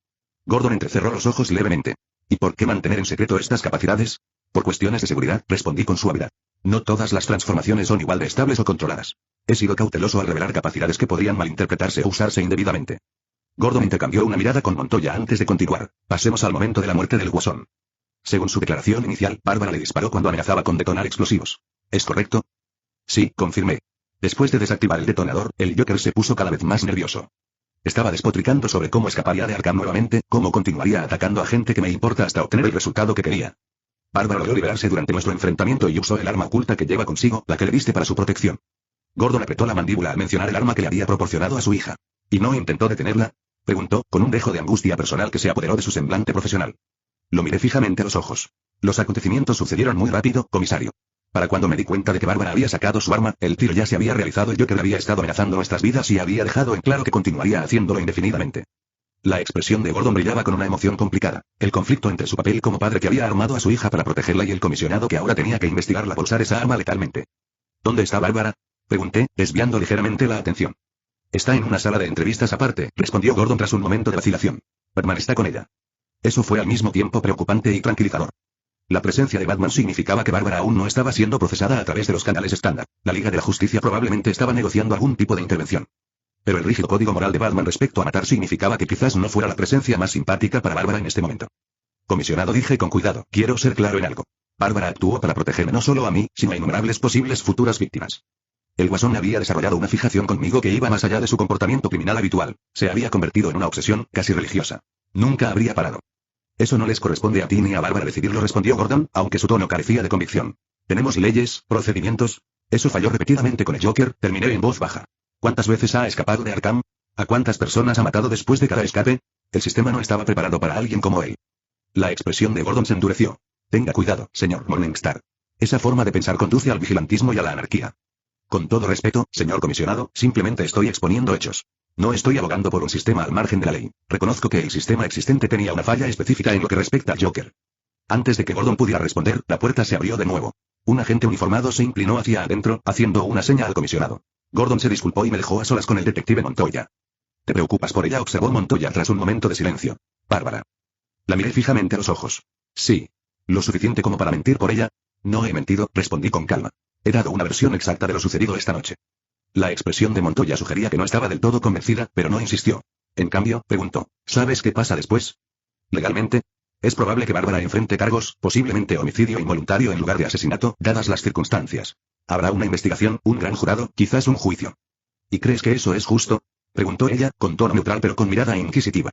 Gordon entrecerró los ojos levemente. ¿Y por qué mantener en secreto estas capacidades? Por cuestiones de seguridad, respondí con suavidad. No todas las transformaciones son igual de estables o controladas. He sido cauteloso al revelar capacidades que podrían malinterpretarse o usarse indebidamente. Gordon intercambió una mirada con Montoya antes de continuar. Pasemos al momento de la muerte del Guasón. Según su declaración inicial, Bárbara le disparó cuando amenazaba con detonar explosivos. ¿Es correcto? Sí, confirmé. Después de desactivar el detonador, el Joker se puso cada vez más nervioso. Estaba despotricando sobre cómo escaparía de Arkham nuevamente, cómo continuaría atacando a gente que me importa hasta obtener el resultado que quería. Bárbara logró liberarse durante nuestro enfrentamiento y usó el arma oculta que lleva consigo, la que le diste para su protección. Gordon apretó la mandíbula al mencionar el arma que le había proporcionado a su hija. ¿Y no intentó detenerla?, preguntó, con un dejo de angustia personal que se apoderó de su semblante profesional. Lo miré fijamente a los ojos. Los acontecimientos sucedieron muy rápido, comisario. Para cuando me di cuenta de que Bárbara había sacado su arma, el tiro ya se había realizado y yo que había estado amenazando nuestras vidas y había dejado en claro que continuaría haciéndolo indefinidamente. La expresión de Gordon brillaba con una emoción complicada. El conflicto entre su papel como padre que había armado a su hija para protegerla y el comisionado que ahora tenía que investigarla por usar esa arma letalmente. ¿Dónde está Bárbara?, pregunté, desviando ligeramente la atención. Está en una sala de entrevistas aparte, respondió Gordon tras un momento de vacilación. Batman está con ella. Eso fue al mismo tiempo preocupante y tranquilizador. La presencia de Batman significaba que Bárbara aún no estaba siendo procesada a través de los canales estándar. La Liga de la Justicia probablemente estaba negociando algún tipo de intervención. Pero el rígido código moral de Batman respecto a matar significaba que quizás no fuera la presencia más simpática para Bárbara en este momento. Comisionado, dije con cuidado, quiero ser claro en algo. Bárbara actuó para protegerme no solo a mí, sino a innumerables posibles futuras víctimas. El Guasón había desarrollado una fijación conmigo que iba más allá de su comportamiento criminal habitual. Se había convertido en una obsesión, casi religiosa. Nunca habría parado. Eso no les corresponde a ti ni a Bárbara decidirlo, respondió Gordon, aunque su tono carecía de convicción. Tenemos leyes, procedimientos. Eso falló repetidamente con el Joker, terminé en voz baja. ¿Cuántas veces ha escapado de Arkham? ¿A cuántas personas ha matado después de cada escape? El sistema no estaba preparado para alguien como él. La expresión de Gordon se endureció. Tenga cuidado, señor Morningstar. Esa forma de pensar conduce al vigilantismo y a la anarquía. Con todo respeto, señor comisionado, simplemente estoy exponiendo hechos. No estoy abogando por un sistema al margen de la ley. Reconozco que el sistema existente tenía una falla específica en lo que respecta al Joker. Antes de que Gordon pudiera responder, la puerta se abrió de nuevo. Un agente uniformado se inclinó hacia adentro, haciendo una seña al comisionado. Gordon se disculpó y me dejó a solas con el detective Montoya. ¿Te preocupas por ella?, observó Montoya tras un momento de silencio. Bárbara. La miré fijamente a los ojos. Sí. ¿Lo suficiente como para mentir por ella? No he mentido, respondí con calma. He dado una versión exacta de lo sucedido esta noche. La expresión de Montoya sugería que no estaba del todo convencida, pero no insistió. En cambio, preguntó, ¿sabes qué pasa después? ¿Legalmente? Es probable que Bárbara enfrente cargos, posiblemente homicidio involuntario en lugar de asesinato, dadas las circunstancias. Habrá una investigación, un gran jurado, quizás un juicio. ¿Y crees que eso es justo?, preguntó ella, con tono neutral pero con mirada inquisitiva.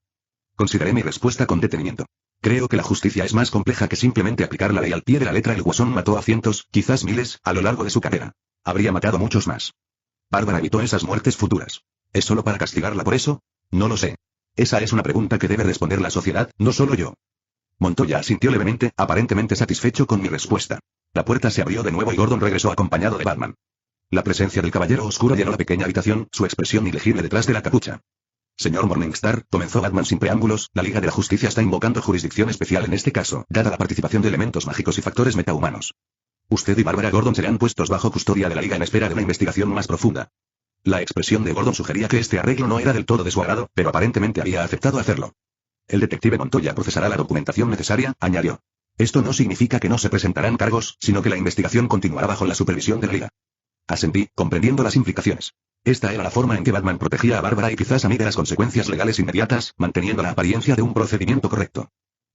Consideré mi respuesta con detenimiento. Creo que la justicia es más compleja que simplemente aplicar la ley al pie de la letra. El Guasón mató a cientos, quizás miles, a lo largo de su carrera. Habría matado a muchos más. Bárbara evitó esas muertes futuras. ¿Es solo para castigarla por eso? No lo sé. Esa es una pregunta que debe responder la sociedad, no solo yo. Montoya asintió levemente, aparentemente satisfecho con mi respuesta. La puerta se abrió de nuevo y Gordon regresó acompañado de Batman. La presencia del caballero oscuro llenó la pequeña habitación, su expresión ilegible detrás de la capucha. Señor Morningstar, comenzó Batman sin preámbulos, la Liga de la Justicia está invocando jurisdicción especial en este caso, dada la participación de elementos mágicos y factores metahumanos. Usted y Bárbara Gordon serán puestos bajo custodia de la Liga en espera de una investigación más profunda. La expresión de Gordon sugería que este arreglo no era del todo de su agrado, pero aparentemente había aceptado hacerlo. El detective Montoya procesará la documentación necesaria, añadió. Esto no significa que no se presentarán cargos, sino que la investigación continuará bajo la supervisión de la Liga. Asentí, comprendiendo las implicaciones. Esta era la forma en que Batman protegía a Bárbara y quizás a mí de las consecuencias legales inmediatas, manteniendo la apariencia de un procedimiento correcto.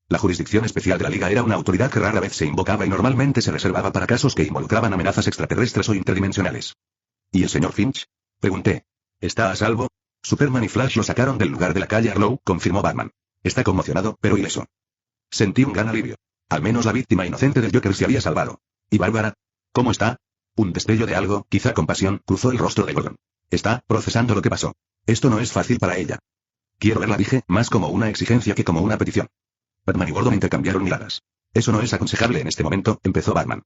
La jurisdicción especial de la Liga era una autoridad que rara vez se invocaba y normalmente se reservaba para casos que involucraban amenazas extraterrestres o interdimensionales. ¿Y el señor Finch?, pregunté. ¿Está a salvo? Superman y Flash lo sacaron del lugar de la calle Arlow, confirmó Batman. Está conmocionado, pero ileso. Sentí un gran alivio. Al menos la víctima inocente del Joker se había salvado. ¿Y Bárbara? ¿Cómo está? Un destello de algo, quizá compasión, cruzó el rostro de Gordon. Está procesando lo que pasó. Esto no es fácil para ella. Quiero verla, dije, más como una exigencia que como una petición. Batman y Gordon intercambiaron miradas. Eso no es aconsejable en este momento, empezó Batman.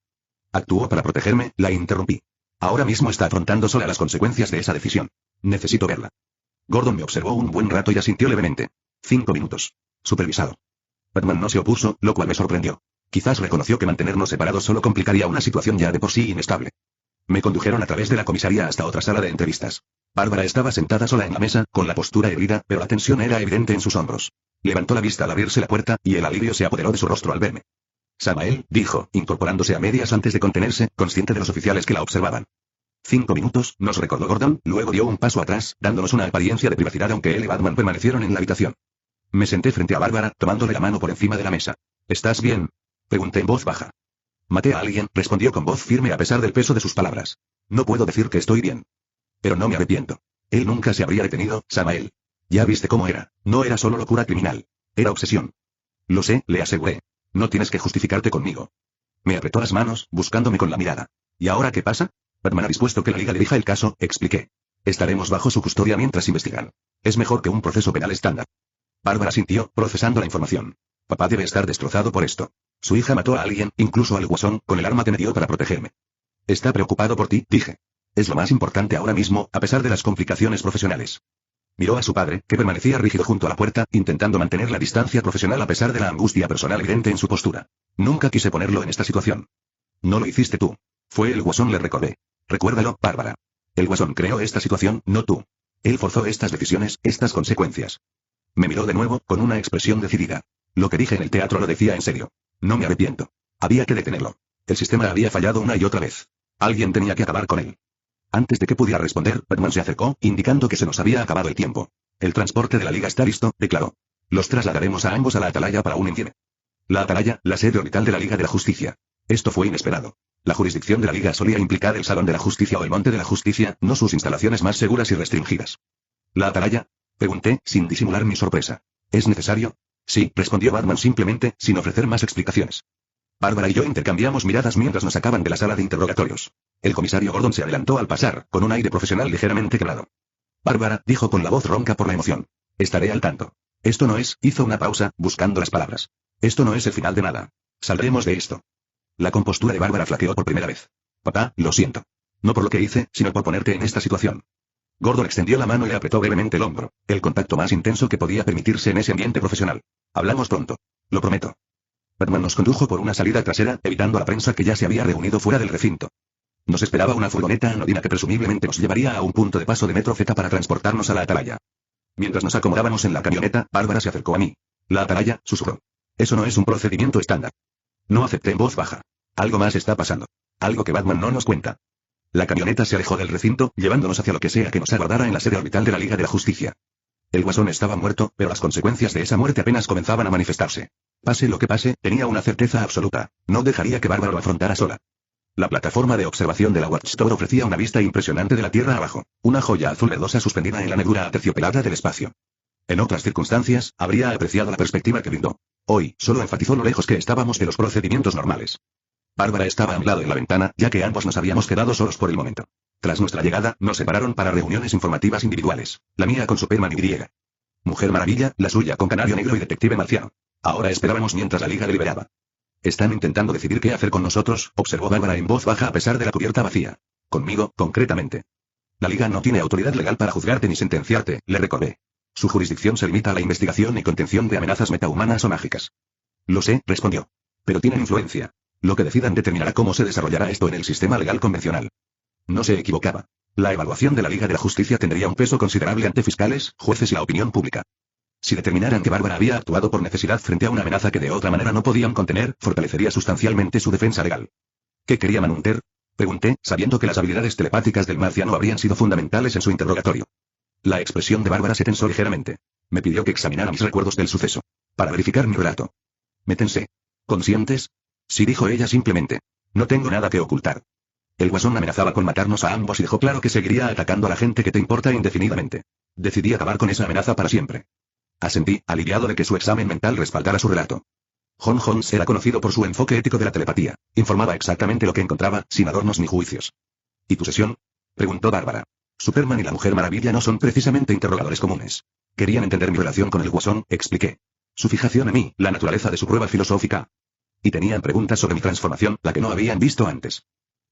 Actuó para protegerme, la interrumpí. Ahora mismo está afrontando sola las consecuencias de esa decisión. Necesito verla. Gordon me observó un buen rato y asintió levemente. 5 minutos. Supervisado. Batman no se opuso, lo cual me sorprendió. Quizás reconoció que mantenernos separados solo complicaría una situación ya de por sí inestable. Me condujeron a través de la comisaría hasta otra sala de entrevistas. Bárbara estaba sentada sola en la mesa, con la postura erguida, pero la tensión era evidente en sus hombros. Levantó la vista al abrirse la puerta, y el alivio se apoderó de su rostro al verme. Samael, dijo, incorporándose a medias antes de contenerse, consciente de los oficiales que la observaban. 5 minutos, nos recordó Gordon, luego dio un paso atrás, dándonos una apariencia de privacidad aunque él y Batman permanecieron en la habitación. Me senté frente a Bárbara, tomándole la mano por encima de la mesa. ¿Estás bien?, pregunté en voz baja. Maté a alguien, respondió con voz firme a pesar del peso de sus palabras. No puedo decir que estoy bien. Pero no me arrepiento. Él nunca se habría detenido, Samael. Ya viste cómo era. No era solo locura criminal. Era obsesión. Lo sé, le aseguré. No tienes que justificarte conmigo. Me apretó las manos, buscándome con la mirada. ¿Y ahora qué pasa? Batman ha dispuesto que la Liga dirija el caso, expliqué. Estaremos bajo su custodia mientras investigan. Es mejor que un proceso penal estándar. Bárbara sintió, procesando la información. Papá debe estar destrozado por esto. Su hija mató a alguien, incluso al Guasón, con el arma que me dio para protegerme. Está preocupado por ti, dije. Es lo más importante ahora mismo, a pesar de las complicaciones profesionales. Miró a su padre, que permanecía rígido junto a la puerta, intentando mantener la distancia profesional a pesar de la angustia personal evidente en su postura. Nunca quise ponerlo en esta situación. No lo hiciste tú. Fue el Guasón, le recordé. Recuérdalo, Bárbara. El Guasón creó esta situación, no tú. Él forzó estas decisiones, estas consecuencias. Me miró de nuevo, con una expresión decidida. Lo que dije en el teatro lo decía en serio. No me arrepiento. Había que detenerlo. El sistema había fallado una y otra vez. Alguien tenía que acabar con él. Antes de que pudiera responder, Batman se acercó, indicando que se nos había acabado el tiempo. El transporte de la Liga está listo, declaró. Los trasladaremos a ambos a la Atalaya para un informe. La Atalaya, la sede orbital de la Liga de la Justicia. Esto fue inesperado. La jurisdicción de la Liga solía implicar el Salón de la Justicia o el Monte de la Justicia, no sus instalaciones más seguras y restringidas. ¿La Atalaya? Pregunté, sin disimular mi sorpresa. ¿Es necesario? Sí, respondió Batman simplemente, sin ofrecer más explicaciones. Bárbara y yo intercambiamos miradas mientras nos sacaban de la sala de interrogatorios. El comisario Gordon se adelantó al pasar, con un aire profesional ligeramente quebrado. Bárbara, dijo con la voz ronca por la emoción. Estaré al tanto. Esto no es, hizo una pausa, buscando las palabras. Esto no es el final de nada. Saldremos de esto. La compostura de Bárbara flaqueó por primera vez. Papá, lo siento. No por lo que hice, sino por ponerte en esta situación. Gordon extendió la mano y le apretó brevemente el hombro, el contacto más intenso que podía permitirse en ese ambiente profesional. Hablamos pronto. Lo prometo. Batman nos condujo por una salida trasera, evitando a la prensa que ya se había reunido fuera del recinto. Nos esperaba una furgoneta anodina que presumiblemente nos llevaría a un punto de paso de Metro Z para transportarnos a la atalaya. Mientras nos acomodábamos en la camioneta, Bárbara se acercó a mí. La atalaya, susurró. Eso no es un procedimiento estándar. No acepté en voz baja. Algo más está pasando. Algo que Batman no nos cuenta. La camioneta se alejó del recinto, llevándonos hacia lo que sea que nos aguardara en la sede orbital de la Liga de la Justicia. El Guasón estaba muerto, pero las consecuencias de esa muerte apenas comenzaban a manifestarse. Pase lo que pase, tenía una certeza absoluta. No dejaría que Bárbara lo afrontara sola. La plataforma de observación de la Watchtower ofrecía una vista impresionante de la Tierra abajo, una joya azul verdosa suspendida en la negrura aterciopelada del espacio. En otras circunstancias, habría apreciado la perspectiva que brindó. Hoy, solo enfatizó lo lejos que estábamos de los procedimientos normales. Bárbara estaba a mi lado en la ventana, ya que ambos nos habíamos quedado solos por el momento. Tras nuestra llegada, nos separaron para reuniones informativas individuales, la mía con Superman y Y. Mujer Maravilla, la suya con Canario Negro y Detective Marciano. Ahora esperábamos mientras la Liga deliberaba. Están intentando decidir qué hacer con nosotros, observó Bárbara en voz baja a pesar de la cubierta vacía. Conmigo, concretamente. La Liga no tiene autoridad legal para juzgarte ni sentenciarte, le recordé. Su jurisdicción se limita a la investigación y contención de amenazas metahumanas o mágicas. Lo sé, respondió. Pero tienen influencia. Lo que decidan determinará cómo se desarrollará esto en el sistema legal convencional. No se equivocaba. La evaluación de la Liga de la Justicia tendría un peso considerable ante fiscales, jueces y la opinión pública. Si determinaran que Bárbara había actuado por necesidad frente a una amenaza que de otra manera no podían contener, fortalecería sustancialmente su defensa legal. ¿Qué quería Manhunter? Pregunté, sabiendo que las habilidades telepáticas del marciano habrían sido fundamentales en su interrogatorio. La expresión de Bárbara se tensó ligeramente. Me pidió que examinara mis recuerdos del suceso. Para verificar mi relato. Me tensé. ¿Conscientes? Sí, dijo ella simplemente. No tengo nada que ocultar. El Guasón amenazaba con matarnos a ambos y dejó claro que seguiría atacando a la gente que te importa indefinidamente. Decidí acabar con esa amenaza para siempre. Asentí, aliviado de que su examen mental respaldara su relato. John Holmes era conocido por su enfoque ético de la telepatía. Informaba exactamente lo que encontraba, sin adornos ni juicios. ¿Y tu sesión? Preguntó Bárbara. Superman y la Mujer Maravilla no son precisamente interrogadores comunes. Querían entender mi relación con el Guasón, expliqué. Su fijación en mí, la naturaleza de su prueba filosófica. Y tenían preguntas sobre mi transformación, la que no habían visto antes.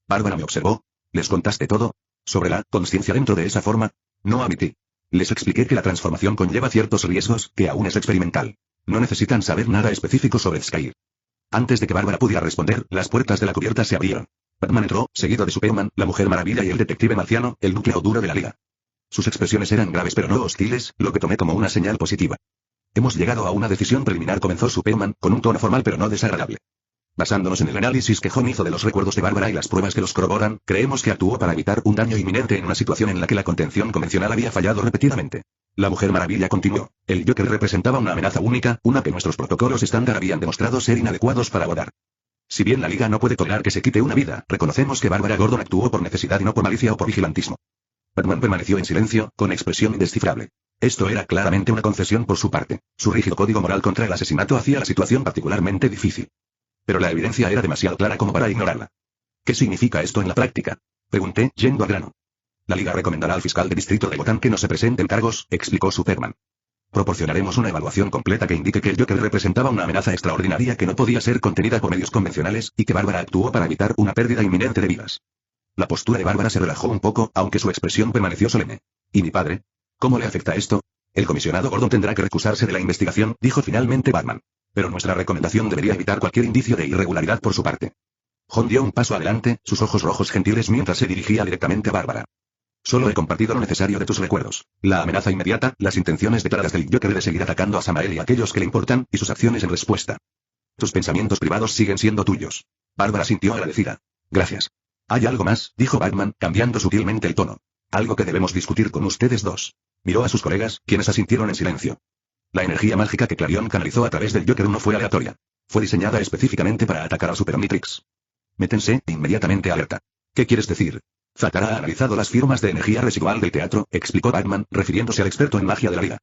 Bárbara me observó. ¿Les contaste todo? ¿Sobre la conciencia dentro de esa forma? No admití. Les expliqué que la transformación conlleva ciertos riesgos, que aún es experimental. No necesitan saber nada específico sobre Skyr. Antes de que Bárbara pudiera responder, las puertas de la cubierta se abrieron. Batman entró, seguido de Superman, la Mujer Maravilla y el Detective Marciano, el núcleo duro de la Liga. Sus expresiones eran graves pero no hostiles, lo que tomé como una señal positiva. Hemos llegado a una decisión preliminar, comenzó Superman, con un tono formal pero no desagradable. Basándonos en el análisis que John hizo de los recuerdos de Bárbara y las pruebas que los corroboran, creemos que actuó para evitar un daño inminente en una situación en la que la contención convencional había fallado repetidamente. La Mujer Maravilla continuó. El Joker representaba una amenaza única, una que nuestros protocolos estándar habían demostrado ser inadecuados para abordar. Si bien la Liga no puede tolerar que se quite una vida, reconocemos que Bárbara Gordon actuó por necesidad y no por malicia o por vigilantismo. Batman permaneció en silencio, con expresión indescifrable. Esto era claramente una concesión por su parte. Su rígido código moral contra el asesinato hacía la situación particularmente difícil. Pero la evidencia era demasiado clara como para ignorarla. ¿Qué significa esto en la práctica? Pregunté, yendo al grano. La Liga recomendará al fiscal de distrito de Gotham que no se presenten cargos, explicó Superman. Proporcionaremos una evaluación completa que indique que el Joker representaba una amenaza extraordinaria que no podía ser contenida por medios convencionales, y que Bárbara actuó para evitar una pérdida inminente de vidas. La postura de Bárbara se relajó un poco, aunque su expresión permaneció solemne. ¿Y mi padre? ¿Cómo le afecta esto? El comisionado Gordon tendrá que recusarse de la investigación, dijo finalmente Batman. Pero nuestra recomendación debería evitar cualquier indicio de irregularidad por su parte. John dio un paso adelante, sus ojos rojos gentiles mientras se dirigía directamente a Bárbara. Solo he compartido lo necesario de tus recuerdos. La amenaza inmediata, las intenciones detrás del Joker de seguir atacando a Samael y a aquellos que le importan, y sus acciones en respuesta. Tus pensamientos privados siguen siendo tuyos. Bárbara sintió agradecida. Gracias. Hay algo más, dijo Batman, cambiando sutilmente el tono. Algo que debemos discutir con ustedes dos. Miró a sus colegas, quienes asintieron en silencio. La energía mágica que Clarion canalizó a través del Joker no fue aleatoria. Fue diseñada específicamente para atacar a Super Omnitrix. Me tensé, inmediatamente alerta. ¿Qué quieres decir? Zatara ha analizado las firmas de energía residual del teatro, explicó Batman, refiriéndose al experto en magia de la Liga.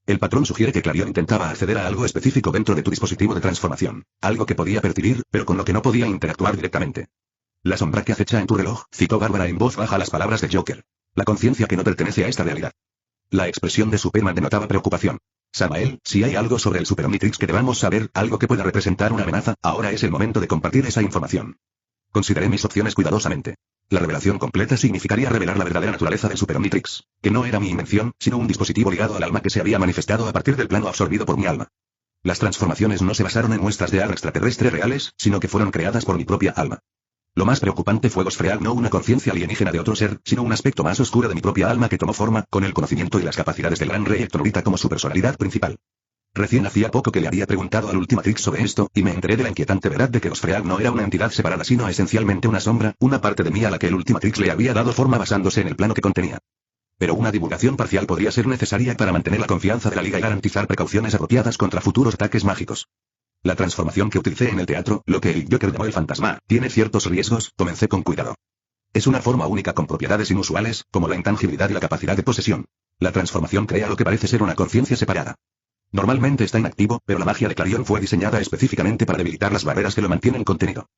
El patrón sugiere que Clarion intentaba acceder a algo específico dentro de tu dispositivo de transformación. Algo que podía percibir, pero con lo que no podía interactuar directamente. La sombra que acecha en tu reloj, citó Bárbara en voz baja las palabras de Joker. La conciencia que no pertenece a esta realidad. La expresión de Superman denotaba preocupación. Samael, si hay algo sobre el Super Omnitrix que debamos saber, algo que pueda representar una amenaza, ahora es el momento de compartir esa información. Consideré mis opciones cuidadosamente. La revelación completa significaría revelar la verdadera naturaleza del Super Omnitrix, que no era mi invención, sino un dispositivo ligado al alma que se había manifestado a partir del plano absorbido por mi alma. Las transformaciones no se basaron en muestras de algo extraterrestre reales, sino que fueron creadas por mi propia alma. Lo más preocupante fue Gosfreak, no una conciencia alienígena de otro ser, sino un aspecto más oscuro de mi propia alma que tomó forma, con el conocimiento y las capacidades del gran rey Hectorita como su personalidad principal. Recién hacía poco que le había preguntado al Ultimatrix sobre esto, y me enteré de la inquietante verdad de que Gosfreak no era una entidad separada sino esencialmente una sombra, una parte de mí a la que el Ultimatrix le había dado forma basándose en el plano que contenía. Pero una divulgación parcial podría ser necesaria para mantener la confianza de la Liga y garantizar precauciones apropiadas contra futuros ataques mágicos. La transformación que utilicé en el teatro, lo que el Joker llamó el fantasma, tiene ciertos riesgos, comencé con cuidado. Es una forma única con propiedades inusuales, como la intangibilidad y la capacidad de posesión. La transformación crea lo que parece ser una conciencia separada. Normalmente está inactivo, pero la magia de Clarion fue diseñada específicamente para debilitar las barreras que lo mantienen contenido.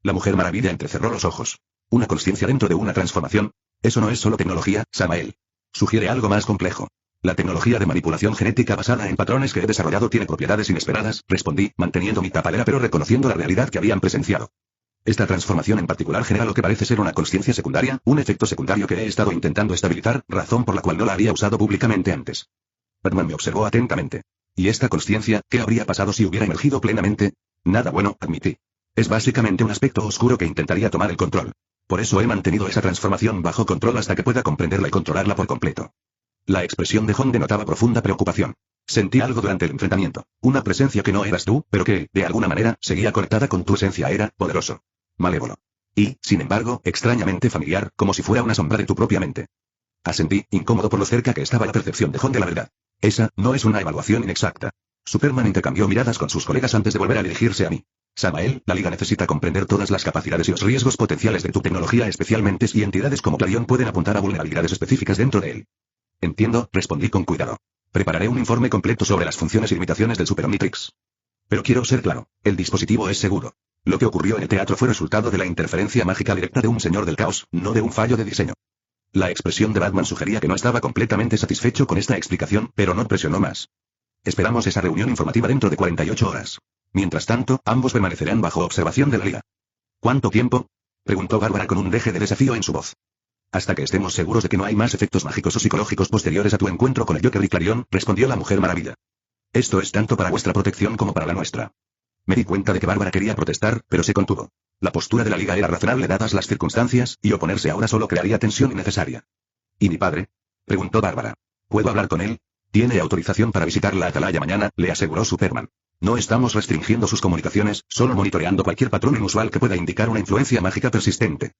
La Mujer Maravilla entrecerró los ojos. ¿Una conciencia dentro de una transformación? Eso no es solo tecnología, Samael. Sugiere algo más complejo. La tecnología de manipulación genética basada en patrones que he desarrollado tiene propiedades inesperadas, respondí, manteniendo mi tapadera pero reconociendo la realidad que habían presenciado. Esta transformación en particular genera lo que parece ser una conciencia secundaria, un efecto secundario que he estado intentando estabilizar, razón por la cual no la había usado públicamente antes. Batman me observó atentamente. ¿Y esta conciencia, qué habría pasado si hubiera emergido plenamente? Nada bueno, admití. Es básicamente un aspecto oscuro que intentaría tomar el control. Por eso he mantenido esa transformación bajo control hasta que pueda comprenderla y controlarla por completo. La expresión de Jon denotaba profunda preocupación. Sentí algo durante el enfrentamiento. Una presencia que no eras tú, pero que, de alguna manera, seguía conectada con tu esencia. Era poderoso. Malévolo. Y, sin embargo, extrañamente familiar, como si fuera una sombra de tu propia mente. Asentí, incómodo por lo cerca que estaba la percepción de Jon de la verdad. Esa, no es una evaluación inexacta. Superman intercambió miradas con sus colegas antes de volver a dirigirse a mí. Samael, la Liga necesita comprender todas las capacidades y los riesgos potenciales de tu tecnología, especialmente si entidades como Clarion pueden apuntar a vulnerabilidades específicas dentro de él. Entiendo, respondí con cuidado. Prepararé un informe completo sobre las funciones y limitaciones del Super Omnitrix. Pero quiero ser claro, el dispositivo es seguro. Lo que ocurrió en el teatro fue resultado de la interferencia mágica directa de un señor del caos, no de un fallo de diseño. La expresión de Batman sugería que no estaba completamente satisfecho con esta explicación, pero no presionó más. Esperamos esa reunión informativa dentro de 48 horas. Mientras tanto, ambos permanecerán bajo observación de la Liga. ¿Cuánto tiempo? Preguntó Bárbara con un deje de desafío en su voz. Hasta que estemos seguros de que no hay más efectos mágicos o psicológicos posteriores a tu encuentro con el Joker y Clarion, respondió la Mujer Maravilla. Esto es tanto para vuestra protección como para la nuestra. Me di cuenta de que Bárbara quería protestar, pero se contuvo. La postura de la Liga era razonable dadas las circunstancias, y oponerse ahora solo crearía tensión innecesaria. ¿Y mi padre? Preguntó Bárbara. ¿Puedo hablar con él? Tiene autorización para visitar la Atalaya mañana, le aseguró Superman. No estamos restringiendo sus comunicaciones, solo monitoreando cualquier patrón inusual que pueda indicar una influencia mágica persistente.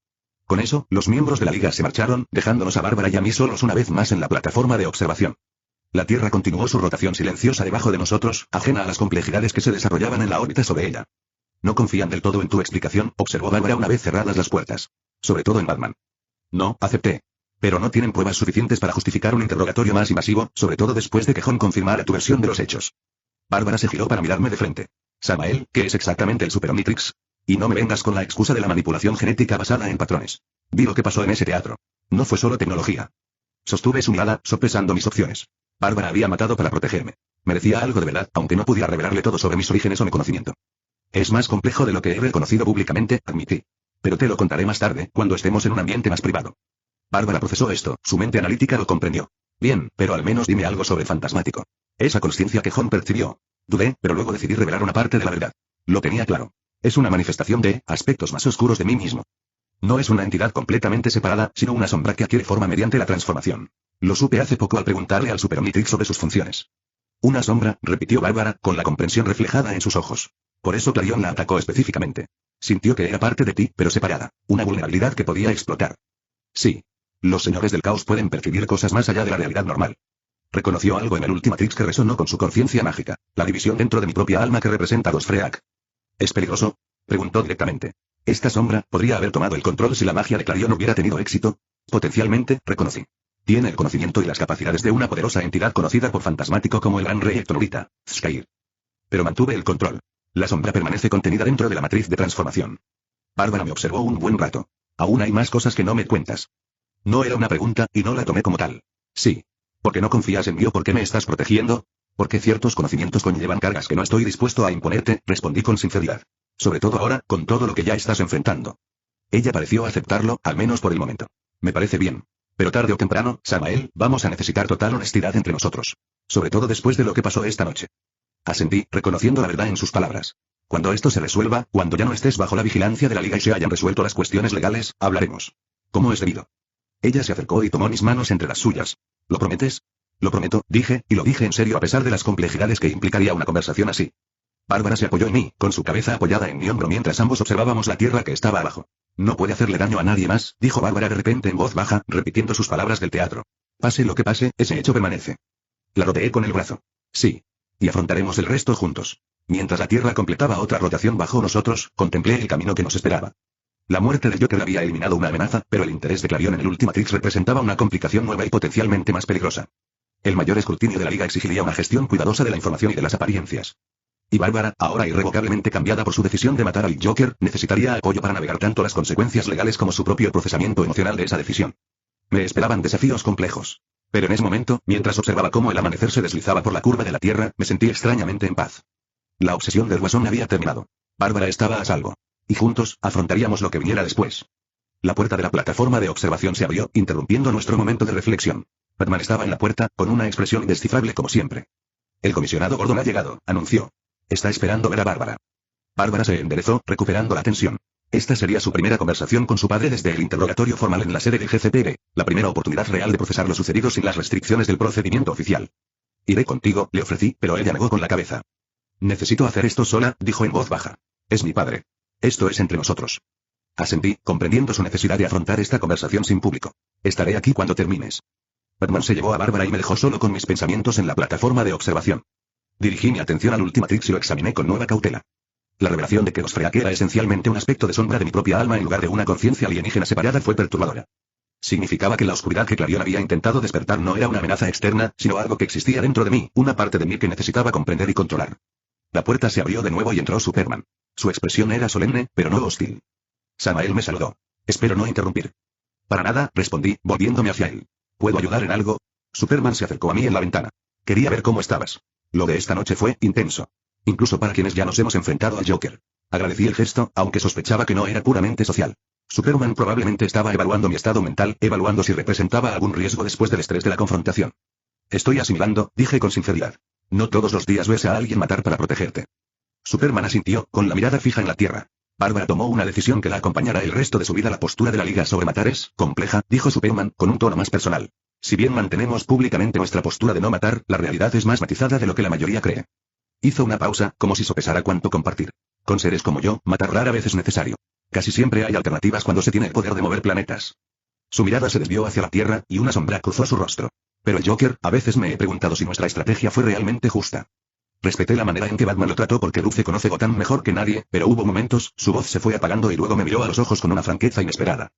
Con eso, los miembros de la Liga se marcharon, dejándonos a Bárbara y a mí solos una vez más en la plataforma de observación. La Tierra continuó su rotación silenciosa debajo de nosotros, ajena a las complejidades que se desarrollaban en la órbita sobre ella. No confían del todo en tu explicación, observó Bárbara una vez cerradas las puertas. Sobre todo en Batman. No, acepté. Pero no tienen pruebas suficientes para justificar un interrogatorio más invasivo, sobre todo después de que Jon confirmara tu versión de los hechos. Bárbara se giró para mirarme de frente. Samael, ¿qué es exactamente el Super Omnitrix? Y no me vengas con la excusa de la manipulación genética basada en patrones. Vi lo que pasó en ese teatro. No fue solo tecnología. Sostuve su mirada, sopesando mis opciones. Bárbara había matado para protegerme. Merecía algo de verdad, aunque no pudiera revelarle todo sobre mis orígenes o mi conocimiento. Es más complejo de lo que he reconocido públicamente, admití. Pero te lo contaré más tarde, cuando estemos en un ambiente más privado. Bárbara procesó esto, su mente analítica lo comprendió. Bien, pero al menos dime algo sobre Fantasmático. Esa consciencia que Jon percibió. Dudé, pero luego decidí revelar una parte de la verdad. Lo tenía claro. Es una manifestación de aspectos más oscuros de mí mismo. No es una entidad completamente separada, sino una sombra que adquiere forma mediante la transformación. Lo supe hace poco al preguntarle al Super Omnitrix sobre sus funciones. Una sombra, repitió Bárbara, con la comprensión reflejada en sus ojos. Por eso Clarion la atacó específicamente. Sintió que era parte de ti, pero separada. Una vulnerabilidad que podía explotar. Sí. Los señores del caos pueden percibir cosas más allá de la realidad normal. Reconoció algo en el Ultimatrix que resonó con su conciencia mágica. La división dentro de mi propia alma que representa a Gosfreak. ¿Es peligroso? Preguntó directamente. ¿Esta sombra podría haber tomado el control si la magia de Clarion hubiera tenido éxito? Potencialmente, reconocí. Tiene el conocimiento y las capacidades de una poderosa entidad conocida por Fantasmático como el Gran Rey Hectorita, Skyr. Pero mantuve el control. La sombra permanece contenida dentro de la matriz de transformación. Bárbara me observó un buen rato. Aún hay más cosas que no me cuentas. No era una pregunta, y no la tomé como tal. Sí. ¿Por qué no confías en mí o por qué me estás protegiendo? Porque ciertos conocimientos conllevan cargas que no estoy dispuesto a imponerte, respondí con sinceridad. Sobre todo ahora, con todo lo que ya estás enfrentando. Ella pareció aceptarlo, al menos por el momento. Me parece bien. Pero tarde o temprano, Samael, vamos a necesitar total honestidad entre nosotros. Sobre todo después de lo que pasó esta noche. Asentí, reconociendo la verdad en sus palabras. Cuando esto se resuelva, cuando ya no estés bajo la vigilancia de la liga y se hayan resuelto las cuestiones legales, hablaremos. ¿Cómo es debido? Ella se acercó y tomó mis manos entre las suyas. ¿Lo prometes? Lo prometo, dije, y lo dije en serio a pesar de las complejidades que implicaría una conversación así. Bárbara se apoyó en mí, con su cabeza apoyada en mi hombro mientras ambos observábamos la tierra que estaba abajo. No puede hacerle daño a nadie más, dijo Bárbara de repente en voz baja, repitiendo sus palabras del teatro. Pase lo que pase, ese hecho permanece. La rodeé con el brazo. Sí. Y afrontaremos el resto juntos. Mientras la tierra completaba otra rotación bajo nosotros, contemplé el camino que nos esperaba. La muerte del Joker había eliminado una amenaza, pero el interés de Clarion en el Ultimatrix representaba una complicación nueva y potencialmente más peligrosa. El mayor escrutinio de la liga exigiría una gestión cuidadosa de la información y de las apariencias. Y Bárbara, ahora irrevocablemente cambiada por su decisión de matar al Joker, necesitaría apoyo para navegar tanto las consecuencias legales como su propio procesamiento emocional de esa decisión. Me esperaban desafíos complejos. Pero en ese momento, mientras observaba cómo el amanecer se deslizaba por la curva de la tierra, me sentí extrañamente en paz. La obsesión del Guasón había terminado. Bárbara estaba a salvo. Y juntos, afrontaríamos lo que viniera después. La puerta de la plataforma de observación se abrió, interrumpiendo nuestro momento de reflexión. Batman estaba en la puerta, con una expresión indescifrable como siempre. El comisionado Gordon ha llegado, anunció. Está esperando ver a Bárbara. Bárbara se enderezó, recuperando la tensión. Esta sería su primera conversación con su padre desde el interrogatorio formal en la sede del GCPD, la primera oportunidad real de procesar lo sucedido sin las restricciones del procedimiento oficial. Iré contigo, le ofrecí, pero ella negó con la cabeza. Necesito hacer esto sola, dijo en voz baja. Es mi padre. Esto es entre nosotros. Asentí, comprendiendo su necesidad de afrontar esta conversación sin público. Estaré aquí cuando termines. Batman se llevó a Bárbara y me dejó solo con mis pensamientos en la plataforma de observación. Dirigí mi atención al Ultimatrix y lo examiné con nueva cautela. La revelación de que Osfreak era esencialmente un aspecto de sombra de mi propia alma en lugar de una conciencia alienígena separada fue perturbadora. Significaba que la oscuridad que Clarion había intentado despertar no era una amenaza externa, sino algo que existía dentro de mí, una parte de mí que necesitaba comprender y controlar. La puerta se abrió de nuevo y entró Superman. Su expresión era solemne, pero no hostil. Samael me saludó. Espero no interrumpir. Para nada, respondí, volviéndome hacia él. ¿Puedo ayudar en algo? Superman se acercó a mí en la ventana. Quería ver cómo estabas. Lo de esta noche fue intenso. Incluso para quienes ya nos hemos enfrentado al Joker. Agradecí el gesto, aunque sospechaba que no era puramente social. Superman probablemente estaba evaluando mi estado mental, evaluando si representaba algún riesgo después del estrés de la confrontación. Estoy asimilando, dije con sinceridad. No todos los días ves a alguien matar para protegerte. Superman asintió, con la mirada fija en la tierra. Bárbara tomó una decisión que la acompañará el resto de su vida. La postura de la liga sobre matar es compleja, dijo Superman, con un tono más personal. Si bien mantenemos públicamente nuestra postura de no matar, la realidad es más matizada de lo que la mayoría cree. Hizo una pausa, como si sopesara cuánto compartir. Con seres como yo, matar rara vez es necesario. Casi siempre hay alternativas cuando se tiene el poder de mover planetas. Su mirada se desvió hacia la tierra, y una sombra cruzó su rostro. Pero el Joker, a veces me he preguntado si nuestra estrategia fue realmente justa. Respeté la manera en que Batman lo trató porque Luce conoce Gotham mejor que nadie, pero hubo momentos, su voz se fue apagando y luego me miró a los ojos con una franqueza inesperada.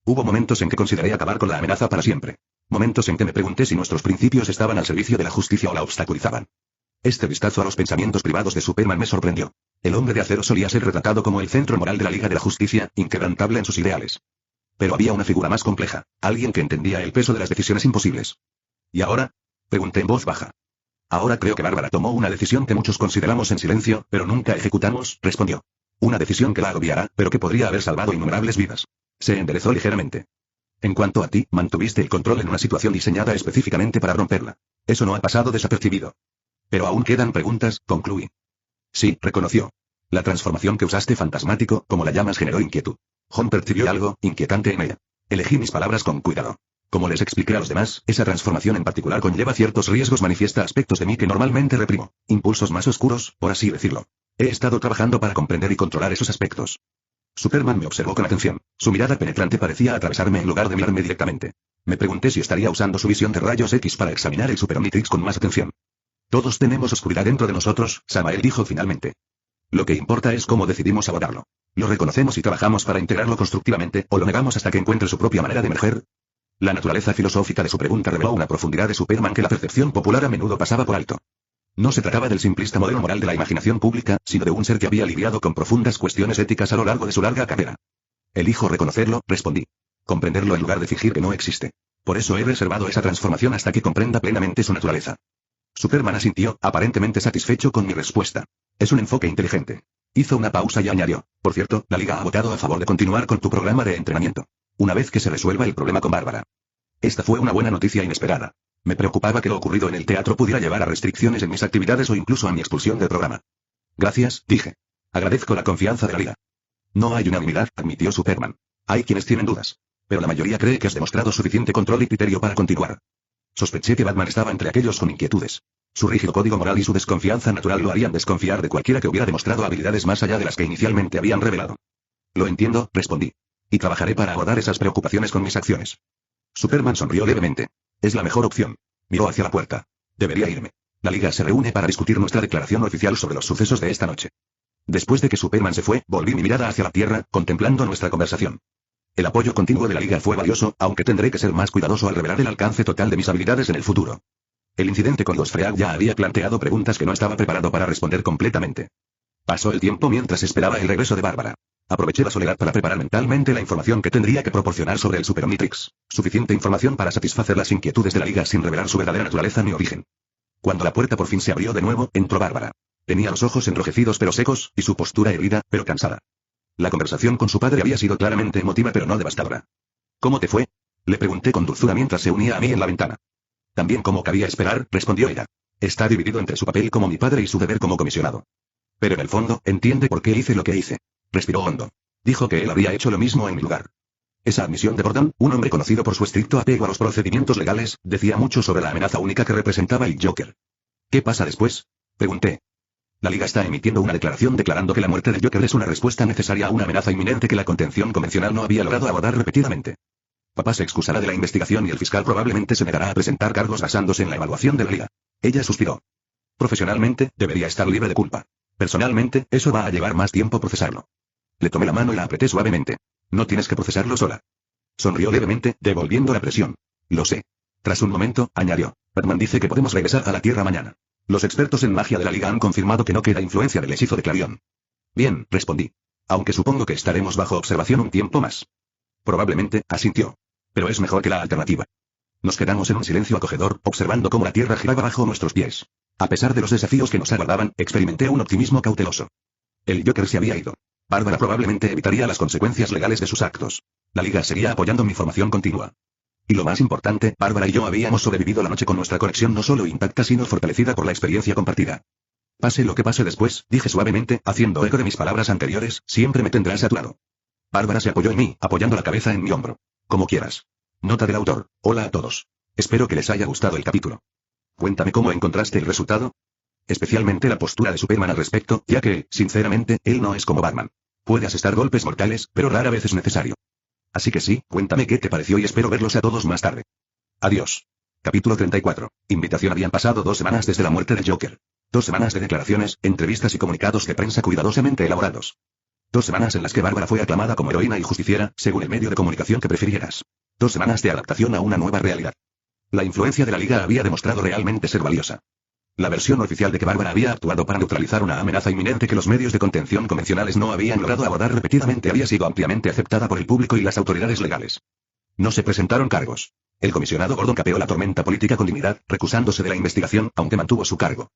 Hubo momentos en que consideré acabar con la amenaza para siempre. Momentos en que me pregunté si nuestros principios estaban al servicio de la justicia o la obstaculizaban. Este vistazo a los pensamientos privados de Superman me sorprendió. El hombre de acero solía ser retratado como el centro moral de la Liga de la Justicia, inquebrantable en sus ideales. Pero había una figura más compleja, alguien que entendía el peso de las decisiones imposibles. ¿Y ahora? Pregunté en voz baja. Ahora creo que Bárbara tomó una decisión que muchos consideramos en silencio, pero nunca ejecutamos, respondió. Una decisión que la agobiará, pero que podría haber salvado innumerables vidas. Se enderezó ligeramente. En cuanto a ti, mantuviste el control en una situación diseñada específicamente para romperla. Eso no ha pasado desapercibido. Pero aún quedan preguntas, concluí. Sí, reconoció. La transformación que usaste fantasmático, como la llamas, generó inquietud. John percibió algo inquietante en ella. Elegí mis palabras con cuidado. Como les expliqué a los demás, esa transformación en particular conlleva ciertos riesgos, manifiesta aspectos de mí que normalmente reprimo. Impulsos más oscuros, por así decirlo. He estado trabajando para comprender y controlar esos aspectos. Superman me observó con atención. Su mirada penetrante parecía atravesarme en lugar de mirarme directamente. Me pregunté si estaría usando su visión de rayos X para examinar el Super Omnitrix con más atención. Todos tenemos oscuridad dentro de nosotros, Samael dijo finalmente. Lo que importa es cómo decidimos abordarlo. Lo reconocemos y trabajamos para integrarlo constructivamente, o lo negamos hasta que encuentre su propia manera de emerger. La naturaleza filosófica de su pregunta reveló una profundidad de Superman que la percepción popular a menudo pasaba por alto. No se trataba del simplista modelo moral de la imaginación pública, sino de un ser que había lidiado con profundas cuestiones éticas a lo largo de su larga carrera. Elijo reconocerlo, respondí. Comprenderlo en lugar de fingir que no existe. Por eso he reservado esa transformación hasta que comprenda plenamente su naturaleza. Superman asintió, aparentemente satisfecho con mi respuesta. Es un enfoque inteligente. Hizo una pausa y añadió. Por cierto, la Liga ha votado a favor de continuar con tu programa de entrenamiento. Una vez que se resuelva el problema con Bárbara. Esta fue una buena noticia inesperada. Me preocupaba que lo ocurrido en el teatro pudiera llevar a restricciones en mis actividades o incluso a mi expulsión del programa. Gracias, dije. Agradezco la confianza de la Liga. No hay unanimidad, admitió Superman. Hay quienes tienen dudas. Pero la mayoría cree que has demostrado suficiente control y criterio para continuar. Sospeché que Batman estaba entre aquellos con inquietudes. Su rígido código moral y su desconfianza natural lo harían desconfiar de cualquiera que hubiera demostrado habilidades más allá de las que inicialmente habían revelado. Lo entiendo, respondí. Y trabajaré para abordar esas preocupaciones con mis acciones. Superman sonrió levemente. Es la mejor opción. Miró hacia la puerta. Debería irme. La Liga se reúne para discutir nuestra declaración oficial sobre los sucesos de esta noche. Después de que Superman se fue, volví mi mirada hacia la Tierra, contemplando nuestra conversación. El apoyo continuo de la Liga fue valioso, aunque tendré que ser más cuidadoso al revelar el alcance total de mis habilidades en el futuro. El incidente con los Freak ya había planteado preguntas que no estaba preparado para responder completamente. Pasó el tiempo mientras esperaba el regreso de Bárbara. Aproveché la soledad para preparar mentalmente la información que tendría que proporcionar sobre el Super Omnitrix. Suficiente información para satisfacer las inquietudes de la Liga sin revelar su verdadera naturaleza ni origen. Cuando la puerta por fin se abrió de nuevo, entró Bárbara. Tenía los ojos enrojecidos pero secos, y su postura herida, pero cansada. La conversación con su padre había sido claramente emotiva pero no devastadora. ¿Cómo te fue? Le pregunté con dulzura mientras se unía a mí en la ventana. También como cabía esperar, respondió ella. Está dividido entre su papel como mi padre y su deber como comisionado. Pero en el fondo, entiende por qué hice lo que hice. Respiró hondo. Dijo que él habría hecho lo mismo en mi lugar. Esa admisión de Gordon, un hombre conocido por su estricto apego a los procedimientos legales, decía mucho sobre la amenaza única que representaba el Joker. ¿Qué pasa después? Pregunté. La Liga está emitiendo una declaración declarando que la muerte del Joker es una respuesta necesaria a una amenaza inminente que la contención convencional no había logrado abordar repetidamente. Papá se excusará de la investigación y el fiscal probablemente se negará a presentar cargos basándose en la evaluación de la Liga. Ella suspiró. Profesionalmente, debería estar libre de culpa. Personalmente, eso va a llevar más tiempo procesarlo. Le tomé la mano y la apreté suavemente. No tienes que procesarlo sola. Sonrió levemente, devolviendo la presión. Lo sé. Tras un momento, añadió. Batman dice que podemos regresar a la Tierra mañana. Los expertos en magia de la Liga han confirmado que no queda influencia del hechizo de Clarion. Bien, respondí. Aunque supongo que estaremos bajo observación un tiempo más. Probablemente, asintió. Pero es mejor que la alternativa. Nos quedamos en un silencio acogedor, observando cómo la Tierra giraba bajo nuestros pies. A pesar de los desafíos que nos aguardaban, experimenté un optimismo cauteloso. El Joker se había ido. Bárbara probablemente evitaría las consecuencias legales de sus actos. La Liga seguía apoyando mi formación continua. Y lo más importante, Bárbara y yo habíamos sobrevivido la noche con nuestra conexión no solo intacta sino fortalecida por la experiencia compartida. Pase lo que pase después, dije suavemente, haciendo eco de mis palabras anteriores, siempre me tendrás a tu lado. Bárbara se apoyó en mí, apoyando la cabeza en mi hombro. Como quieras. Nota del autor. Hola a todos. Espero que les haya gustado el capítulo. Cuéntame cómo encontraste el resultado. Especialmente la postura de Superman al respecto, ya que, sinceramente, él no es como Batman. Puede asestar golpes mortales, pero rara vez es necesario. Así que sí, cuéntame qué te pareció y espero verlos a todos más tarde. Adiós. Capítulo 34. Invitación. Habían pasado 2 semanas desde la muerte del Joker. 2 semanas de declaraciones, entrevistas y comunicados de prensa cuidadosamente elaborados. 2 semanas en las que Bárbara fue aclamada como heroína y justiciera, según el medio de comunicación que prefirieras. 2 semanas de adaptación a una nueva realidad. La influencia de la Liga había demostrado realmente ser valiosa. La versión oficial de que Bárbara había actuado para neutralizar una amenaza inminente que los medios de contención convencionales no habían logrado abordar repetidamente había sido ampliamente aceptada por el público y las autoridades legales. No se presentaron cargos. El comisionado Gordon capeó la tormenta política con dignidad, recusándose de la investigación, aunque mantuvo su cargo.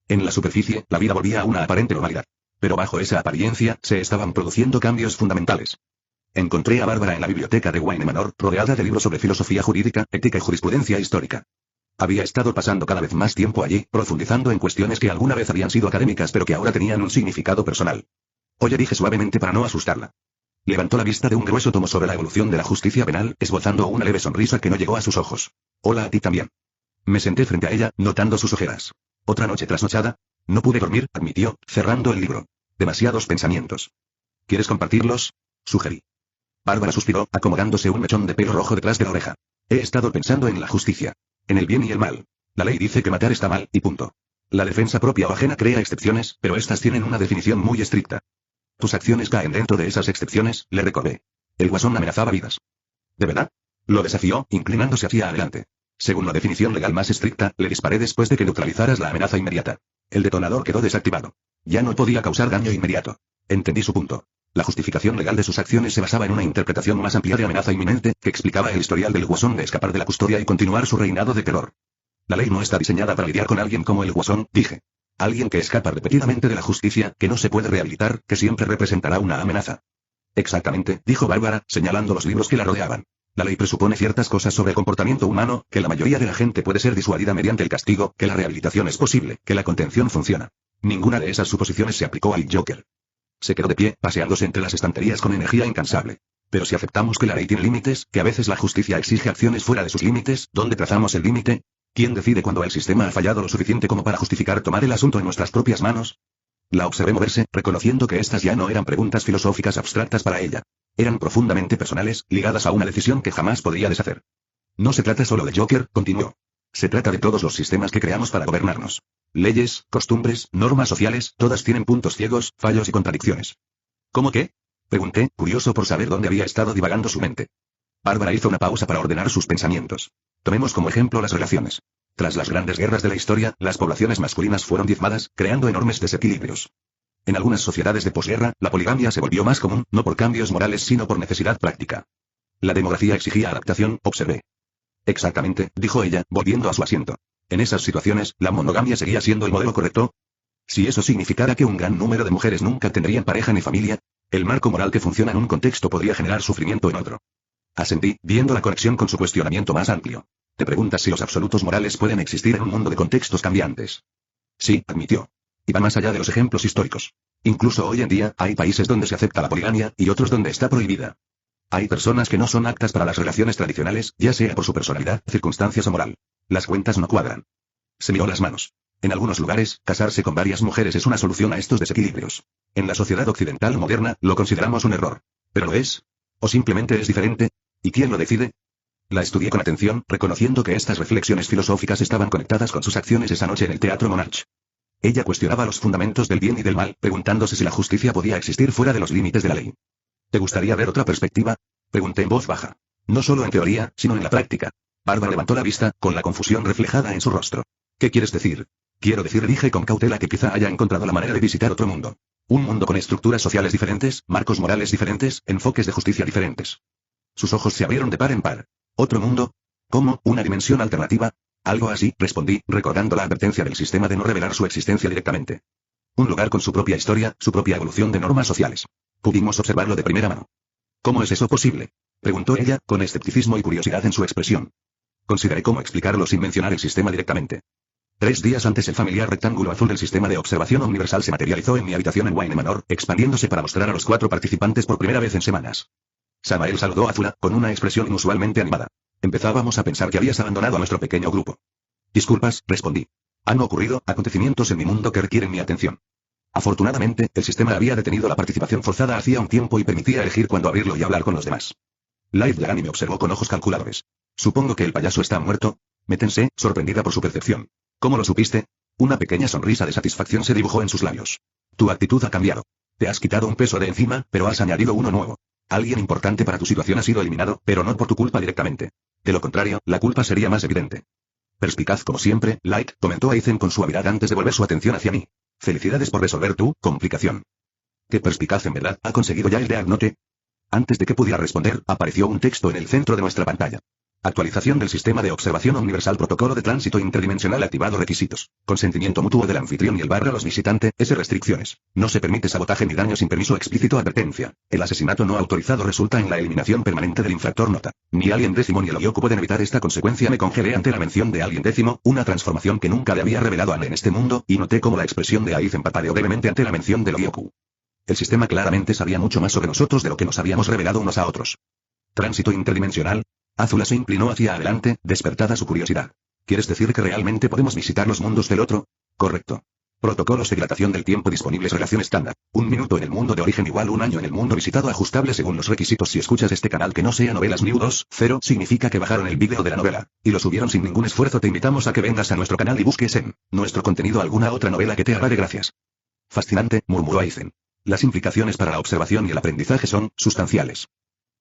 En la superficie, la vida volvía a una aparente normalidad. Pero bajo esa apariencia, se estaban produciendo cambios fundamentales. Encontré a Bárbara en la biblioteca de Wayne Manor, rodeada de libros sobre filosofía jurídica, ética y jurisprudencia histórica. Había estado pasando cada vez más tiempo allí, profundizando en cuestiones que alguna vez habían sido académicas pero que ahora tenían un significado personal. Oye, dije suavemente para no asustarla. Levantó la vista de un grueso tomo sobre la evolución de la justicia penal, esbozando una leve sonrisa que no llegó a sus ojos. Hola a ti también. Me senté frente a ella, notando sus ojeras. Otra noche trasnochada. No pude dormir, admitió, cerrando el libro. Demasiados pensamientos. ¿Quieres compartirlos? Sugerí. Bárbara suspiró, acomodándose un mechón de pelo rojo detrás de la oreja. He estado pensando en la justicia. En el bien y el mal. La ley dice que matar está mal, y punto. La defensa propia o ajena crea excepciones, pero estas tienen una definición muy estricta. Tus acciones caen dentro de esas excepciones, le recordé. El guasón amenazaba vidas. ¿De verdad? Lo desafió, inclinándose hacia adelante. Según la definición legal más estricta, le disparé después de que neutralizaras la amenaza inmediata. El detonador quedó desactivado. Ya no podía causar daño inmediato. Entendí su punto. La justificación legal de sus acciones se basaba en una interpretación más amplia de amenaza inminente, que explicaba el historial del guasón de escapar de la custodia y continuar su reinado de terror. La ley no está diseñada para lidiar con alguien como el guasón, dije. Alguien que escapa repetidamente de la justicia, que no se puede rehabilitar, que siempre representará una amenaza. Exactamente, dijo Bárbara, señalando los libros que la rodeaban. La ley presupone ciertas cosas sobre el comportamiento humano, que la mayoría de la gente puede ser disuadida mediante el castigo, que la rehabilitación es posible, que la contención funciona. Ninguna de esas suposiciones se aplicó al Joker. Se quedó de pie, paseándose entre las estanterías con energía incansable. Pero si aceptamos que la ley tiene límites, que a veces la justicia exige acciones fuera de sus límites, ¿dónde trazamos el límite? ¿Quién decide cuando el sistema ha fallado lo suficiente como para justificar tomar el asunto en nuestras propias manos? La observé moverse, reconociendo que estas ya no eran preguntas filosóficas abstractas para ella. Eran profundamente personales, ligadas a una decisión que jamás podría deshacer. No se trata solo de Joker, continuó. Se trata de todos los sistemas que creamos para gobernarnos. Leyes, costumbres, normas sociales, todas tienen puntos ciegos, fallos y contradicciones. ¿Cómo qué? Pregunté, curioso por saber dónde había estado divagando su mente. Bárbara hizo una pausa para ordenar sus pensamientos. Tomemos como ejemplo las relaciones. Tras las grandes guerras de la historia, las poblaciones masculinas fueron diezmadas, creando enormes desequilibrios. En algunas sociedades de posguerra, la poligamia se volvió más común, no por cambios morales sino por necesidad práctica. La demografía exigía adaptación, observé. Exactamente, dijo ella, volviendo a su asiento. En esas situaciones, ¿la monogamia seguía siendo el modelo correcto? Si eso significara que un gran número de mujeres nunca tendrían pareja ni familia, el marco moral que funciona en un contexto podría generar sufrimiento en otro. Asentí, viendo la conexión con su cuestionamiento más amplio. Te preguntas si los absolutos morales pueden existir en un mundo de contextos cambiantes. Sí, admitió. Y va más allá de los ejemplos históricos. Incluso hoy en día, hay países donde se acepta la poligamia, y otros donde está prohibida. Hay personas que no son aptas para las relaciones tradicionales, ya sea por su personalidad, circunstancias o moral. Las cuentas no cuadran. Se miró las manos. En algunos lugares, casarse con varias mujeres es una solución a estos desequilibrios. En la sociedad occidental moderna, lo consideramos un error. ¿Pero lo es? ¿O simplemente es diferente? ¿Y quién lo decide? La estudié con atención, reconociendo que estas reflexiones filosóficas estaban conectadas con sus acciones esa noche en el Teatro Monarch. Ella cuestionaba los fundamentos del bien y del mal, preguntándose si la justicia podía existir fuera de los límites de la ley. ¿Te gustaría ver otra perspectiva? Pregunté en voz baja. No solo en teoría, sino en la práctica. Bárbara levantó la vista, con la confusión reflejada en su rostro. ¿Qué quieres decir? Quiero decir, dije con cautela, que quizá haya encontrado la manera de visitar otro mundo. Un mundo con estructuras sociales diferentes, marcos morales diferentes, enfoques de justicia diferentes. Sus ojos se abrieron de par en par. ¿Otro mundo? ¿Cómo? ¿Una dimensión alternativa? Algo así, respondí, recordando la advertencia del sistema de no revelar su existencia directamente. Un lugar con su propia historia, su propia evolución de normas sociales. Pudimos observarlo de primera mano. ¿Cómo es eso posible? Preguntó ella, con escepticismo y curiosidad en su expresión. Consideré cómo explicarlo sin mencionar el sistema directamente. 3 días antes el familiar rectángulo azul del sistema de observación universal se materializó en mi habitación en Wayne Manor, expandiéndose para mostrar a los 4 participantes por primera vez en semanas. Samael saludó a Azula, con una expresión inusualmente animada. Empezábamos a pensar que habías abandonado a nuestro pequeño grupo. Disculpas, respondí. Han ocurrido acontecimientos en mi mundo que requieren mi atención. Afortunadamente, el sistema había detenido la participación forzada hacía un tiempo y permitía elegir cuándo abrirlo y hablar con los demás. Live Lagani me observó con ojos calculadores. Supongo que el payaso está muerto. Me tensé, sorprendida por su percepción. ¿Cómo lo supiste? Una pequeña sonrisa de satisfacción se dibujó en sus labios. Tu actitud ha cambiado. Te has quitado un peso de encima, pero has añadido uno nuevo. Alguien importante para tu situación ha sido eliminado, pero no por tu culpa directamente. De lo contrario, la culpa sería más evidente. Perspicaz como siempre, Light, comentó Aizen con suavidad antes de volver su atención hacia mí. Felicidades por resolver tu complicación. Qué perspicaz en verdad, ¿ha conseguido ya el Deagnote? Antes de que pudiera responder, apareció un texto en el centro de nuestra pantalla. Actualización del sistema de observación universal, protocolo de tránsito interdimensional activado, requisitos. Consentimiento mutuo del anfitrión y el barra los visitantes, restricciones. No se permite sabotaje ni daño sin permiso explícito, advertencia. El asesinato no autorizado resulta en la eliminación permanente del infractor, nota. Ni Alien Décimo ni el Olioku pueden evitar esta consecuencia. Me congelé ante la mención de Alien Décimo, una transformación que nunca le había revelado a Anne en este mundo, y noté cómo la expresión de Aizen parpadeó brevemente ante la mención del Olioku. El sistema claramente sabía mucho más sobre nosotros de lo que nos habíamos revelado unos a otros. Tránsito interdimensional. Azula se inclinó hacia adelante, despertada su curiosidad. ¿Quieres decir que realmente podemos visitar los mundos del otro? Correcto. Protocolos de dilatación del tiempo disponibles. Relación estándar. 1 minuto en el mundo de origen igual 1 año en el mundo visitado, ajustable según los requisitos. Si escuchas este canal que no sea Novelas New 2.0, significa que bajaron el vídeo de la novela, y lo subieron sin ningún esfuerzo. Te invitamos a que vengas a nuestro canal y busques en nuestro contenido alguna otra novela que te agrade. Gracias. Fascinante, murmuró Aizen. Las implicaciones para la observación y el aprendizaje son sustanciales.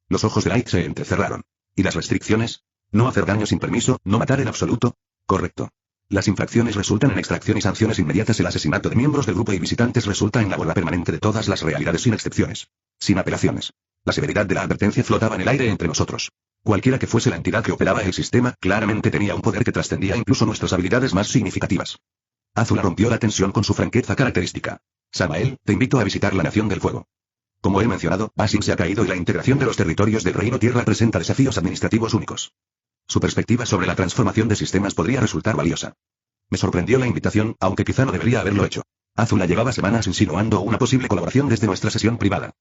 Los ojos de Light se entrecerraron. ¿Y las restricciones? No hacer daño sin permiso, no matar en absoluto. Correcto. Las infracciones resultan en extracción y sanciones inmediatas. El asesinato de miembros del grupo y visitantes resulta en la borra permanente de todas las realidades sin excepciones. Sin apelaciones. La severidad de la advertencia flotaba en el aire entre nosotros. Cualquiera que fuese la entidad que operaba el sistema, claramente tenía un poder que trascendía incluso nuestras habilidades más significativas. Azula rompió la tensión con su franqueza característica. Samael, te invito a visitar la Nación del Fuego. Como he mencionado, Basim se ha caído y la integración de los territorios del Reino Tierra presenta desafíos administrativos únicos. Su perspectiva sobre la transformación de sistemas podría resultar valiosa. Me sorprendió la invitación, aunque quizá no debería haberlo hecho. Azula llevaba semanas insinuando una posible colaboración desde nuestra sesión privada.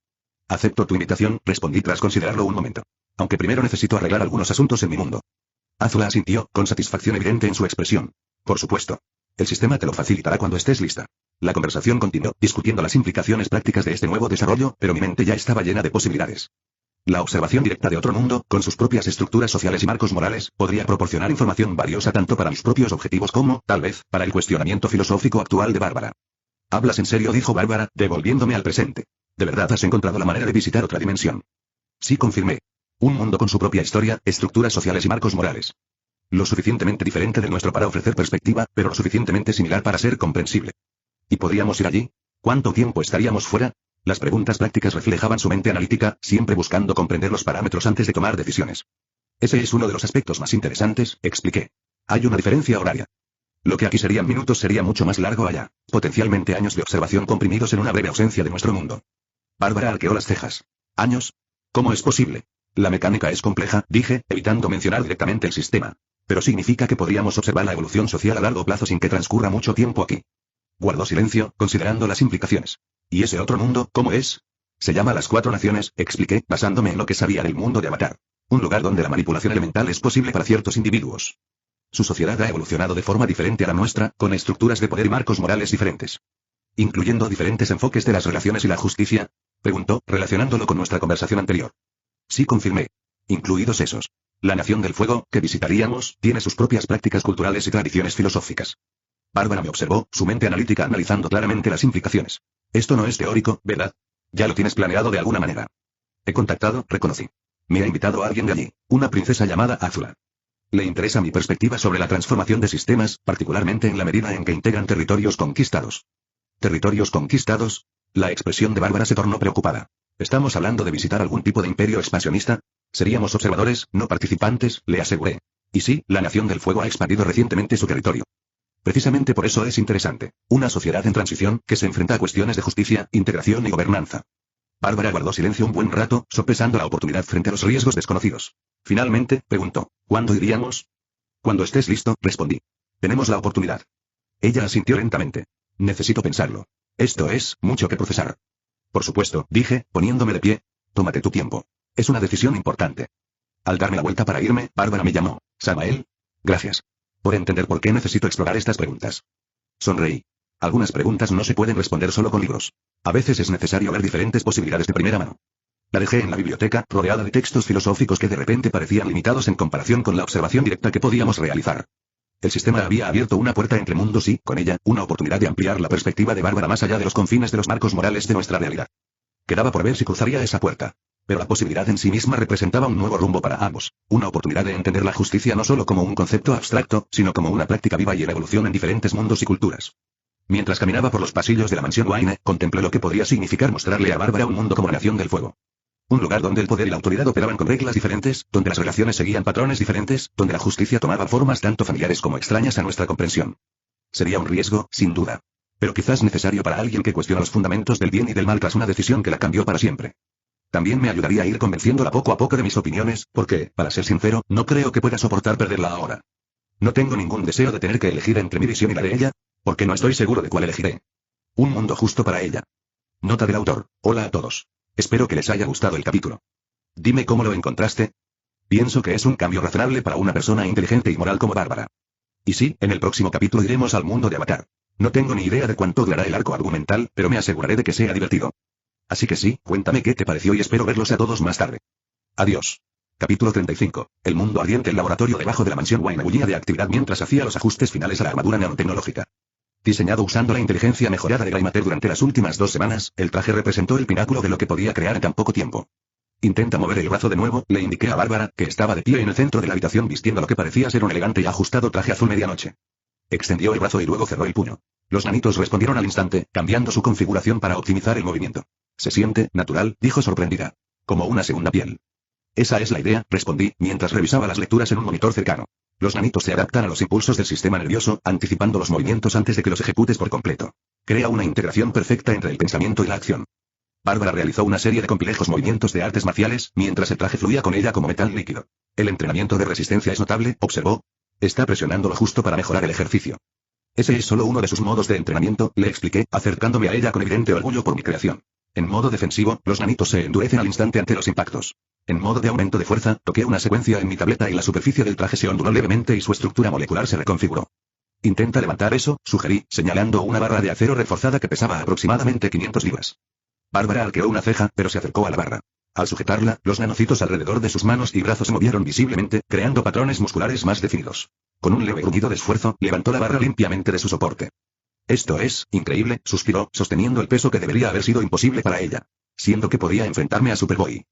Acepto tu invitación, respondí tras considerarlo un momento. Aunque primero necesito arreglar algunos asuntos en mi mundo. Azula asintió, con satisfacción evidente en su expresión. Por supuesto. El sistema te lo facilitará cuando estés lista. La conversación continuó, discutiendo las implicaciones prácticas de este nuevo desarrollo, pero mi mente ya estaba llena de posibilidades. La observación directa de otro mundo, con sus propias estructuras sociales y marcos morales, podría proporcionar información valiosa tanto para mis propios objetivos como, tal vez, para el cuestionamiento filosófico actual de Bárbara. ¿Hablas en serio?, dijo Bárbara, devolviéndome al presente. ¿De verdad has encontrado la manera de visitar otra dimensión? Sí, confirmé. Un mundo con su propia historia, estructuras sociales y marcos morales. Lo suficientemente diferente del nuestro para ofrecer perspectiva, pero lo suficientemente similar para ser comprensible. ¿Y podríamos ir allí? ¿Cuánto tiempo estaríamos fuera? Las preguntas prácticas reflejaban su mente analítica, siempre buscando comprender los parámetros antes de tomar decisiones. Ese es uno de los aspectos más interesantes, expliqué. Hay una diferencia horaria. Lo que aquí serían minutos sería mucho más largo allá, potencialmente años de observación comprimidos en una breve ausencia de nuestro mundo. Bárbara arqueó las cejas. ¿Años? ¿Cómo es posible? La mecánica es compleja, dije, evitando mencionar directamente el sistema. Pero significa que podríamos observar la evolución social a largo plazo sin que transcurra mucho tiempo aquí. Guardó silencio, considerando las implicaciones. ¿Y ese otro mundo, cómo es? Se llama las Cuatro Naciones, expliqué, basándome en lo que sabía del mundo de Avatar. Un lugar donde la manipulación elemental es posible para ciertos individuos. Su sociedad ha evolucionado de forma diferente a la nuestra, con estructuras de poder y marcos morales diferentes. ¿Incluyendo diferentes enfoques de las relaciones y la justicia? Preguntó, relacionándolo con nuestra conversación anterior. Sí, confirmé. Incluidos esos. La Nación del Fuego, que visitaríamos, tiene sus propias prácticas culturales y tradiciones filosóficas. Bárbara me observó, su mente analítica analizando claramente las implicaciones. Esto no es teórico, ¿verdad? Ya lo tienes planeado de alguna manera. He contactado, reconocí. Me ha invitado a alguien de allí, una princesa llamada Azula. Le interesa mi perspectiva sobre la transformación de sistemas, particularmente en la medida en que integran territorios conquistados. ¿Territorios conquistados? La expresión de Bárbara se tornó preocupada. ¿Estamos hablando de visitar algún tipo de imperio expansionista? Seríamos observadores, no participantes, le aseguré. Y sí, la Nación del Fuego ha expandido recientemente su territorio. Precisamente por eso es interesante. Una sociedad en transición, que se enfrenta a cuestiones de justicia, integración y gobernanza. Bárbara guardó silencio un buen rato, sopesando la oportunidad frente a los riesgos desconocidos. Finalmente, preguntó, ¿cuándo iríamos? Cuando estés listo, respondí. Tenemos la oportunidad. Ella asintió lentamente. Necesito pensarlo. Esto es, mucho que procesar. Por supuesto, dije, poniéndome de pie. Tómate tu tiempo. Es una decisión importante. Al darme la vuelta para irme, Bárbara me llamó. ¿Samael? Gracias. Por entender por qué necesito explorar estas preguntas. Sonreí. Algunas preguntas no se pueden responder solo con libros. A veces es necesario ver diferentes posibilidades de primera mano. La dejé en la biblioteca, rodeada de textos filosóficos que de repente parecían limitados en comparación con la observación directa que podíamos realizar. El sistema había abierto una puerta entre mundos y, con ella, una oportunidad de ampliar la perspectiva de Bárbara más allá de los confines de los marcos morales de nuestra realidad. Quedaba por ver si cruzaría esa puerta. Pero la posibilidad en sí misma representaba un nuevo rumbo para ambos, una oportunidad de entender la justicia no solo como un concepto abstracto, sino como una práctica viva y en evolución en diferentes mundos y culturas. Mientras caminaba por los pasillos de la mansión Wayne, contemplé lo que podría significar mostrarle a Bárbara un mundo como la Nación del Fuego. Un lugar donde el poder y la autoridad operaban con reglas diferentes, donde las relaciones seguían patrones diferentes, donde la justicia tomaba formas tanto familiares como extrañas a nuestra comprensión. Sería un riesgo, sin duda. Pero quizás necesario para alguien que cuestiona los fundamentos del bien y del mal tras una decisión que la cambió para siempre. También me ayudaría a ir convenciéndola poco a poco de mis opiniones, porque, para ser sincero, no creo que pueda soportar perderla ahora. No tengo ningún deseo de tener que elegir entre mi visión y la de ella, porque no estoy seguro de cuál elegiré. Un mundo justo para ella. Nota del autor. Hola a todos. Espero que les haya gustado el capítulo. Dime cómo lo encontraste. Pienso que es un cambio razonable para una persona inteligente y moral como Bárbara. Y sí, en el próximo capítulo iremos al mundo de Avatar. No tengo ni idea de cuánto durará el arco argumental, pero me aseguraré de que sea divertido. Así que sí, cuéntame qué te pareció y espero verlos a todos más tarde. Adiós. Capítulo 35. El mundo ardiente. El laboratorio debajo de la mansión Wayne bullía de actividad mientras hacía los ajustes finales a la armadura nanotecnológica. Diseñado usando la inteligencia mejorada de Greymatter durante las últimas 2 semanas, el traje representó el pináculo de lo que podía crear en tan poco tiempo. Intenta mover el brazo de nuevo, le indiqué a Bárbara, que estaba de pie en el centro de la habitación vistiendo lo que parecía ser un elegante y ajustado traje azul medianoche. Extendió el brazo y luego cerró el puño. Los nanitos respondieron al instante, cambiando su configuración para optimizar el movimiento. Se siente natural, dijo sorprendida. Como una segunda piel. Esa es la idea, respondí, mientras revisaba las lecturas en un monitor cercano. Los nanitos se adaptan a los impulsos del sistema nervioso, anticipando los movimientos antes de que los ejecutes por completo. Crea una integración perfecta entre el pensamiento y la acción. Bárbara realizó una serie de complejos movimientos de artes marciales, mientras el traje fluía con ella como metal líquido. El entrenamiento de resistencia es notable, observó. Está presionando lo justo para mejorar el ejercicio. Ese es solo uno de sus modos de entrenamiento, le expliqué, acercándome a ella con evidente orgullo por mi creación. En modo defensivo, los nanitos se endurecen al instante ante los impactos. En modo de aumento de fuerza, toqué una secuencia en mi tableta y la superficie del traje se onduló levemente y su estructura molecular se reconfiguró. Intenta levantar eso, sugerí, señalando una barra de acero reforzada que pesaba aproximadamente 500 libras. Bárbara arqueó una ceja, pero se acercó a la barra. Al sujetarla, los nanocitos alrededor de sus manos y brazos se movieron visiblemente, creando patrones musculares más definidos. Con un leve gruñido de esfuerzo, levantó la barra limpiamente de su soporte. Esto es increíble, suspiró, sosteniendo el peso que debería haber sido imposible para ella. Siento que podía enfrentarme a Superboy.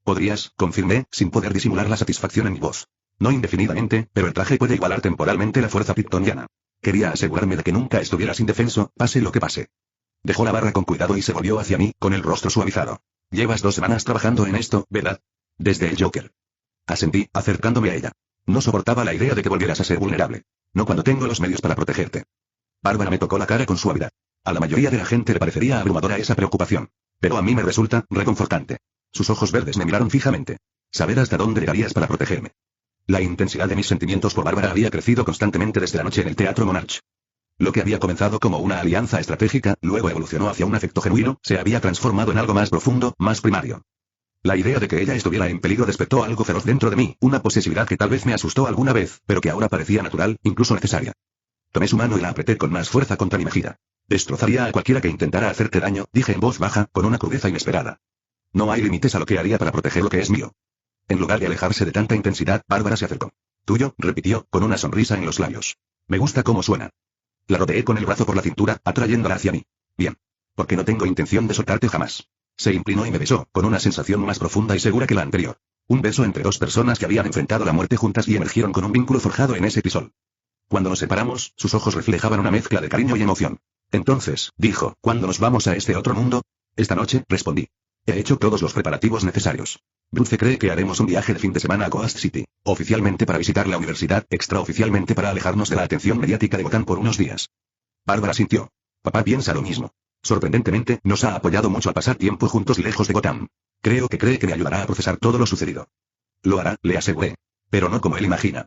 Podrías, confirmé, sin poder disimular la satisfacción en mi voz. No indefinidamente, pero el traje puede igualar temporalmente la fuerza kryptoniana. Quería asegurarme de que nunca estuvieras indefenso, pase lo que pase. Dejó la barra con cuidado y se volvió hacia mí, con el rostro suavizado. Llevas 2 semanas trabajando en esto, ¿verdad? Desde el Joker. Asentí, acercándome a ella. No soportaba la idea de que volvieras a ser vulnerable. No cuando tengo los medios para protegerte. Bárbara me tocó la cara con suavidad. A la mayoría de la gente le parecería abrumadora esa preocupación. Pero a mí me resulta reconfortante. Sus ojos verdes me miraron fijamente. Saber hasta dónde llegarías para protegerme. La intensidad de mis sentimientos por Bárbara había crecido constantemente desde la noche en el Teatro Monarch. Lo que había comenzado como una alianza estratégica, luego evolucionó hacia un afecto genuino, se había transformado en algo más profundo, más primario. La idea de que ella estuviera en peligro despertó algo feroz dentro de mí, una posesividad que tal vez me asustó alguna vez, pero que ahora parecía natural, incluso necesaria. Tomé su mano y la apreté con más fuerza contra mi mejilla. Destrozaría a cualquiera que intentara hacerte daño, dije en voz baja, con una crudeza inesperada. No hay límites a lo que haría para proteger lo que es mío. En lugar de alejarse de tanta intensidad, Bárbara se acercó. Tuyo, repitió, con una sonrisa en los labios. Me gusta cómo suena. La rodeé con el brazo por la cintura, atrayéndola hacia mí. Bien. Porque no tengo intención de soltarte jamás. Se inclinó y me besó, con una sensación más profunda y segura que la anterior. Un beso entre 2 personas que habían enfrentado la muerte juntas y emergieron con un vínculo forjado en ese crisol. Cuando nos separamos, sus ojos reflejaban una mezcla de cariño y emoción. Entonces, dijo, ¿cuándo nos vamos a este otro mundo? Esta noche, respondí. He hecho todos los preparativos necesarios. Bruce cree que haremos un viaje de fin de semana a Coast City, oficialmente para visitar la universidad, extraoficialmente para alejarnos de la atención mediática de Gotham por unos días. Bárbara sintió. Papá piensa lo mismo. Sorprendentemente, nos ha apoyado mucho al pasar tiempo juntos lejos de Gotham. Creo que cree que me ayudará a procesar todo lo sucedido. Lo hará, le aseguré. Pero no como él imagina.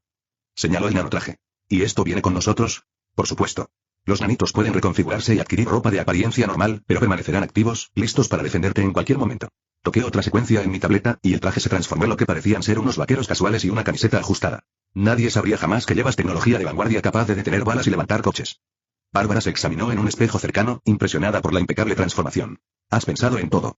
Señaló el nanotraje. ¿Y esto viene con nosotros? Por supuesto. Los nanitos pueden reconfigurarse y adquirir ropa de apariencia normal, pero permanecerán activos, listos para defenderte en cualquier momento. Toqué otra secuencia en mi tableta, y el traje se transformó en lo que parecían ser unos vaqueros casuales y una camiseta ajustada. Nadie sabría jamás que llevas tecnología de vanguardia capaz de detener balas y levantar coches. Bárbara se examinó en un espejo cercano, impresionada por la impecable transformación. ¿Has pensado en todo?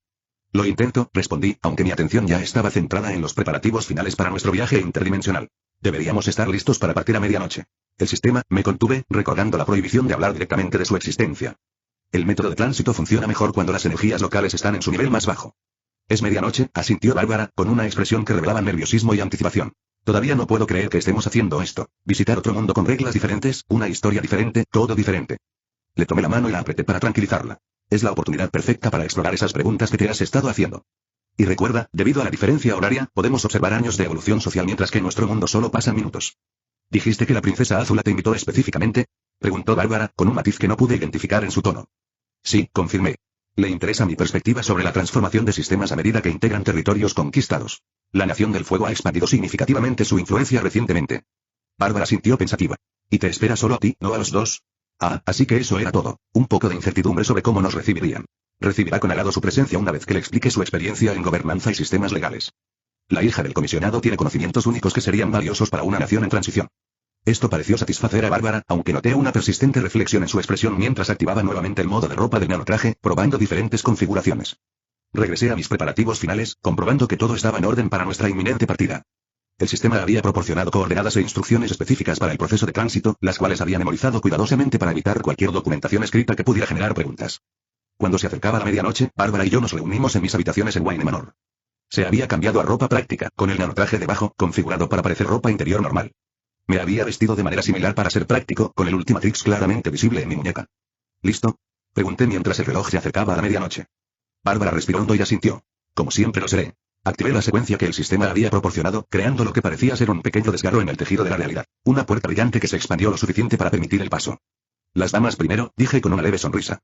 Lo intento, respondí, aunque mi atención ya estaba centrada en los preparativos finales para nuestro viaje interdimensional. Deberíamos estar listos para partir a medianoche. El sistema, me contuve, recordando la prohibición de hablar directamente de su existencia. El método de tránsito funciona mejor cuando las energías locales están en su nivel más bajo. Es medianoche, asintió Bárbara, con una expresión que revelaba nerviosismo y anticipación. Todavía no puedo creer que estemos haciendo esto. Visitar otro mundo con reglas diferentes, una historia diferente, todo diferente. Le tomé la mano y la apreté para tranquilizarla. Es la oportunidad perfecta para explorar esas preguntas que te has estado haciendo. Y recuerda, debido a la diferencia horaria, podemos observar años de evolución social mientras que en nuestro mundo solo pasan minutos. ¿Dijiste que la princesa Azula te invitó específicamente? Preguntó Bárbara, con un matiz que no pude identificar en su tono. Sí, confirmé. Le interesa mi perspectiva sobre la transformación de sistemas a medida que integran territorios conquistados. La Nación del Fuego ha expandido significativamente su influencia recientemente. Bárbara sintió pensativa. ¿Y te espera solo a ti, no a los dos? Ah, así que eso era todo. Un poco de incertidumbre sobre cómo nos recibirían. Recibirá con agrado su presencia una vez que le explique su experiencia en gobernanza y sistemas legales. La hija del comisionado tiene conocimientos únicos que serían valiosos para una nación en transición. Esto pareció satisfacer a Bárbara, aunque noté una persistente reflexión en su expresión mientras activaba nuevamente el modo de ropa del nanotraje, probando diferentes configuraciones. Regresé a mis preparativos finales, comprobando que todo estaba en orden para nuestra inminente partida. El sistema había proporcionado coordenadas e instrucciones específicas para el proceso de tránsito, las cuales había memorizado cuidadosamente para evitar cualquier documentación escrita que pudiera generar preguntas. Cuando se acercaba la medianoche, Bárbara y yo nos reunimos en mis habitaciones en Wayne Manor. Se había cambiado a ropa práctica, con el nanotraje debajo, configurado para parecer ropa interior normal. Me había vestido de manera similar para ser práctico, con el Ultimatrix claramente visible en mi muñeca. ¿Listo? Pregunté mientras el reloj se acercaba a la medianoche. Bárbara respiró hondo y asintió. Como siempre lo seré. Activé la secuencia que el sistema había proporcionado, creando lo que parecía ser un pequeño desgarro en el tejido de la realidad. Una puerta brillante que se expandió lo suficiente para permitir el paso. Las damas primero, dije con una leve sonrisa.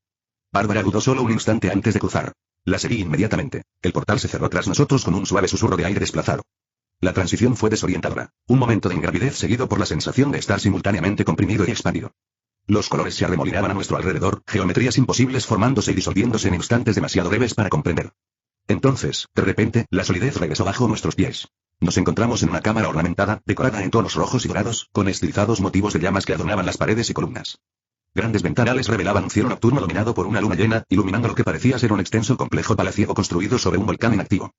Bárbara dudó solo un instante antes de cruzar. La seguí inmediatamente. El portal se cerró tras nosotros con un suave susurro de aire desplazado. La transición fue desorientadora. Un momento de ingravidez seguido por la sensación de estar simultáneamente comprimido y expandido. Los colores se arremolinaban a nuestro alrededor, geometrías imposibles formándose y disolviéndose en instantes demasiado breves para comprender. Entonces, de repente, la solidez regresó bajo nuestros pies. Nos encontramos en una cámara ornamentada, decorada en tonos rojos y dorados, con estilizados motivos de llamas que adornaban las paredes y columnas. Grandes ventanales revelaban un cielo nocturno dominado por una luna llena, iluminando lo que parecía ser un extenso complejo palaciego construido sobre un volcán inactivo.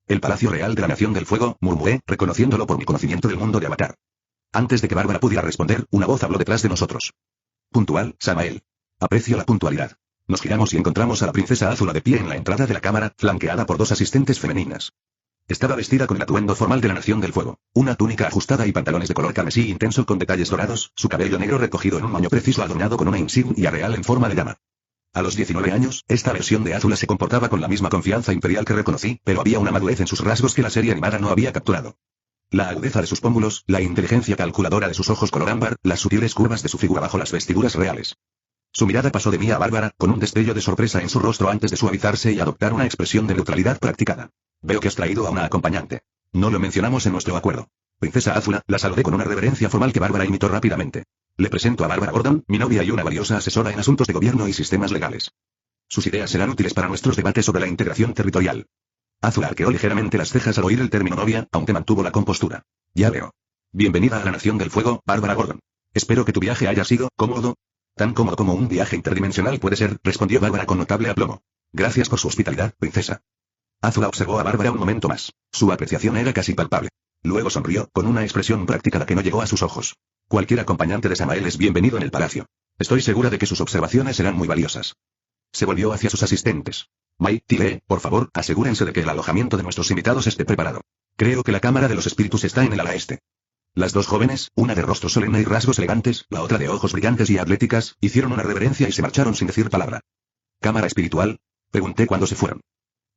El Palacio Real de la Nación del Fuego, murmuré, reconociéndolo por mi conocimiento del mundo de Avatar. Antes de que Bárbara pudiera responder, una voz habló detrás de nosotros. Puntual, Samael. Aprecio la puntualidad. Nos giramos y encontramos a la princesa Azula de pie en la entrada de la cámara, flanqueada por 2 asistentes femeninas. Estaba vestida con el atuendo formal de la Nación del Fuego, una túnica ajustada y pantalones de color carmesí intenso con detalles dorados, su cabello negro recogido en un moño preciso adornado con una insignia real en forma de llama. A los 19 años, esta versión de Azula se comportaba con la misma confianza imperial que reconocí, pero había una madurez en sus rasgos que la serie animada no había capturado. La agudeza de sus pómulos, la inteligencia calculadora de sus ojos color ámbar, las sutiles curvas de su figura bajo las vestiduras reales. Su mirada pasó de mí a Bárbara, con un destello de sorpresa en su rostro antes de suavizarse y adoptar una expresión de neutralidad practicada. Veo que has traído a una acompañante. No lo mencionamos en nuestro acuerdo. Princesa Azula, la saludé con una reverencia formal que Bárbara imitó rápidamente. Le presento a Bárbara Gordon, mi novia y una valiosa asesora en asuntos de gobierno y sistemas legales. Sus ideas serán útiles para nuestros debates sobre la integración territorial. Azula arqueó ligeramente las cejas al oír el término novia, aunque mantuvo la compostura. Ya veo. Bienvenida a la Nación del Fuego, Bárbara Gordon. Espero que tu viaje haya sido cómodo. Tan cómodo como un viaje interdimensional puede ser, respondió Bárbara con notable aplomo. Gracias por su hospitalidad, princesa. Azula observó a Bárbara un momento más. Su apreciación era casi palpable. Luego sonrió, con una expresión practicada que no llegó a sus ojos. Cualquier acompañante de Samael es bienvenido en el palacio. Estoy segura de que sus observaciones serán muy valiosas. Se volvió hacia sus asistentes. Mai, Tile, por favor, asegúrense de que el alojamiento de nuestros invitados esté preparado. Creo que la Cámara de los Espíritus está en el ala este. Las 2 jóvenes, una de rostro solemne y rasgos elegantes, la otra de ojos brillantes y atléticas, hicieron una reverencia y se marcharon sin decir palabra. ¿Cámara espiritual? Pregunté cuando se fueron.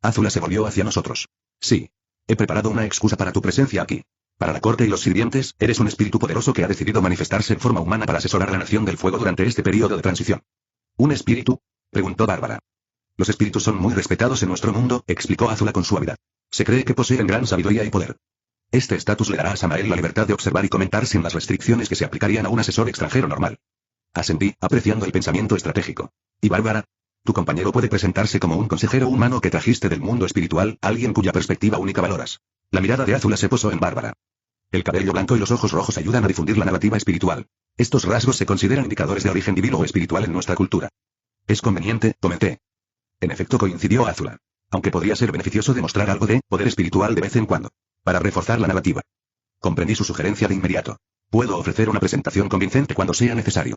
Azula se volvió hacia nosotros. Sí. He preparado una excusa para tu presencia aquí. Para la corte y los sirvientes, eres un espíritu poderoso que ha decidido manifestarse en forma humana para asesorar a la Nación del Fuego durante este periodo de transición. ¿Un espíritu? Preguntó Bárbara. Los espíritus son muy respetados en nuestro mundo, explicó Azula con suavidad. Se cree que poseen gran sabiduría y poder. Este estatus le dará a Samael la libertad de observar y comentar sin las restricciones que se aplicarían a un asesor extranjero normal. Asentí, apreciando el pensamiento estratégico. ¿Y Bárbara? Tu compañero puede presentarse como un consejero humano que trajiste del mundo espiritual, alguien cuya perspectiva única valoras. La mirada de Azula se posó en Bárbara. El cabello blanco y los ojos rojos ayudan a difundir la narrativa espiritual. Estos rasgos se consideran indicadores de origen divino o espiritual en nuestra cultura. Es conveniente, comenté. En efecto coincidió Azula. Aunque podría ser beneficioso demostrar algo de poder espiritual de vez en cuando. Para reforzar la narrativa. Comprendí su sugerencia de inmediato. Puedo ofrecer una presentación convincente cuando sea necesario.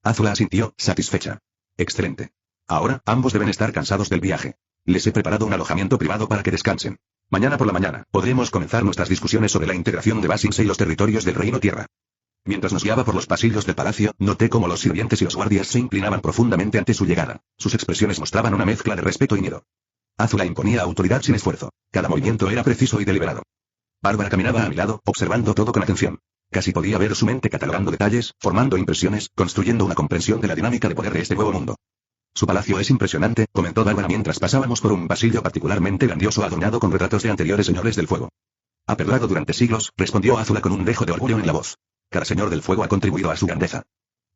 Azula asintió, satisfecha. Excelente. Ahora, ambos deben estar cansados del viaje. Les he preparado un alojamiento privado para que descansen. Mañana por la mañana, podremos comenzar nuestras discusiones sobre la integración de Basingse y los territorios del Reino Tierra. Mientras nos guiaba por los pasillos del palacio, noté cómo los sirvientes y los guardias se inclinaban profundamente ante su llegada. Sus expresiones mostraban una mezcla de respeto y miedo. Azula imponía autoridad sin esfuerzo. Cada movimiento era preciso y deliberado. Bárbara caminaba a mi lado, observando todo con atención. Casi podía ver su mente catalogando detalles, formando impresiones, construyendo una comprensión de la dinámica de poder de este nuevo mundo. Su palacio es impresionante, comentó Bárbara mientras pasábamos por un pasillo particularmente grandioso adornado con retratos de anteriores señores del fuego. Ha perdurado durante siglos, respondió Azula con un dejo de orgullo en la voz. Cada señor del fuego ha contribuido a su grandeza.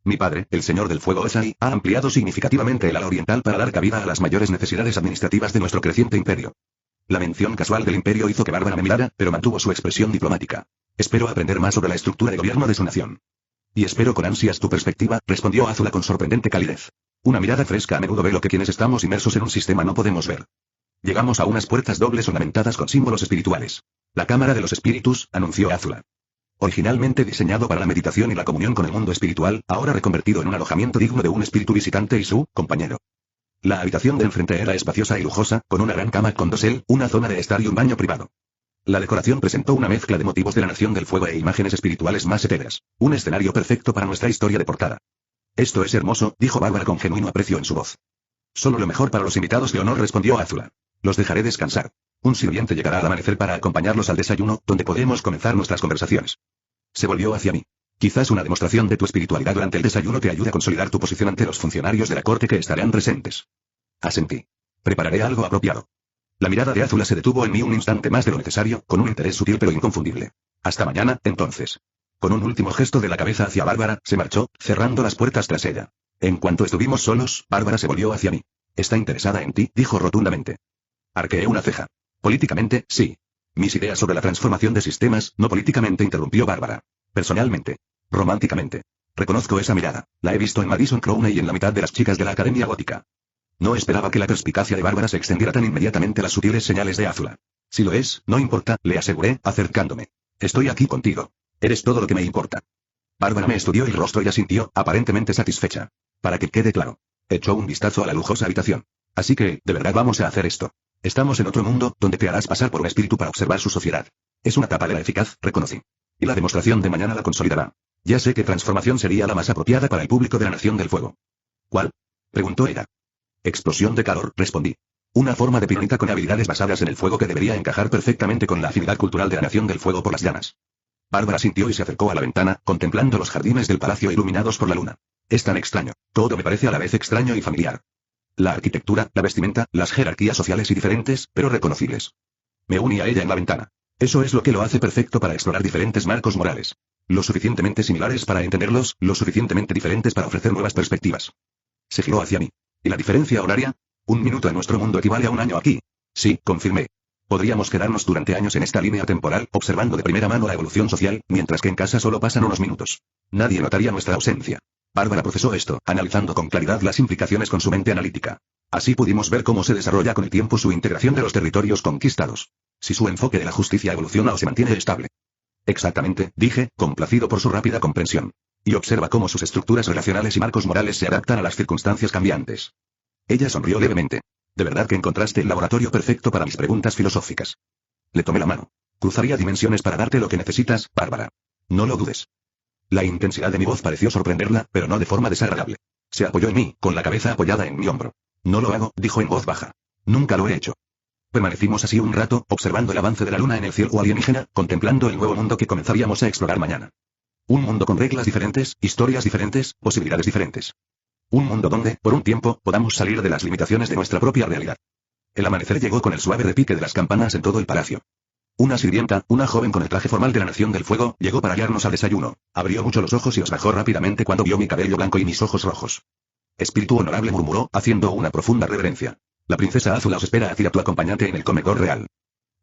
Mi padre, el señor del fuego Esai, ha ampliado significativamente el ala oriental para dar cabida a las mayores necesidades administrativas de nuestro creciente imperio. La mención casual del imperio hizo que Bárbara me mirara, pero mantuvo su expresión diplomática. Espero aprender más sobre la estructura de gobierno de su nación. Y espero con ansias tu perspectiva, respondió Azula con sorprendente calidez. Una mirada fresca a menudo ve lo que quienes estamos inmersos en un sistema no podemos ver. Llegamos a unas puertas dobles ornamentadas con símbolos espirituales. La Cámara de los Espíritus, anunció Azula. Originalmente diseñado para la meditación y la comunión con el mundo espiritual, ahora reconvertido en un alojamiento digno de un espíritu visitante y su compañero. La habitación de enfrente era espaciosa y lujosa, con una gran cama con dosel, una zona de estar y un baño privado. La decoración presentó una mezcla de motivos de la Nación del Fuego e imágenes espirituales más etéreas. Un escenario perfecto para nuestra historia de portada. Esto es hermoso, dijo Bárbara con genuino aprecio en su voz. Solo lo mejor para los invitados de honor, respondió Azula. Los dejaré descansar. Un sirviente llegará al amanecer para acompañarlos al desayuno, donde podemos comenzar nuestras conversaciones. Se volvió hacia mí. Quizás una demostración de tu espiritualidad durante el desayuno te ayude a consolidar tu posición ante los funcionarios de la corte que estarán presentes. Asentí. Prepararé algo apropiado. La mirada de Azula se detuvo en mí un instante más de lo necesario, con un interés sutil pero inconfundible. Hasta mañana, entonces. Con un último gesto de la cabeza hacia Bárbara, se marchó, cerrando las puertas tras ella. En cuanto estuvimos solos, Bárbara se volvió hacia mí. «Está interesada en ti», dijo rotundamente. Arqueé una ceja. «Políticamente, sí. Mis ideas sobre la transformación de sistemas, no políticamente», interrumpió Bárbara. «Personalmente. Románticamente. Reconozco esa mirada. La he visto en Madison Crowley y en la mitad de las chicas de la Academia Gótica». No esperaba que la perspicacia de Bárbara se extendiera tan inmediatamente a las sutiles señales de Azula. «Si lo es, no importa», le aseguré, acercándome. «Estoy aquí contigo. Eres todo lo que me importa». Bárbara me estudió el rostro y asintió, aparentemente satisfecha. «Para que quede claro». Echó un vistazo a la lujosa habitación. «Así que, de verdad vamos a hacer esto. Estamos en otro mundo, donde te harás pasar por un espíritu para observar su sociedad. Es una tapadera eficaz, reconocí. Y la demostración de mañana la consolidará. Ya sé que transformación sería la más apropiada para el público de la Nación del Fuego». «¿Cuál?», preguntó ella. «Explosión de calor», respondí. «Una forma de pironita con habilidades basadas en el fuego que debería encajar perfectamente con la afinidad cultural de la Nación del Fuego por las llamas». Bárbara sintió y se acercó a la ventana, contemplando los jardines del palacio iluminados por la luna. «Es tan extraño. Todo me parece a la vez extraño y familiar. La arquitectura, la vestimenta, las jerarquías sociales y diferentes, pero reconocibles». Me uní a ella en la ventana. Eso es lo que lo hace perfecto para explorar diferentes marcos morales. Lo suficientemente similares para entenderlos, lo suficientemente diferentes para ofrecer nuevas perspectivas. Se giró hacia mí. ¿Y la diferencia horaria? 1 minuto en nuestro mundo equivale a 1 año aquí. Sí, confirmé. Podríamos quedarnos durante años en esta línea temporal, observando de primera mano la evolución social, mientras que en casa solo pasan unos minutos. Nadie notaría nuestra ausencia. Bárbara procesó esto, analizando con claridad las implicaciones con su mente analítica. Así pudimos ver cómo se desarrolla con el tiempo su integración de los territorios conquistados. Si su enfoque de la justicia evoluciona o se mantiene estable. Exactamente, dije, complacido por su rápida comprensión. Y observa cómo sus estructuras relacionales y marcos morales se adaptan a las circunstancias cambiantes. Ella sonrió levemente. «De verdad que encontraste el laboratorio perfecto para mis preguntas filosóficas». Le tomé la mano. «Cruzaría dimensiones para darte lo que necesitas, Bárbara. No lo dudes». La intensidad de mi voz pareció sorprenderla, pero no de forma desagradable. Se apoyó en mí, con la cabeza apoyada en mi hombro. «No lo hago», dijo en voz baja. «Nunca lo he hecho». Permanecimos así un rato, observando el avance de la luna en el cielo alienígena, contemplando el nuevo mundo que comenzaríamos a explorar mañana. Un mundo con reglas diferentes, historias diferentes, posibilidades diferentes. Un mundo donde, por un tiempo, podamos salir de las limitaciones de nuestra propia realidad. El amanecer llegó con el suave repique de las campanas en todo el palacio. Una sirvienta, una joven con el traje formal de la Nación del Fuego, llegó para guiarnos al desayuno. Abrió mucho los ojos y los bajó rápidamente cuando vio mi cabello blanco y mis ojos rojos. «Espíritu honorable», murmuró, haciendo una profunda reverencia. «La princesa Azula os espera a ti y a tu acompañante en el comedor real».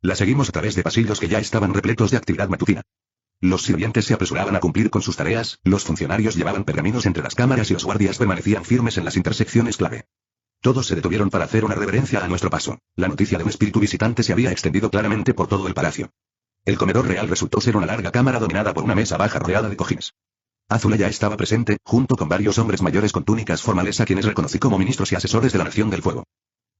La seguimos a través de pasillos que ya estaban repletos de actividad matutina. Los sirvientes se apresuraban a cumplir con sus tareas, los funcionarios llevaban pergaminos entre las cámaras y los guardias permanecían firmes en las intersecciones clave. Todos se detuvieron para hacer una reverencia a nuestro paso. La noticia de un espíritu visitante se había extendido claramente por todo el palacio. El comedor real resultó ser una larga cámara dominada por una mesa baja rodeada de cojines. Azula ya estaba presente, junto con varios hombres mayores con túnicas formales a quienes reconocí como ministros y asesores de la Nación del Fuego.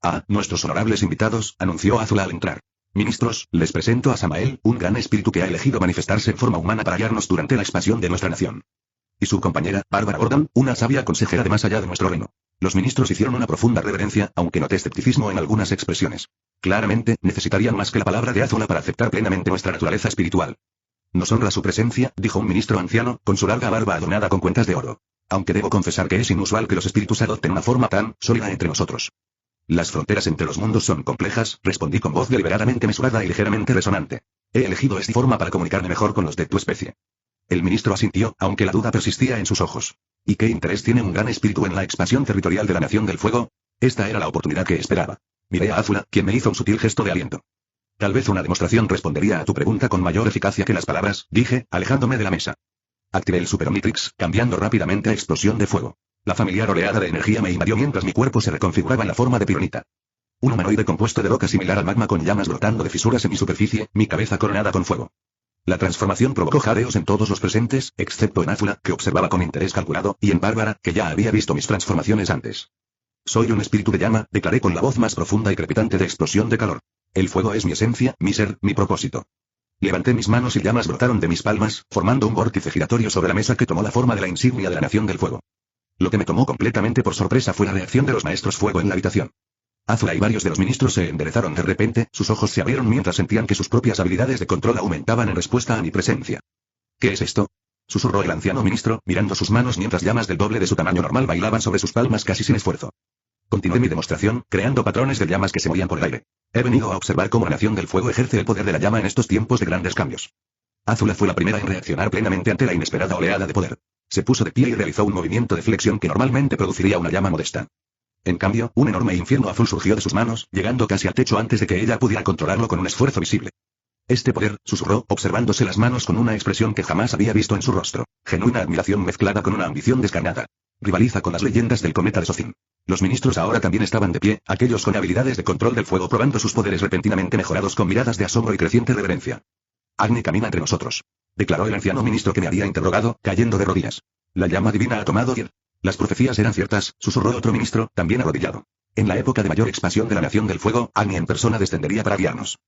«Ah, nuestros honorables invitados», anunció Azula al entrar. «Ministros, les presento a Samael, un gran espíritu que ha elegido manifestarse en forma humana para guiarnos durante la expansión de nuestra nación. Y su compañera, Bárbara Gordon, una sabia consejera de más allá de nuestro reino». Los ministros hicieron una profunda reverencia, aunque noté escepticismo en algunas expresiones. Claramente, necesitarían más que la palabra de Azula para aceptar plenamente nuestra naturaleza espiritual. «Nos honra su presencia», dijo un ministro anciano, con su larga barba adornada con cuentas de oro. «Aunque debo confesar que es inusual que los espíritus adopten una forma tan sólida entre nosotros». «Las fronteras entre los mundos son complejas», respondí con voz deliberadamente mesurada y ligeramente resonante. «He elegido esta forma para comunicarme mejor con los de tu especie». El ministro asintió, aunque la duda persistía en sus ojos. «¿Y qué interés tiene un gran espíritu en la expansión territorial de la Nación del Fuego?». Esta era la oportunidad que esperaba. Miré a Azula, quien me hizo un sutil gesto de aliento. «Tal vez una demostración respondería a tu pregunta con mayor eficacia que las palabras», dije, alejándome de la mesa. Activé el Super Omnitrix, cambiando rápidamente a explosión de fuego. La familiar oleada de energía me invadió mientras mi cuerpo se reconfiguraba en la forma de pironita. Un humanoide compuesto de roca similar al magma con llamas brotando de fisuras en mi superficie, mi cabeza coronada con fuego. La transformación provocó jadeos en todos los presentes, excepto en Azula, que observaba con interés calculado, y en Bárbara, que ya había visto mis transformaciones antes. «Soy un espíritu de llama», declaré con la voz más profunda y crepitante de explosión de calor. «El fuego es mi esencia, mi ser, mi propósito». Levanté mis manos y llamas brotaron de mis palmas, formando un vórtice giratorio sobre la mesa que tomó la forma de la insignia de la Nación del Fuego. Lo que me tomó completamente por sorpresa fue la reacción de los maestros fuego en la habitación. Azula y varios de los ministros se enderezaron de repente, sus ojos se abrieron mientras sentían que sus propias habilidades de control aumentaban en respuesta a mi presencia. «¿Qué es esto?», susurró el anciano ministro, mirando sus manos mientras llamas del doble de su tamaño normal bailaban sobre sus palmas casi sin esfuerzo. Continué mi demostración, creando patrones de llamas que se movían por el aire. He venido a observar cómo la Nación del Fuego ejerce el poder de la llama en estos tiempos de grandes cambios. Azula fue la primera en reaccionar plenamente ante la inesperada oleada de poder. Se puso de pie y realizó un movimiento de flexión que normalmente produciría una llama modesta. En cambio, un enorme infierno azul surgió de sus manos, llegando casi al techo antes de que ella pudiera controlarlo con un esfuerzo visible. Este poder, susurró, observándose las manos con una expresión que jamás había visto en su rostro. Genuina admiración mezclada con una ambición descarnada. Rivaliza con las leyendas del cometa de Sozin. Los ministros ahora también estaban de pie, aquellos con habilidades de control del fuego probando sus poderes repentinamente mejorados con miradas de asombro y creciente reverencia. Agni camina entre nosotros, declaró el anciano ministro que me había interrogado, cayendo de rodillas. La llama divina ha tomado y las profecías eran ciertas, susurró otro ministro, también arrodillado. En la época de mayor expansión de la Nación del Fuego, Agni en persona descendería para guiarnos.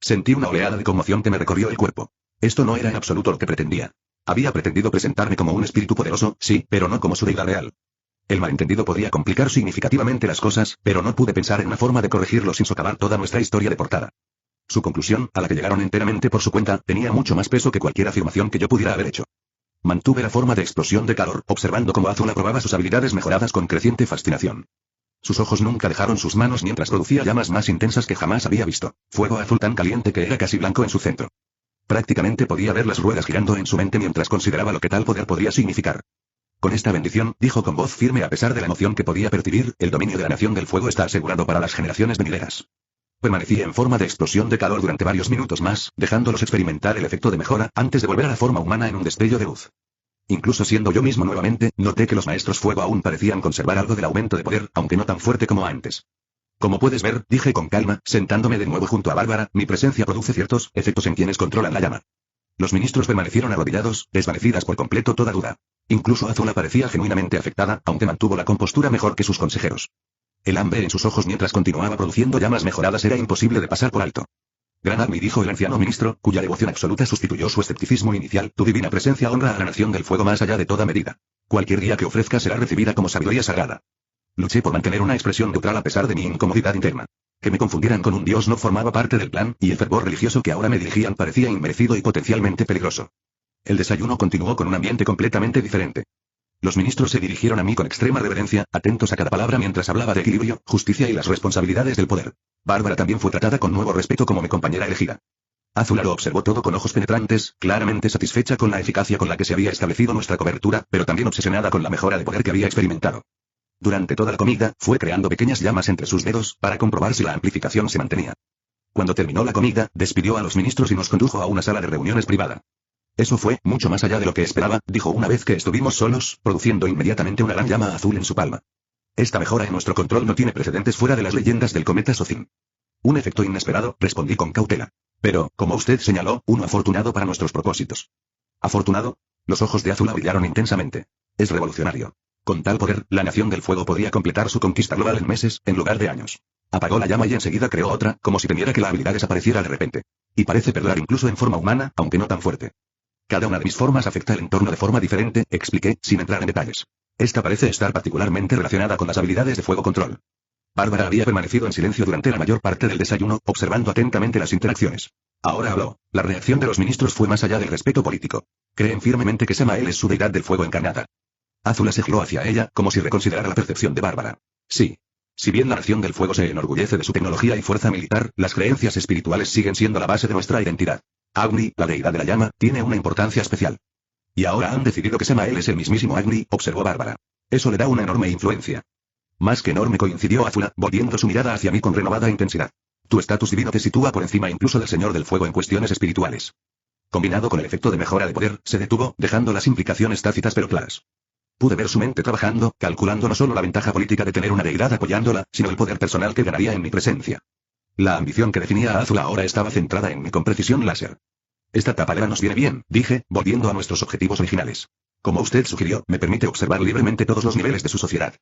Sentí una oleada de conmoción que me recorrió el cuerpo. Esto no era en absoluto lo que pretendía. Había pretendido presentarme como un espíritu poderoso, sí, pero no como su deidad real. El malentendido podría complicar significativamente las cosas, pero no pude pensar en una forma de corregirlo sin socavar toda nuestra historia de portada. Su conclusión, a la que llegaron enteramente por su cuenta, tenía mucho más peso que cualquier afirmación que yo pudiera haber hecho. Mantuve la forma de explosión de calor, observando cómo Azula probaba sus habilidades mejoradas con creciente fascinación. Sus ojos nunca dejaron sus manos mientras producía llamas más intensas que jamás había visto, fuego azul tan caliente que era casi blanco en su centro. Prácticamente podía ver las ruedas girando en su mente mientras consideraba lo que tal poder podría significar. Con esta bendición, dijo con voz firme a pesar de la emoción que podía percibir, el dominio de la Nación del Fuego está asegurado para las generaciones venideras. Permanecí en forma de explosión de calor durante varios minutos más, dejándolos experimentar el efecto de mejora, antes de volver a la forma humana en un destello de luz. Incluso siendo yo mismo nuevamente, noté que los maestros fuego aún parecían conservar algo del aumento de poder, aunque no tan fuerte como antes. Como puedes ver, dije con calma, sentándome de nuevo junto a Bárbara, mi presencia produce ciertos efectos en quienes controlan la llama. Los ministros permanecieron arrodillados, desvanecidas por completo toda duda. Incluso Azula parecía genuinamente afectada, aunque mantuvo la compostura mejor que sus consejeros. El hambre en sus ojos mientras continuaba produciendo llamas mejoradas era imposible de pasar por alto. Gran Agni, dijo el anciano ministro, cuya devoción absoluta sustituyó su escepticismo inicial, tu divina presencia honra a la Nación del Fuego más allá de toda medida. Cualquier guía que ofrezca será recibida como sabiduría sagrada. Luché por mantener una expresión neutral a pesar de mi incomodidad interna. Que me confundieran con un dios no formaba parte del plan, y el fervor religioso que ahora me dirigían parecía inmerecido y potencialmente peligroso. El desayuno continuó con un ambiente completamente diferente. Los ministros se dirigieron a mí con extrema reverencia, atentos a cada palabra mientras hablaba de equilibrio, justicia y las responsabilidades del poder. Bárbara también fue tratada con nuevo respeto como mi compañera elegida. Azula lo observó todo con ojos penetrantes, claramente satisfecha con la eficacia con la que se había establecido nuestra cobertura, pero también obsesionada con la mejora de poder que había experimentado. Durante toda la comida, fue creando pequeñas llamas entre sus dedos, para comprobar si la amplificación se mantenía. Cuando terminó la comida, despidió a los ministros y nos condujo a una sala de reuniones privada. Eso fue mucho más allá de lo que esperaba, dijo una vez que estuvimos solos, produciendo inmediatamente una gran llama azul en su palma. Esta mejora en nuestro control no tiene precedentes fuera de las leyendas del cometa Sozin. Un efecto inesperado, respondí con cautela. Pero, como usted señaló, uno afortunado para nuestros propósitos. ¿Afortunado? Los ojos de Azula brillaron intensamente. Es revolucionario. Con tal poder, la Nación del Fuego podría completar su conquista global en meses, en lugar de años. Apagó la llama y enseguida creó otra, como si temiera que la habilidad desapareciera de repente. Y parece perdurar incluso en forma humana, aunque no tan fuerte. Cada una de mis formas afecta el entorno de forma diferente, expliqué, sin entrar en detalles. Esta parece estar particularmente relacionada con las habilidades de fuego control. Bárbara había permanecido en silencio durante la mayor parte del desayuno, observando atentamente las interacciones. Ahora habló. La reacción de los ministros fue más allá del respeto político. Creen firmemente que Samael es su deidad del fuego encarnada. Azula se giró hacia ella, como si reconsiderara la percepción de Bárbara. Sí. Si bien la Nación del Fuego se enorgullece de su tecnología y fuerza militar, las creencias espirituales siguen siendo la base de nuestra identidad. Agni, la deidad de la llama, tiene una importancia especial. Y ahora han decidido que Samael es el mismísimo Agni, observó Bárbara. Eso le da una enorme influencia. Más que enorme, coincidió Azula, volviendo su mirada hacia mí con renovada intensidad. Tu estatus divino te sitúa por encima incluso del Señor del Fuego en cuestiones espirituales. Combinado con el efecto de mejora de poder, se detuvo, dejando las implicaciones tácitas pero claras. Pude ver su mente trabajando, calculando no solo la ventaja política de tener una deidad apoyándola, sino el poder personal que ganaría en mi presencia. La ambición que definía a Azula ahora estaba centrada en mí con precisión láser. Esta tapadera nos viene bien, dije, volviendo a nuestros objetivos originales. Como usted sugirió, me permite observar libremente todos los niveles de su sociedad.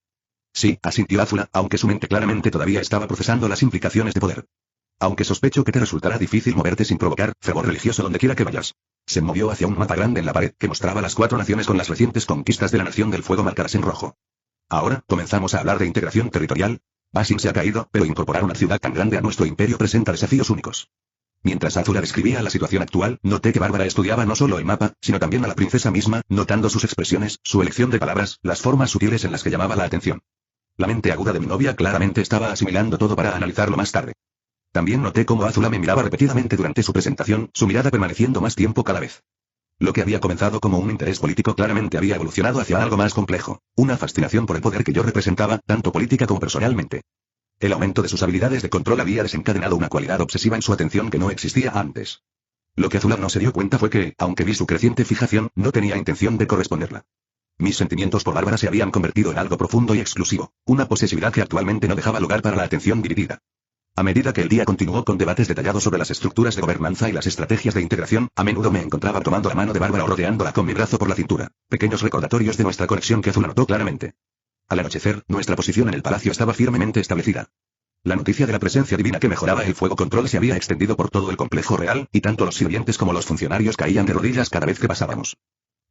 Sí, asintió Azula, aunque su mente claramente todavía estaba procesando las implicaciones de poder. Aunque sospecho que te resultará difícil moverte sin provocar fervor religioso donde quiera que vayas. Se movió hacia un mapa grande en la pared que mostraba las 4 naciones con las recientes conquistas de la Nación del Fuego marcadas en rojo. Ahora, comenzamos a hablar de integración territorial. Basin se ha caído, pero incorporar una ciudad tan grande a nuestro imperio presenta desafíos únicos. Mientras Azula describía la situación actual, noté que Bárbara estudiaba no solo el mapa, sino también a la princesa misma, notando sus expresiones, su elección de palabras, las formas sutiles en las que llamaba la atención. La mente aguda de mi novia claramente estaba asimilando todo para analizarlo más tarde. También noté cómo Azula me miraba repetidamente durante su presentación, su mirada permaneciendo más tiempo cada vez. Lo que había comenzado como un interés político claramente había evolucionado hacia algo más complejo, una fascinación por el poder que yo representaba, tanto política como personalmente. El aumento de sus habilidades de control había desencadenado una cualidad obsesiva en su atención que no existía antes. Lo que Azula no se dio cuenta fue que, aunque vi su creciente fijación, no tenía intención de corresponderla. Mis sentimientos por Bárbara se habían convertido en algo profundo y exclusivo, una posesividad que actualmente no dejaba lugar para la atención dividida. A medida que el día continuó con debates detallados sobre las estructuras de gobernanza y las estrategias de integración, a menudo me encontraba tomando la mano de Bárbara o rodeándola con mi brazo por la cintura, pequeños recordatorios de nuestra conexión que Azula notó claramente. Al anochecer, nuestra posición en el palacio estaba firmemente establecida. La noticia de la presencia divina que mejoraba el fuego control se había extendido por todo el complejo real, y tanto los sirvientes como los funcionarios caían de rodillas cada vez que pasábamos.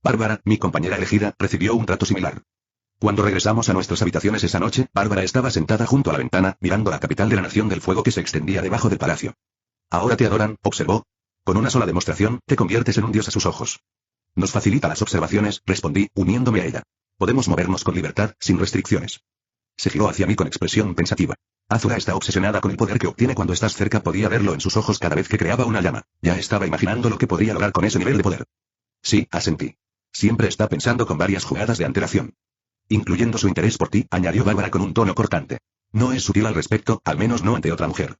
Bárbara, mi compañera elegida, recibió un trato similar. Cuando regresamos a nuestras habitaciones esa noche, Bárbara estaba sentada junto a la ventana, mirando la capital de la nación del fuego que se extendía debajo del palacio. Ahora te adoran, observó. Con una sola demostración, te conviertes en un dios a sus ojos. Nos facilita las observaciones, respondí, uniéndome a ella. Podemos movernos con libertad, sin restricciones. Se giró hacia mí con expresión pensativa. Azula está obsesionada con el poder que obtiene cuando estás cerca. Podía verlo en sus ojos cada vez que creaba una llama. Ya estaba imaginando lo que podría lograr con ese nivel de poder. Sí, asentí. Siempre está pensando con varias jugadas de antelación. Incluyendo su interés por ti, añadió Bárbara con un tono cortante. No es sutil al respecto, al menos no ante otra mujer.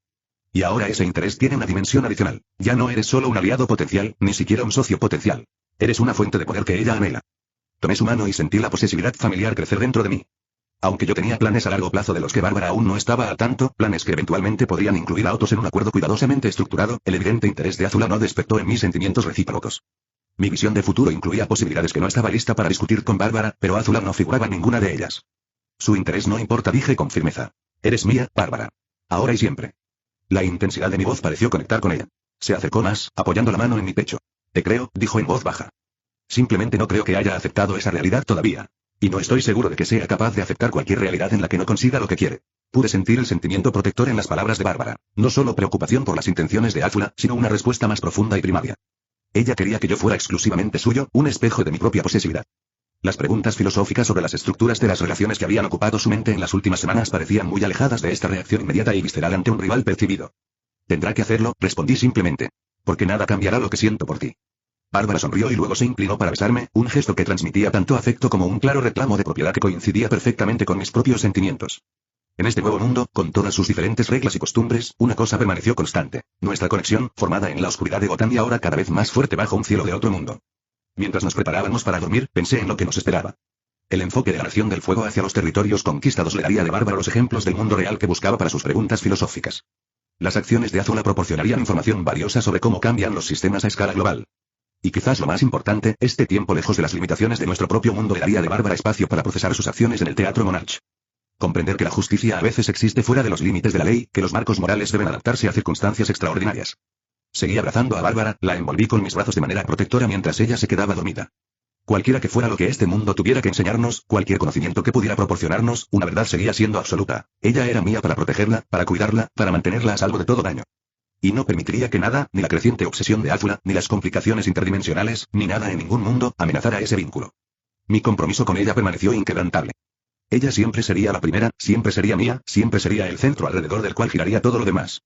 Y ahora ese interés tiene una dimensión adicional. Ya no eres solo un aliado potencial, ni siquiera un socio potencial. Eres una fuente de poder que ella anhela. Tomé su mano y sentí la posesividad familiar crecer dentro de mí. Aunque yo tenía planes a largo plazo de los que Bárbara aún no estaba al tanto, planes que eventualmente podrían incluir a otros en un acuerdo cuidadosamente estructurado, el evidente interés de Azula no despertó en mí sentimientos recíprocos. Mi visión de futuro incluía posibilidades que no estaba lista para discutir con Bárbara, pero Azula no figuraba en ninguna de ellas. Su interés no importa, dije con firmeza. Eres mía, Bárbara. Ahora y siempre. La intensidad de mi voz pareció conectar con ella. Se acercó más, apoyando la mano en mi pecho. Te creo, dijo en voz baja. Simplemente no creo que haya aceptado esa realidad todavía. Y no estoy seguro de que sea capaz de aceptar cualquier realidad en la que no consiga lo que quiere. Pude sentir el sentimiento protector en las palabras de Bárbara. No solo preocupación por las intenciones de Azula, sino una respuesta más profunda y primaria. Ella quería que yo fuera exclusivamente suyo, un espejo de mi propia posesividad. Las preguntas filosóficas sobre las estructuras de las relaciones que habían ocupado su mente en las últimas semanas parecían muy alejadas de esta reacción inmediata y visceral ante un rival percibido. Tendrá que hacerlo, respondí simplemente. Porque nada cambiará lo que siento por ti. Bárbara sonrió y luego se inclinó para besarme, un gesto que transmitía tanto afecto como un claro reclamo de propiedad que coincidía perfectamente con mis propios sentimientos. En este nuevo mundo, con todas sus diferentes reglas y costumbres, una cosa permaneció constante. Nuestra conexión, formada en la oscuridad de Gotham y ahora cada vez más fuerte bajo un cielo de otro mundo. Mientras nos preparábamos para dormir, pensé en lo que nos esperaba. El enfoque de la nación del fuego hacia los territorios conquistados le daría de Bárbara los ejemplos del mundo real que buscaba para sus preguntas filosóficas. Las acciones de Azula proporcionarían información valiosa sobre cómo cambian los sistemas a escala global. Y quizás lo más importante, este tiempo lejos de las limitaciones de nuestro propio mundo le daría de Bárbara espacio para procesar sus acciones en el Teatro Monarch. Comprender que la justicia a veces existe fuera de los límites de la ley, que los marcos morales deben adaptarse a circunstancias extraordinarias. Seguí abrazando a Bárbara, la envolví con mis brazos de manera protectora mientras ella se quedaba dormida. Cualquiera que fuera lo que este mundo tuviera que enseñarnos, cualquier conocimiento que pudiera proporcionarnos, una verdad seguía siendo absoluta. Ella era mía para protegerla, para cuidarla, para mantenerla a salvo de todo daño. Y no permitiría que nada, ni la creciente obsesión de Azula, ni las complicaciones interdimensionales, ni nada en ningún mundo, amenazara ese vínculo. Mi compromiso con ella permaneció inquebrantable. Ella siempre sería la primera, siempre sería mía, siempre sería el centro alrededor del cual giraría todo lo demás.